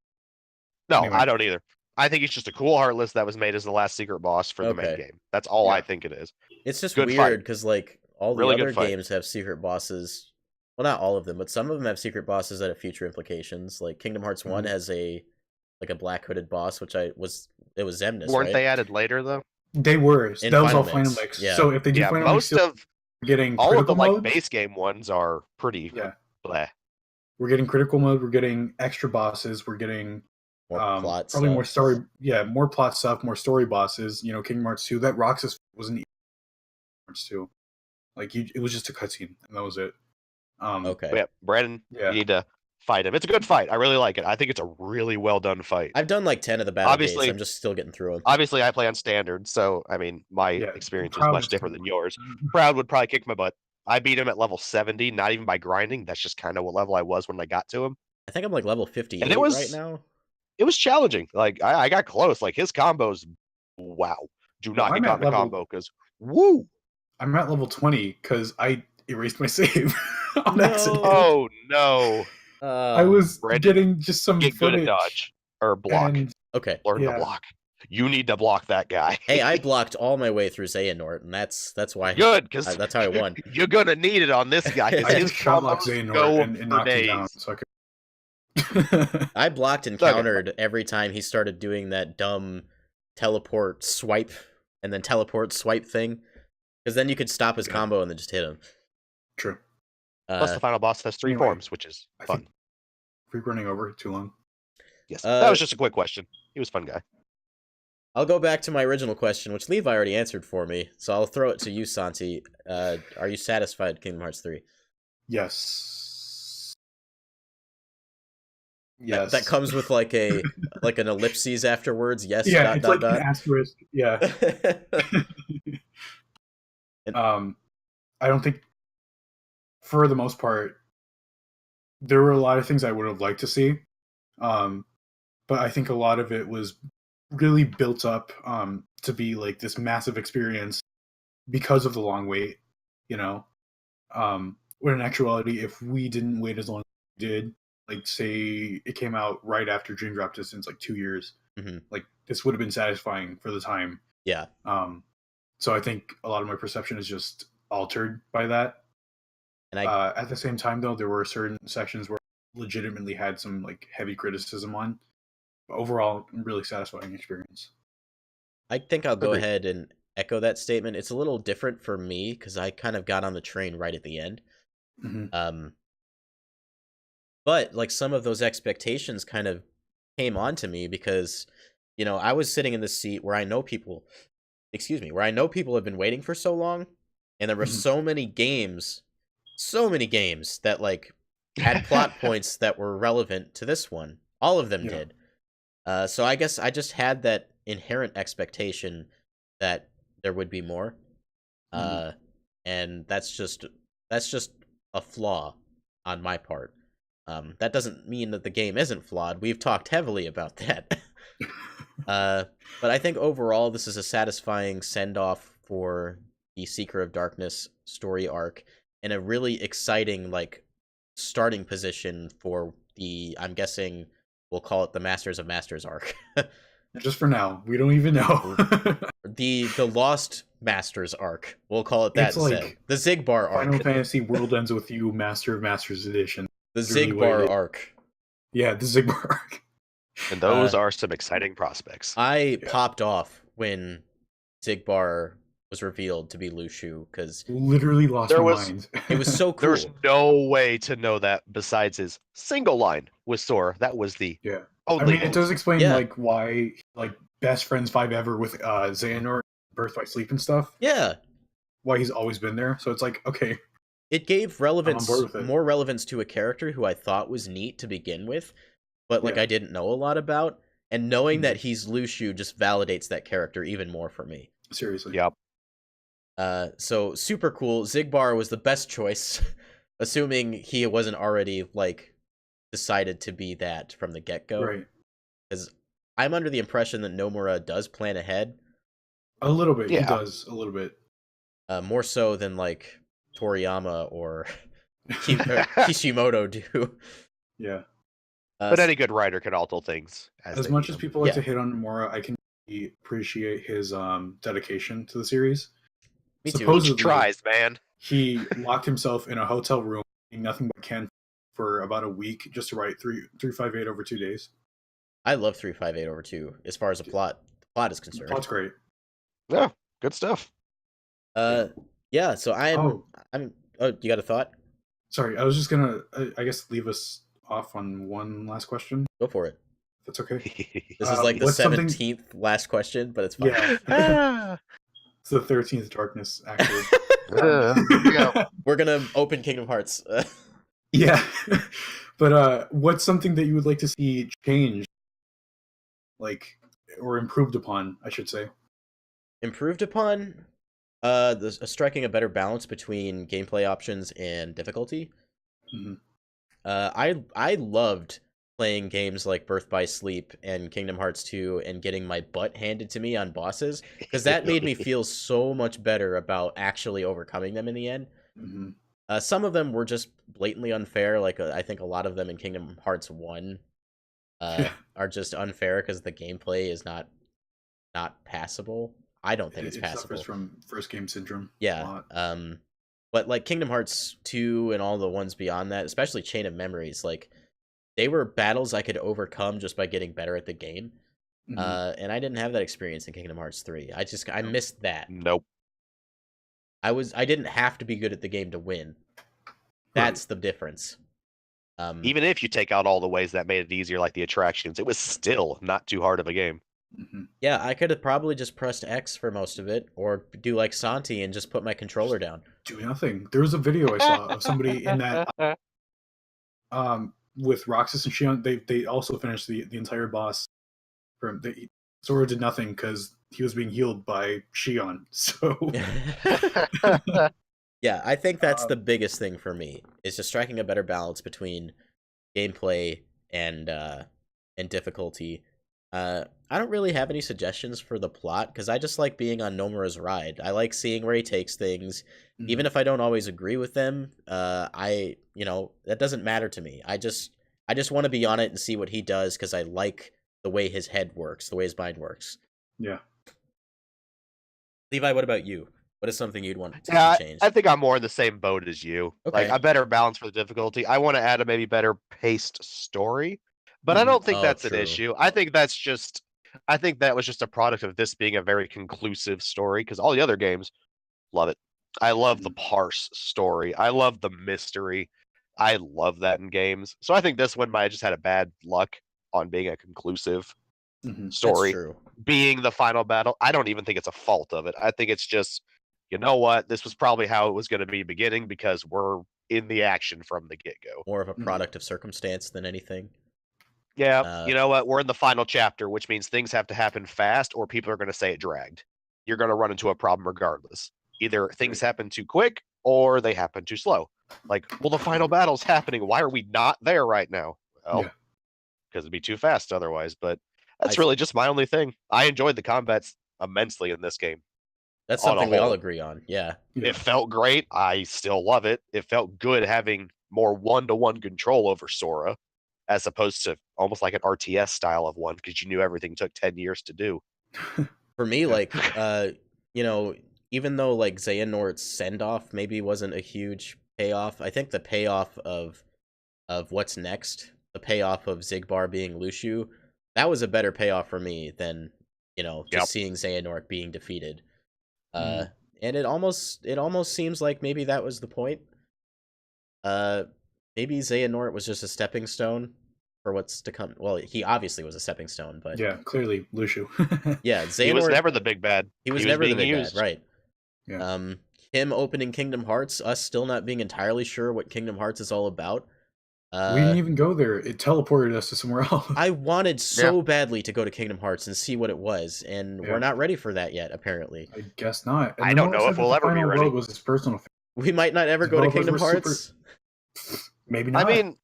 No, anyway. I don't either. I think it's just a cool Heartless that was made as the last secret boss for the main Okay. game. That's all Yeah. I think it is. It's just Good weird fight. because like all the Really other good fight. games have secret bosses. Well, not all of them, but some of them have secret bosses that have future implications. Like Kingdom Hearts 1 has a black hooded boss, which it was Xemnas, Weren't right? they added later though? They were. In That was all Final Final Mix, Mix. yeah. So if they do Yeah, Final Mix, most of we're getting all of the critical like mode. base game ones are pretty Yeah. bleh. We're getting critical mode. We're getting extra bosses. We're getting More plot probably stuff. more story. Yeah, more plot stuff. More story bosses. You know, Kingdom Hearts 2. That Roxas wasn't Kingdom Hearts 2. Like it was just a cutscene, and that was it. Okay. But yeah, Brandon, Yeah. you need to fight him. It's a good fight. I really like it. I think it's a really well done fight. I've done like 10 of the battle Obviously- gates. I'm just still getting through them. Obviously, I play on standard, so I mean, my Yeah, experience is Proud much is different too. than yours. Proud would probably kick my butt. I beat him at level 70, not even by grinding. That's just kind of what level I was when I got to him. I think I'm like level 58 was- right now. It was challenging. Like I got close. Like his combos, wow. Do not I'm get at caught in the level- combo because woo. I'm at level 20 because I erased my save on No. accident. Oh no! I was Brandon, getting just some Get good footage. at dodge or block. And Okay. Learn to yeah. block. You need to block that guy. Hey, I blocked all my way through Xehanort, and that's why Good, because that's how I won. you're gonna need it on this guy. 'cause I his just shot locked combos Xehanort go and for knocked him down. days. So I could. I blocked and Okay. countered every time he started doing that dumb teleport swipe and then teleport swipe thing, because then you could stop his Yeah. combo and then just hit him. True. Plus, the final boss has 3 anyway, forms, which is I fun. think we're running over too long. Yes, that was just a quick question. He was a fun guy. I'll go back to my original question, which Levi already answered for me, so I'll throw it to you, Santi. Are you satisfied with Kingdom Hearts 3? Yes. That, Yes. that comes with like an ellipses afterwards. Yes. Yeah, it's like dot. an asterisk. Yeah. I don't think, for the most part, there were a lot of things I would have liked to see, but I think a lot of it was really built up to be like this massive experience because of the long wait. You know, when in actuality, if we didn't wait as long as we did, like say it came out right after Dream Drop Distance, like 2 years, like this would have been satisfying for the time. Yeah. So I think a lot of my perception is just altered by that. And at the same time, though, there were certain sections where I legitimately had some like heavy criticism on. But overall, really satisfying experience. I think I'll go ahead and echo that statement. It's a little different for me because I kind of got on the train right at the end. But like some of those expectations kind of came on to me because, you know, I was sitting in this seat where I know people have been waiting for so long, and there were so many games that like had plot points that were relevant to this one. All of them did. So I guess I just had that inherent expectation that there would be more. And that's just a flaw on my part. That doesn't mean that the game isn't flawed. We've talked heavily about that. But I think overall this is a satisfying send-off for the Seeker of Darkness story arc and a really exciting like starting position for the, I'm guessing we'll call it the Masters of Masters arc. Just for now, we don't even know. the Lost Masters arc, we'll call it that. It's like the Xigbar arc. Final Fantasy World Ends With You Master of Masters edition. The Xigbar arc. Yeah, the Xigbar arc. And those are some exciting prospects. I popped off when Xigbar was revealed to be Lushu because literally lost my mind. It was so cool. There was no way to know that besides his single line with Sora. That was the I mean, it does explain like why like best friends 5 ever with Xehanort, Birth by Sleep and stuff. Yeah. Why he's always been there. So it's like, okay. It gave more relevance to a character who I thought was neat to begin with, but like I didn't know a lot about. And knowing that he's Lushu just validates that character even more for me. Seriously. Yep. So super cool. Xigbar was the best choice, assuming he wasn't already like decided to be that from the get-go. Right. Because I'm under the impression that Nomura does plan ahead. A little bit. He does a little bit. More so than like Toriyama or Kishimoto do. Yeah. But any good writer can alter things. As much as people like to hit on Nomura, I can appreciate his dedication to the series. Me too. He tries, man. He locked himself in a hotel room, eating nothing but Ken for about a week just to write 358 over 2 days. I love 358 over 2 as far as the plot is concerned. The plot's great. Yeah, good stuff. Yeah, so I'm oh, you got a thought? Sorry, I was just gonna I guess leave us off on one last question. Go for it. That's okay. This is like the 17th last question, but it's fine. Yeah. It's the 13th darkness, actually. We're gonna open Kingdom Hearts. Yeah. But what's something that you would like to see change? Like, or improved upon, I should say. Improved upon? Striking a better balance between gameplay options and difficulty. I loved playing games like Birth by Sleep and Kingdom Hearts 2 and getting my butt handed to me on bosses, because that made me feel so much better about actually overcoming them in the end. Mhm. Some of them were just blatantly unfair, like I think a lot of them in Kingdom Hearts 1 Yeah. are just unfair because the gameplay is not passable. I don't think it's It passable. suffers from first game syndrome. A Yeah. lot. But like Kingdom Hearts 2 and all the ones beyond that, especially Chain of Memories, like they were battles I could overcome just by getting better at the game. Mhm. And I didn't have that experience in Kingdom Hearts 3. I Nope. missed that. Nope. I didn't have to be good at the game to win. That's the difference. Even if you take out all the ways that made it easier, like the attractions, it was still not too hard of a game. Mhm. Yeah, I could have probably just pressed X for most of it, or do like Santi and just put my controller down. Do nothing. There was a video I saw of somebody in that with Roxas and Shion. They also finished the entire boss. Sora did nothing because he was being healed by Shion. So Yeah, I think that's the Um, biggest thing for me, is just striking a better balance between gameplay and difficulty. I don't really have any suggestions for the plot because I just like being on Nomura's ride. I like seeing where he takes things, even if I don't always agree with them. That doesn't matter to me. I just want to be on it and see what he does because I like the way his head works, the way his mind works. yeah. Levi, what about you? What is something you'd want to see Yeah, changed? I think I'm more in the same boat as you. Okay. Like a better balance for the difficulty. I want to add a maybe better paced story, but I Mhm. don't think Oh, that's true. an issue. I think that was just a product of this being a very conclusive story because all the other games, love it. I love the parse story. I love the mystery. I love that in games. So I think this one might have just had a bad luck on being a conclusive Mhm. That's story. true. Being the final battle, I don't even think it's a fault of it. I think it's just, you know what, this was probably how it was going to be beginning because we're in the action from the get-go. More of a Mhm. product of circumstance than anything. Yeah, you know what, we're in the final chapter, which means things have to happen fast or people are going to say it dragged. You're going to run into a problem regardless. Either things happen too quick or they happen too slow. Like, well, the final battle's happening. Why are we not there right now? Well, Yeah. because it'd be too fast otherwise. But that's I- really just my only thing. I enjoyed the combats immensely in this game. That's on a something we all whole. agree on. Yeah. Yeah. It felt great. I still love it. It felt good having more one-to-one control over Sora, as opposed to almost like an RTS style of one, because you knew everything took 10 years to do. For me, Yeah. like, even though like Xehanort's send off maybe wasn't a huge payoff, I think the payoff of what's next, the payoff of Xigbar being Lucio, that was a better payoff for me than just Yep. seeing Xehanort being defeated. Mhm. And it almost seems like maybe that was the point. Maybe Xehanort was just a stepping stone for what's to come. Well, he obviously was a stepping stone, but Yeah, clearly Lucio. yeah, He was Xehanort. never the big bad. He was never the being big used. bad, right? Yeah. Him opening Kingdom Hearts, us still not being entirely sure what Kingdom Hearts is all about. We didn't even go there. It teleported us to somewhere else. I wanted so badly to go to Kingdom Hearts and see what it was, and Yeah. we're not ready for that yet, apparently. I guess not. And I then don't Noah know said if that we'll the ever be final ready. world was his personal. We might not ever go to Developers Kingdom were super- Hearts. Maybe not. I mean,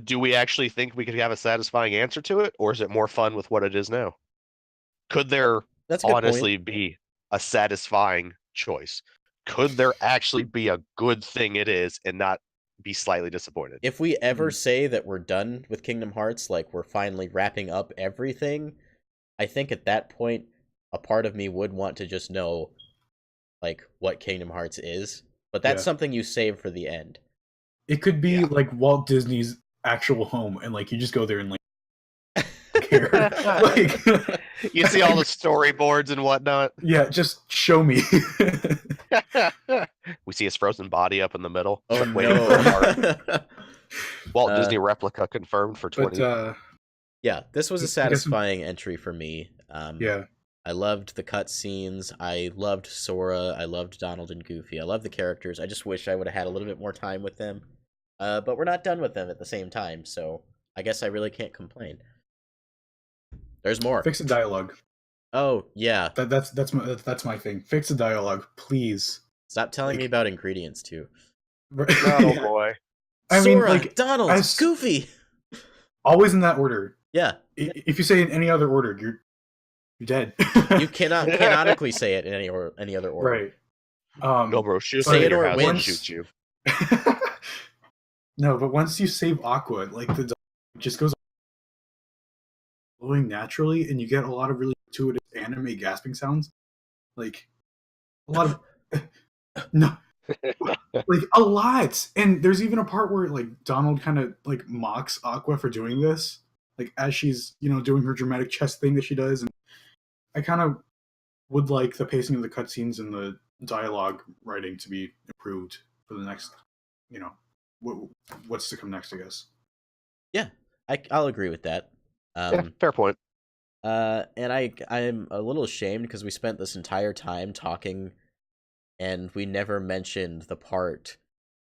do we actually think we could have a satisfying answer to it, or is it more fun with what it is now? Could there That's a good honestly point. be a satisfying choice? Could there actually be a good thing it is and not be slightly disappointed? If we ever Mhm. say that we're done with Kingdom Hearts, like we're finally wrapping up everything, I think at that point, a part of me would want to just know, like, what Kingdom Hearts is. But that's Yeah. something you save for the end. It could be Yeah. like Walt Disney's actual home, and like you just go there and like care. Like You see all the storyboards and whatnot. yeah, just show me. We see his frozen body up in the middle. Oh waiting for a heart. no! Walt Disney replica confirmed for 20. But Yeah, this was a I guess- satisfying entry for me. yeah, I loved the cutscenes. I loved Sora. I loved Donald and Goofy. I love the characters. I just wish I would have had a little bit more time with them. But we're not done with them at the same time, so I guess I really can't complain. There's more. fix the dialogue. Oh yeah, That's my thing. Fix the dialogue, please. stop telling me Like- about ingredients too. Oh boy. I mean, Sora, like, Donald, as- Goofy. Always in that order. Yeah, If you say in any other order, you're dead. you cannot canonically say it in any other order. Right. No, bro, she'll Say stay it in your or house win. and shoot you. No, but once you save Aqua, like the it just goes flowing naturally, and you get a lot of really intuitive anime gasping sounds, like a lot of no, like a lot. And there's even a part where like Donald kind of like mocks Aqua for doing this, like as she's doing her dramatic chest thing that she does, and I kind of would like the pacing of the cutscenes and the dialogue writing to be improved for the next, what's to come next, I guess. Yeah, I'll agree with that. Yeah, fair point. And I'm a little ashamed because we spent this entire time talking, and we never mentioned the part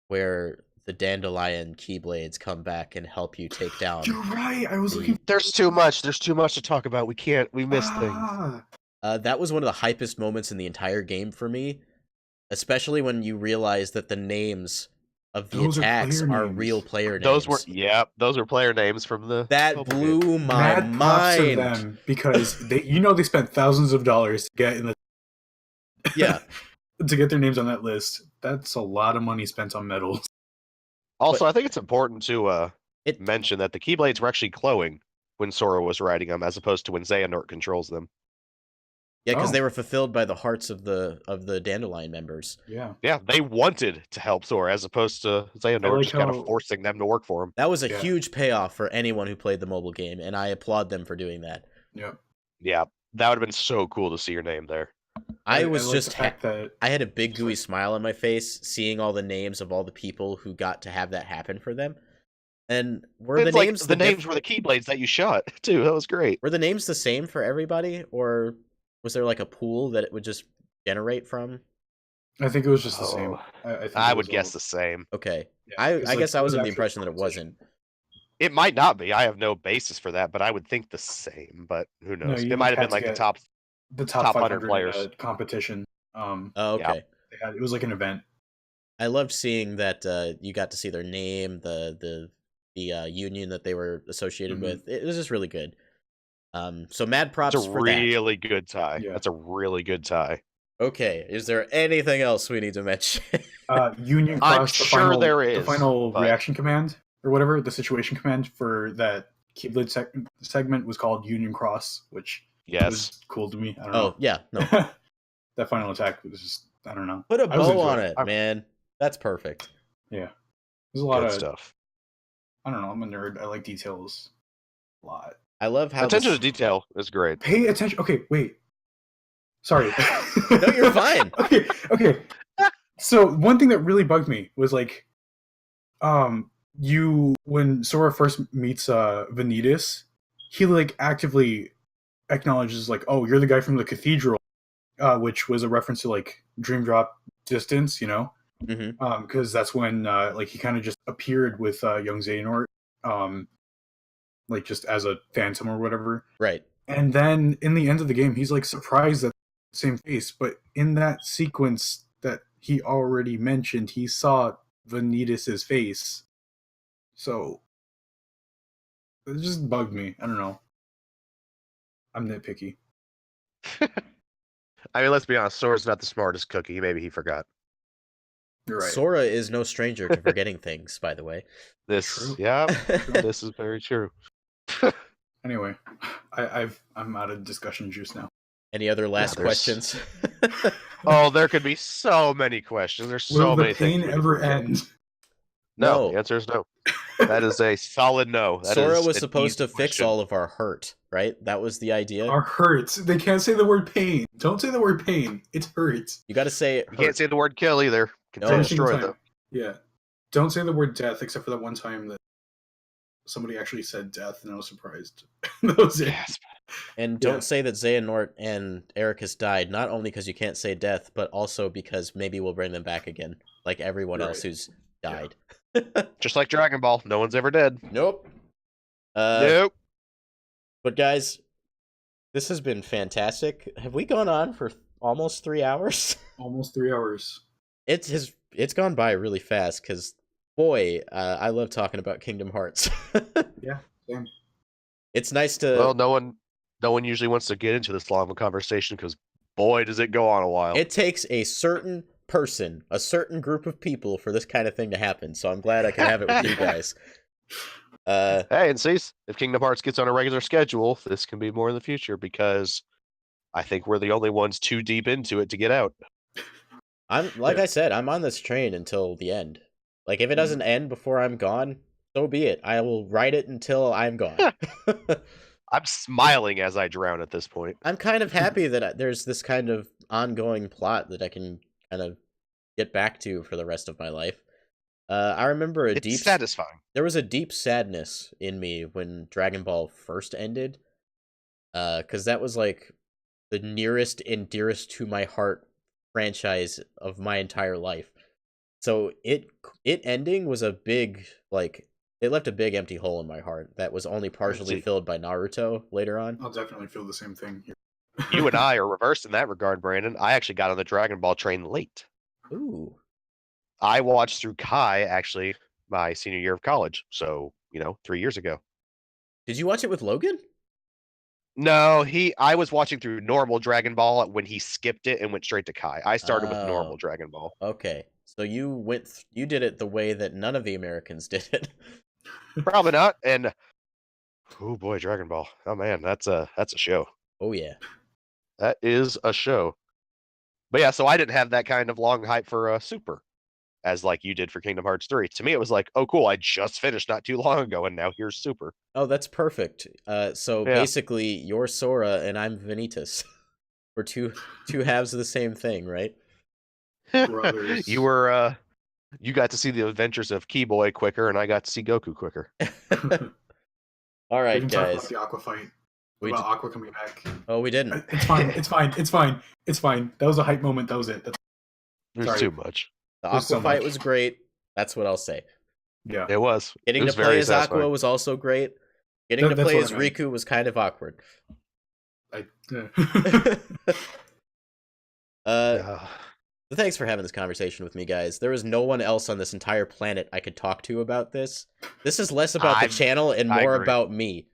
where the Dandelion Keyblades come back and help you take down. You're right. I was looking. There's too much. There's too much to talk about. We can't. We missed things. That was one of the hypest moments in the entire game for me, especially when you realize that the names of the attacks are real player names. Those were player names from the. That blew my Mad props to mind. them because they spent thousands of dollars to get in the Yeah. to get their names on that list. That's a lot of money spent on medals. Also, I think it's important to mention that the Keyblades were actually glowing when Sora was riding them, as opposed to when Xehanort controls them. Yeah, because they were fulfilled by the hearts of the Dandelion members. Yeah. Yeah, they wanted to help Sora, as opposed to Xehanort just kind of forcing them to work for him. That was a huge payoff for anyone who played the mobile game, and I applaud them for doing that. Yep. Yeah, that would have been so cool to see your name there. I was like just the fact that I had a big gooey smile on my face seeing all the names of all the people who got to have that happen for them. And were the names the names were the Keyblades that you shot too. That was great. Were the names the same for everybody, or was there like a pool that it would just generate from? I think it was just the same. I would guess the same. Okay. Yeah, I guess I was under the impression that it wasn't. It might not be. I have no basis for that, but I would think the same. But who knows? It might have been like the top 500 players competition. Oh, okay. Yeah. It was like an event. I loved seeing that you got to see their name, the union that they were associated with. It was just really good. So mad props for that. That's a really good tie. Yeah. That's a really good tie. Okay, is there anything else we need to mention? Union Cross. I'm sure there is. The final reaction command or whatever, the situation command for that Keyblade segment was called Union Cross, which was cool to me. I don't know. Oh, yeah. No. That final attack was just, I don't know. Put a bow on it, man. That's perfect. Yeah. There's a lot of stuff. I don't know. I'm a nerd. I like details a lot. I love how attention to detail is great. Pay attention. Okay, wait. Sorry. No, you're fine. Okay. So one thing that really bugged me was like, when Sora first meets Vanitas, he like actively acknowledges like, oh, you're the guy from the cathedral, which was a reference to like Dream Drop Distance, because that's when like he kind of just appeared with young Xehanort, like just as a phantom or whatever. Right. And then in the end of the game, he's like surprised at the same face, but in that sequence that he already mentioned, he saw Vanitas' face. So it just bugged me. I don't know. I'm nitpicky. I mean, let's be honest. Sora's not the smartest cookie. Maybe he forgot. You're right. Sora is no stranger to forgetting things, by the way. This is very true. Anyway, I'm out of discussion juice now. Any other last questions? Oh, there could be so many questions. There's so many things. Will the pain ever end? No, the answer is no. That is a solid no. Sora was supposed to fix all of our hurt, right? That was the idea. Our hurt. They can't say the word pain. Don't say the word pain. It hurts. You got to say hurt. You can't say the word kill either. Can say destroy though. Yeah. Don't say the word death, except for that one time that somebody actually said death, and I was surprised. That was it. Yes. And don't say that Xehanort and Ericus died, not only because you can't say death, but also because maybe we'll bring them back again, like everyone else who's died. Yeah. Just like Dragon Ball, no one's ever dead. Nope. Nope. But guys, this has been fantastic. Have we gone on for almost 3 hours? Almost 3 hours. It's gone by really fast because, boy, I love talking about Kingdom Hearts. Yeah. Same. It's nice to. Well, no one usually wants to get into this long of a conversation because boy, does it go on a while. It takes a certain person, a certain group of people for this kind of thing to happen. So I'm glad I can have it with you guys. Hey, and Cease, if Kingdom Hearts gets on a regular schedule, this can be more in the future because I think we're the only ones too deep into it to get out. I'm like I said, I'm on this train until the end. Like if it doesn't end before I'm gone, so be it. I will ride it until I'm gone. I'm smiling as I drown at this point. I'm kind of happy that there's this kind of ongoing plot that I can kind of get back to for the rest of my life. I remember It's satisfying. There was a deep sadness in me when Dragon Ball first ended, because that was like the nearest and dearest to my heart franchise of my entire life. So it ending was a big, like, it left a big empty hole in my heart that was only partially filled by Naruto later on. I'll definitely feel the same thing here. You and I are reversed in that regard, Brandon. I actually got on the Dragon Ball train late. Ooh. I watched through Kai actually my senior year of college, so 3 years ago. Did you watch it with Logan? No, I was watching through normal Dragon Ball when he skipped it and went straight to Kai. I started with normal Dragon Ball. Okay, so you did it the way that none of the Americans did it. Probably not. And oh boy, Dragon Ball. Oh man, that's a show. Oh yeah, that is a show. But yeah, so I didn't have that kind of long hype for Super, as like you did for Kingdom Hearts 3. To me, it was like, oh cool, I just finished not too long ago, and now here's Super. Oh, that's perfect. So basically, you're Sora and I'm Vanitas. We're two halves of the same thing, right? Brothers. You got to see the adventures of Keyboy quicker, and I got to see Goku quicker. All right, we guys. Talk about the Aqua fight. About Aqua coming back. Oh, we didn't. It's fine. It's fine. It's fine. It's fine. That was a hype moment. That was it. There's too much. The Aqua fight was great. That's what I'll say. Yeah, it was. Getting to play as Aqua was also great. Getting to play as Riku was kind of awkward. Thanks for having this conversation with me, guys. There was no one else on this entire planet I could talk to about this. This is less about the channel and more about me.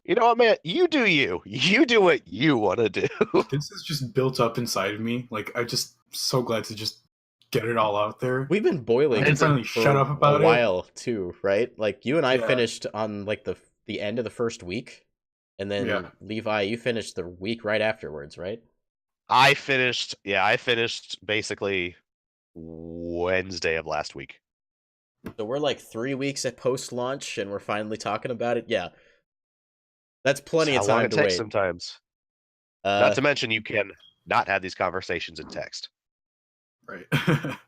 You know what, man? You do you. You do what you want to do. This is just built up inside of me. Like, I'm just so glad to just get it all out there. We've been boiling and finally shut up about a while too, right? Like you and I finished on like the end of the first week, and then Levi, you finished the week right afterwards, right? I finished basically Wednesday of last week. So we're like 3 weeks at post-launch, and we're finally talking about it. Yeah, that's plenty of time to wait. Sometimes. Not to mention, you can not have these conversations in text. Right.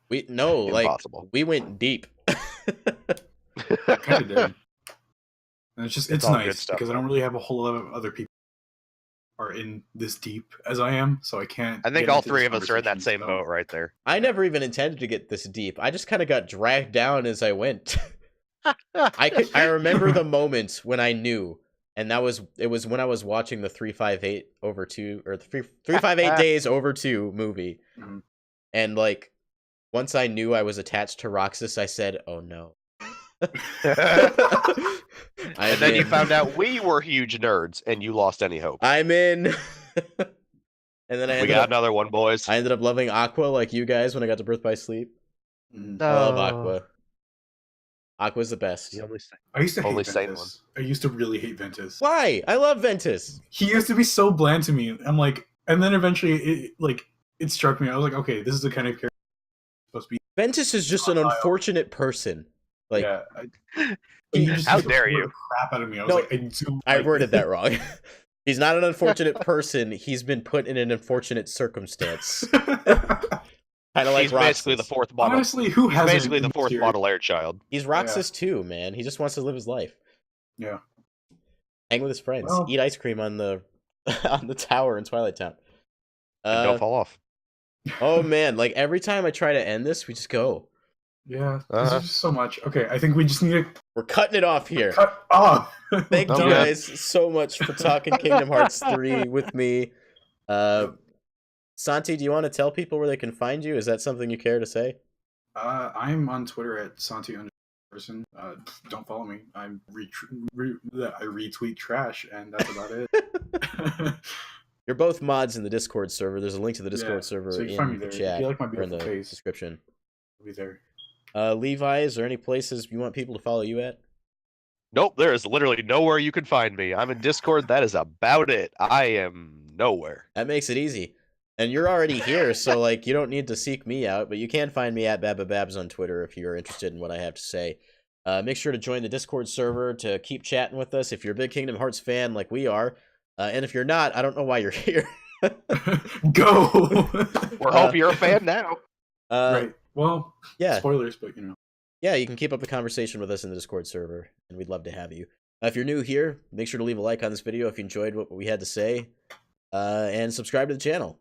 We went deep. Kind of did. And it's nice because I don't really have a whole lot of other people are in this deep as I am, so I can't. I think all three of us are in that same boat right there. I never even intended to get this deep. I just kind of got dragged down as I went. I remember the moment when I knew, and it was when I was watching the 358 over 2 or the 358 days over 2 movie, and like once I knew I was attached to Roxas, I said, "Oh no." And then you found out we were huge nerds, and you lost any hope. I'm in. And then we got another one, boys. I ended up loving Aqua like you guys when I got to Birth by Sleep. No. I love Aqua. Aqua's the best. I used to hate Ventus. I used to really hate Ventus. Why? I love Ventus. He used to be so bland to me. I'm like, and then eventually it struck me. I was like, okay, this is the kind of character I'm supposed to be. Ventus is just an unfortunate person. Like, how dare you? Crap out of me. I was I worded that wrong. He's not an unfortunate person. He's been put in an unfortunate circumstance. Kind of like he's basically the fourth model. Honestly, who has basically the fourth Baudelaire child? He's Roxas too, man. He just wants to live his life. Yeah. Hang with his friends. Eat ice cream on the on the tower in Twilight Town. And don't fall off. Oh man, like every time I try to end this, we just go. Yeah, there's just so much. Okay, I think we just need to... We're cutting it off here. Cut off! Thank you guys so much for talking Kingdom Hearts 3 with me. Santi, do you want to tell people where they can find you? Is that something you care to say? I'm on Twitter at Santi. person. Don't follow me. I retweet trash, and that's about it. You're both mods in the Discord server. There's a link to the Yeah, Discord server so you can find me in the there. If chat you like my or in the beautiful face, description. I'll be there. Levi, is there any places you want people to follow you at? Nope, there is literally nowhere you can find me. I'm in Discord. That is about it. I am nowhere. That makes it easy. And you're already here, so like you don't need to seek me out, but you can find me at Babababs on Twitter if you're interested in what I have to say. Make sure to join the Discord server to keep chatting with us if you're a big Kingdom Hearts fan like we are. And if you're not, I don't know why you're here. Go! We're hoping you're a fan now. Right. Well, yeah. spoilers, but you know. Yeah, you can keep up the conversation with us in the Discord server, and we'd love to have you. If you're new here, make sure to leave a like on this video if you enjoyed what we had to say, and subscribe to the channel.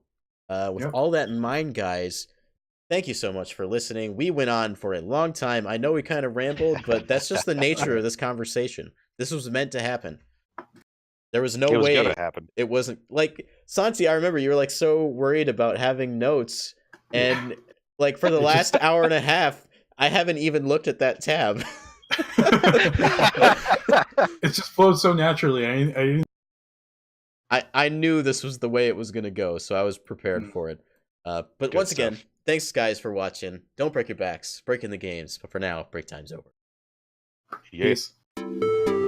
With all that in mind, guys, thank you so much for listening. We went on for a long time. I know we kind of rambled, but that's just the nature of this conversation. This was meant to happen. There was no way gonna happen. It wasn't like Santi. I remember you were like so worried about having notes, and like for the last hour and a half, I haven't even looked at that tab. It just flowed so naturally. I knew this was the way it was going to go, so I was prepared for it. But Good once stuff. again, thanks guys for watching. Don't break your backs. Breaking the games. But for now, break time's over. Yes. Peace.